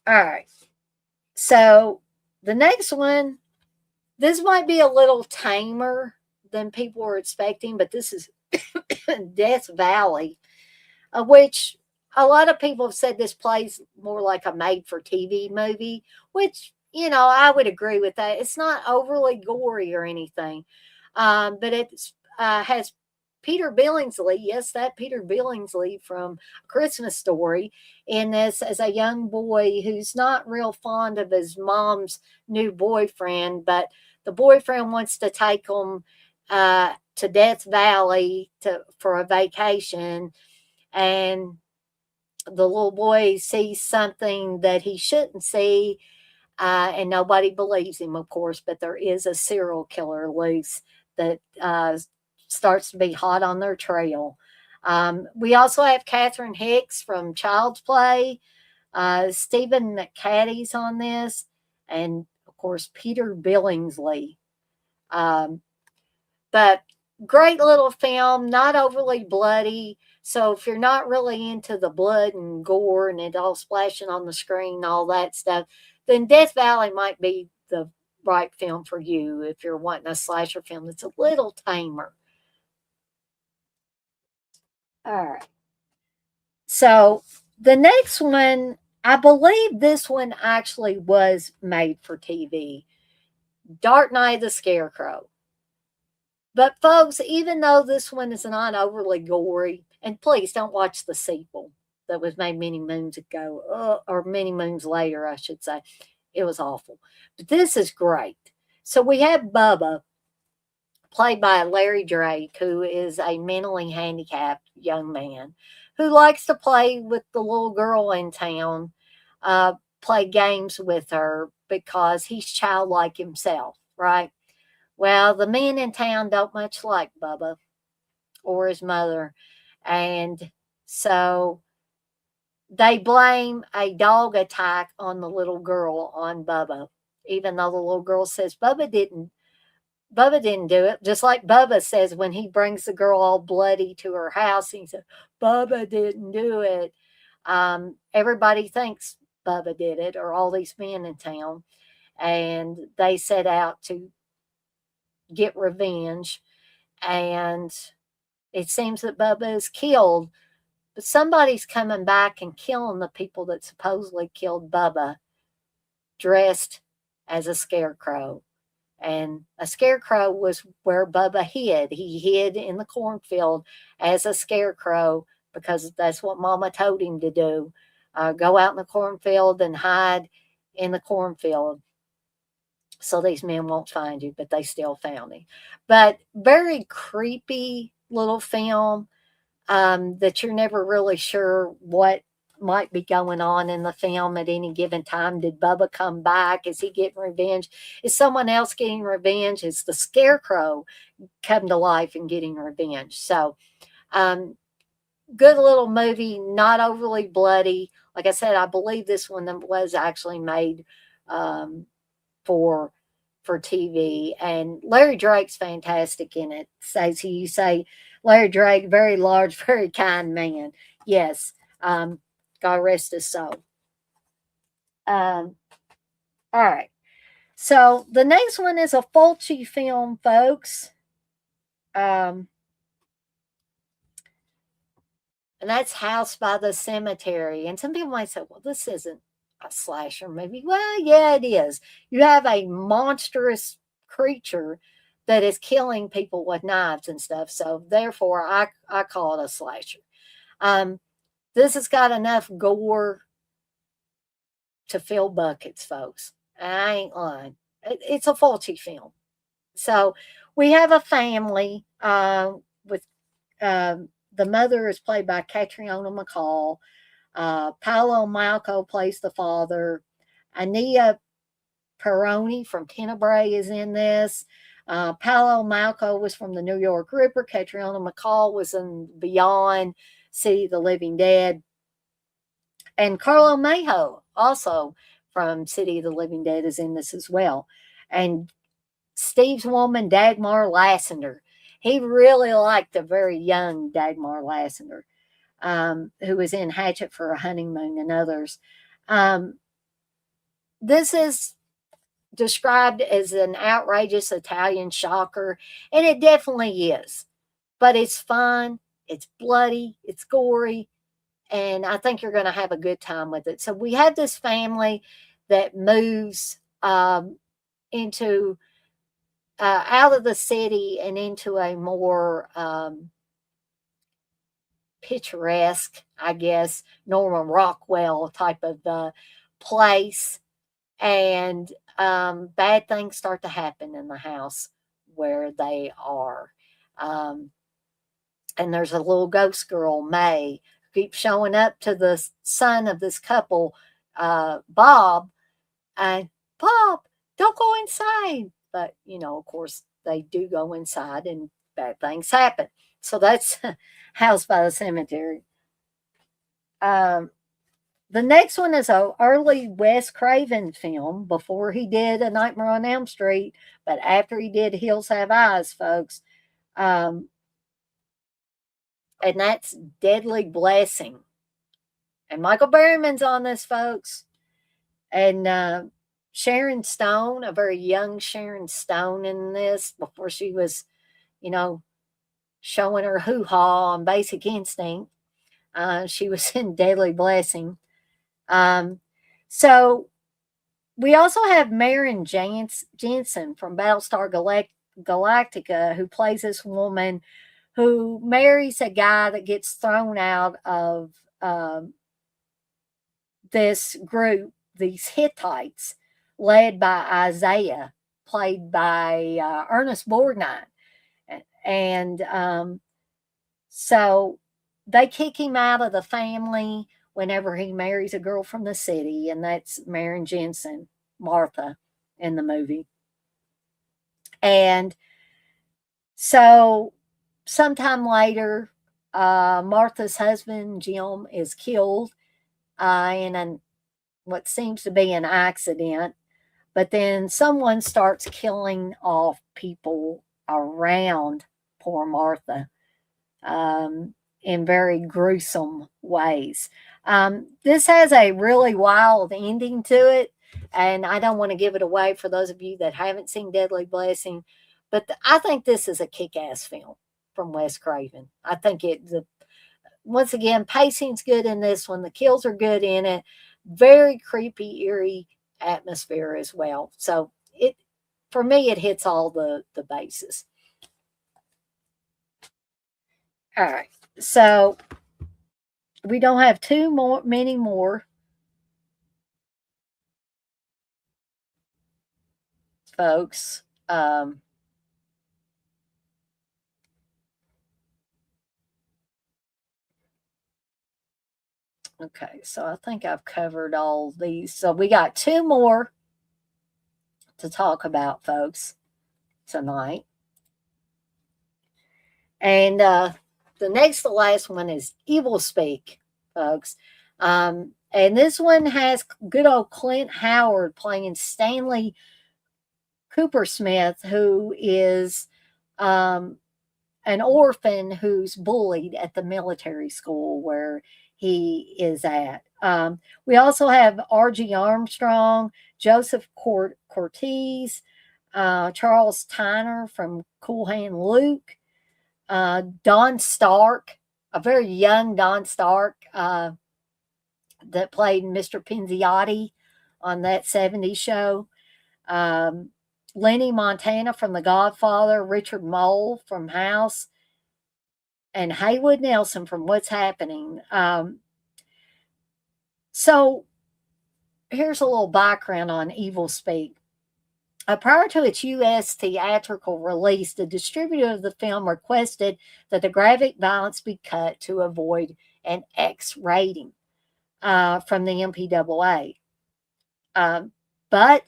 All right, so the next one, this might be a little tamer than people were expecting, but this is Death Valley, which a lot of people have said this plays more like a made for TV movie, which, I would agree with that. It's not overly gory or anything, but it has Peter Billingsley, yes, that Peter Billingsley from A Christmas Story, in this as a young boy who's not real fond of his mom's new boyfriend, but the boyfriend wants to take him to Death Valley for a vacation, and the little boy sees something that he shouldn't see, and nobody believes him, of course, but there is a serial killer loose that starts to be hot on their trail. We also have Catherine Hicks from Child's Play. Stephen McCaddy's on this, and of course, Peter Billingsley. But great little film, not overly bloody. So if you're not really into the blood and gore and it all splashing on the screen and all that stuff, then Death Valley might be the right film for you if you're wanting a slasher film that's a little tamer. All right. So the next one, I believe this one actually was made for TV. Dark Night of the Scarecrow. But folks, even though this one is not overly gory, and please don't watch the sequel that was made many moons ago, or many moons later, I should say. It was awful. But this is great. So we have Bubba, played by Larry Drake, who is a mentally handicapped young man who likes to play with the little girl in town, play games with her because he's childlike himself, right? Well, the men in town don't much like Bubba or his mother. And so they blame a dog attack on the little girl on Bubba, even though the little girl says Bubba didn't do it. Just like Bubba says when he brings the girl all bloody to her house, he said, Bubba didn't do it. Everybody thinks Bubba did it, or all these men in town. And they set out to get revenge. And it seems that Bubba is killed, but somebody's coming back and killing the people that supposedly killed Bubba, dressed as a scarecrow. And a scarecrow was where Bubba hid. He hid in the cornfield as a scarecrow because that's what Mama told him to do. Go out in the cornfield and hide in the cornfield so these men won't find you, but they still found him. But very creepy little film that you're never really sure what might be going on in the film at any given time. Did Bubba come back? Is he getting revenge? Is someone else getting revenge? Is the scarecrow come to life and getting revenge? So, good little movie, not overly bloody. Like I said, I believe this one was actually made for TV, and Larry Drake's fantastic in it. You say Larry Drake, very large, very kind man. Yes, God rest his soul. All right, so the next one is a Fulci film, folks. And that's House by the Cemetery. And some people might say, well, this isn't a slasher movie. Well, yeah, it is. You have a monstrous creature that is killing people with knives and stuff. So therefore, I call it a slasher. This has got enough gore to fill buckets, folks. I ain't lying. It's a Fulci film. So we have a family with The mother is played by Catriona McCall. Paolo Malco plays the father. Ania Peroni from Tenebrae is in this. Paolo Malco was from the New York Ripper. Catriona McCall was in Beyond, City of the Living Dead. And Carlo Mayo, also from City of the Living Dead, is in this as well. And Steve's woman, Dagmar Lassender. He really liked the very young Dagmar Lassender, who was in Hatchet for a Honeymoon and others. This is described as an outrageous Italian shocker, and it definitely is. But it's fun, it's bloody, it's gory, and I think you're going to have a good time with it. So we have this family that moves into out of the city and into a more picturesque, I guess, Norman Rockwell type of place. And bad things start to happen in the house where they are. And there's a little ghost girl, May, who keeps showing up to the son of this couple, Bob. And Bob, don't go inside. But, of course, they do go inside and bad things happen. So that's House by the Cemetery. The next one is an early Wes Craven film before he did A Nightmare on Elm Street, but after he did Hills Have Eyes, folks. And that's Deadly Blessing. And Michael Berryman's on this, folks. And Sharon Stone, a very young Sharon Stone in this, before she was, showing her hoo-ha on Basic Instinct. She was in Deadly Blessing. So we also have Marion Jensen from Battlestar Galactica, who plays this woman who marries a guy that gets thrown out of this group, these Hittites, led by Isaiah, played by Ernest Borgnine. And so they kick him out of the family whenever he marries a girl from the city, and that's Marion Jensen, Martha, in the movie. And so sometime later, Martha's husband, Jim, is killed in what seems to be an accident. But then someone starts killing off people around poor Martha in very gruesome ways. This has a really wild ending to it, and I don't want to give it away for those of you that haven't seen Deadly Blessing, but I think this is a kick-ass film from Wes Craven. I think once again, pacing's good in this one. The kills are good in it. Very creepy, eerie atmosphere as well. So for me, it hits all the bases. All right. So we don't have many more, folks. Okay, so I think I've covered all these. So we got two more to talk about, folks, tonight. And the next to last one is Evil Speak, folks. And this one has good old Clint Howard playing Stanley Cooper Smith, who is an orphan who's bullied at the military school where he is at. We also have R.G. Armstrong, Joseph Cortez, Charles Tyner from Cool Hand Luke, Don Stark, a very young Don Stark that played Mr. Pinziotti on that 70s show. Lenny Montana from The Godfather, Richard Mole from House, and Haywood Nelson from What's Happening. So here's a little background on Evil Speak. Prior to its U.S. theatrical release, the distributor of the film requested that the graphic violence be cut to avoid an X rating from the MPAA. But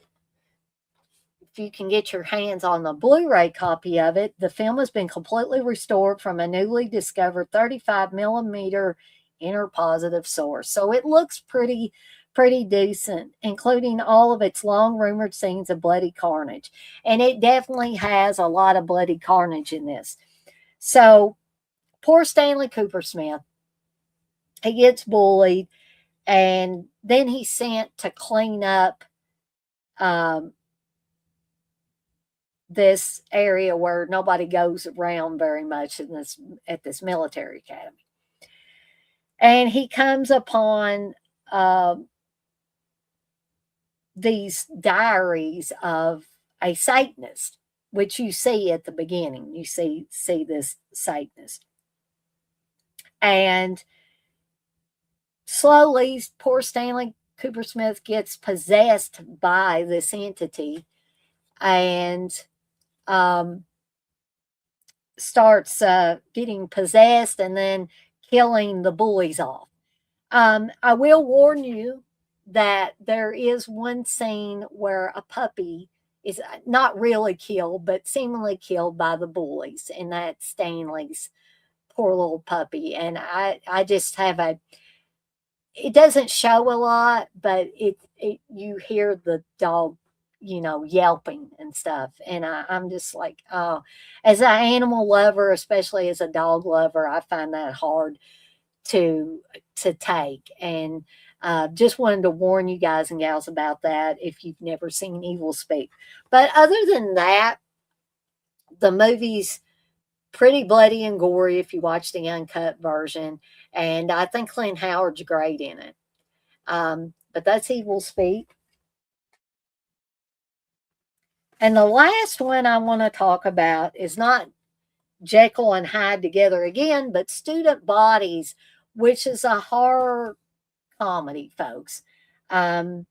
if you can get your hands on the Blu-ray copy of it, the film has been completely restored from a newly discovered 35 millimeter interpositive source. So it looks pretty decent, including all of its long rumored scenes of bloody carnage. And it definitely has a lot of bloody carnage in this. So poor Stanley Cooper Smith, he gets bullied, and then he's sent to clean up this area where nobody goes around very much at this military academy. And he comes upon these diaries of a Satanist, which you see at the beginning. You see this Satanist. And slowly, poor Stanley Cooper Smith gets possessed by this entity and starts getting possessed and then killing the bullies off. I will warn you that there is one scene where a puppy is not really killed, but seemingly killed by the bullies, and that's Stanley's poor little puppy. And I just have it doesn't show a lot, but you hear the dog, yelping and stuff. And I'm just like, oh, as an animal lover, especially as a dog lover, I find that hard to take. And just wanted to warn you guys and gals about that if you've never seen Evil Speak. But other than that, the movie's pretty bloody and gory if you watch the uncut version. And I think Clint Howard's great in it. But that's Evil Speak. And the last one I want to talk about is not Jekyll and Hyde together again, but Student Bodies, which is a horror comedy, folks. But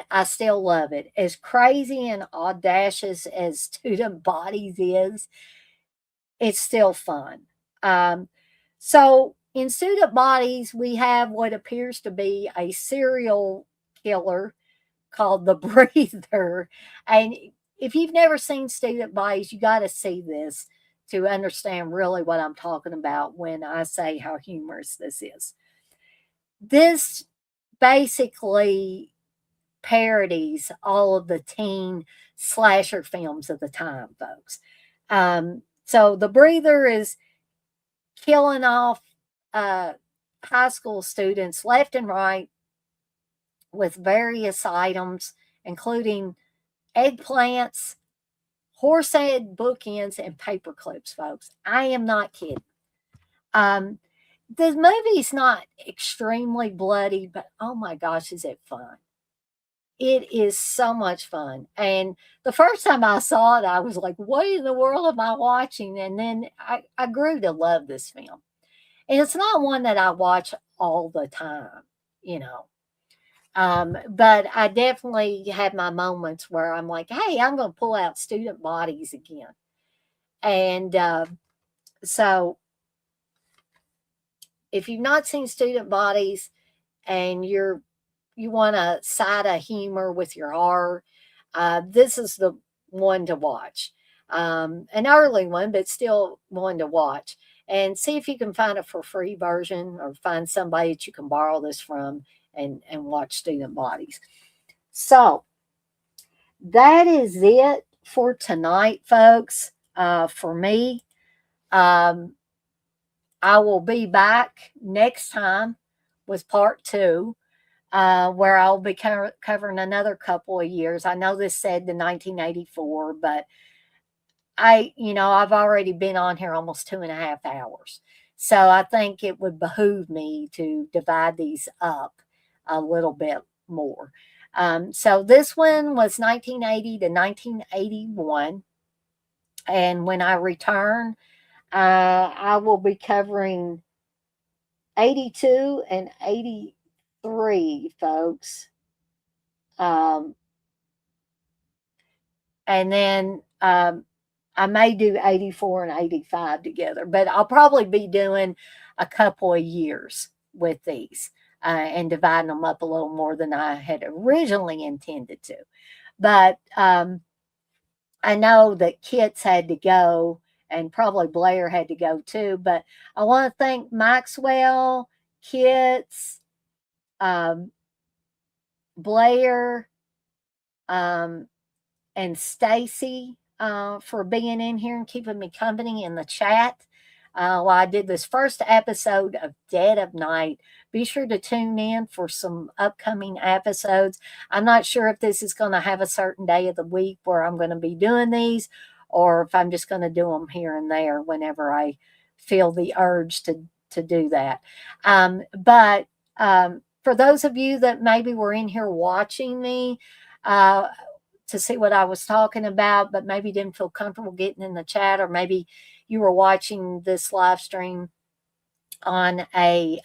I still love it. As crazy and audacious as Student Bodies is, it's still fun. So in Student Bodies, we have what appears to be a serial killer called the Breather. And if you've never seen Student Bodies, you got to see this to understand really what I'm talking about when I say how humorous this is. This basically parodies all of the teen slasher films of the time, folks. So the Breather is killing off high school students left and right with various items, including eggplants, horse head bookends, and paper clips, folks. I am not kidding. The movie's not extremely bloody, but oh my gosh, is it fun. It is so much fun. And the first time I saw it, I was like, what in the world am I watching? And then I grew to love this film. And it's not one that I watch all the time, you know. But I definitely had my moments where I'm like, hey, I'm going to pull out Student Bodies again. And so if you've not seen Student Bodies and you want a side of humor with your horror, this is the one to watch. An early one, but still one to watch. And see if you can find a for free version or find somebody that you can borrow this from and watch Student Bodies. So that is it for tonight, folks. For me, I will be back next time with part 2. Where I'll be covering another couple of years. I know this said the 1984, but I've already been on here almost 2.5 hours. So I think it would behoove me to divide these up a little bit more. So this one was 1980 to 1981. And when I return, I will be covering 82 and 83, folks. and then I may do 84 and 85 together, but I'll probably be doing a couple of years with these and dividing them up a little more than I had originally intended to. But I know that Kit's had to go and probably Blair had to go too. But I want to thank Maxwell, Kit's, um, Blair, um, and Stacy for being in here and keeping me company in the chat while I did this first episode of Dead of Night. Be sure to tune in for some upcoming episodes. I'm not sure if this is going to have a certain day of the week where I'm going to be doing these, or if I'm just going to do them here and there whenever I feel the urge to do that. But for those of you that maybe were in here watching me, to see what I was talking about, but maybe didn't feel comfortable getting in the chat, or maybe you were watching this live stream on a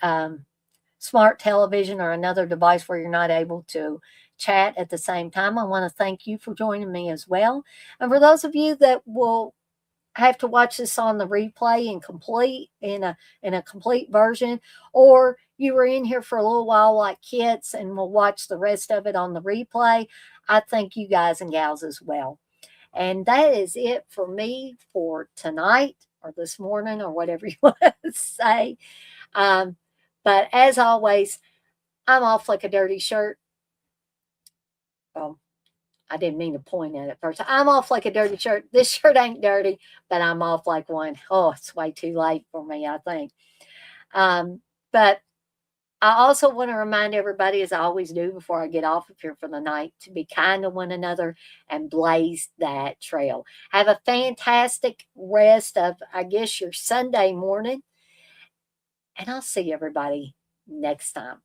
smart television or another device where you're not able to chat at the same time. I want to thank you for joining me as well. And for those of you that will have to watch this on the replay and complete in a complete version, or you were in here for a little while like Kits and will watch the rest of it on the replay, I thank you guys and gals as well. And that is it for me for tonight or this morning or whatever you want to say. But as always, I'm off like a dirty shirt. I didn't mean to point at it first. I'm off like a dirty shirt. This shirt ain't dirty, but I'm off like one. Oh, it's way too late for me, I think. But I also want to remind everybody, as I always do before I get off of here for the night, to be kind to one another and blaze that trail. Have a fantastic rest of, I guess, your Sunday morning. And I'll see everybody next time.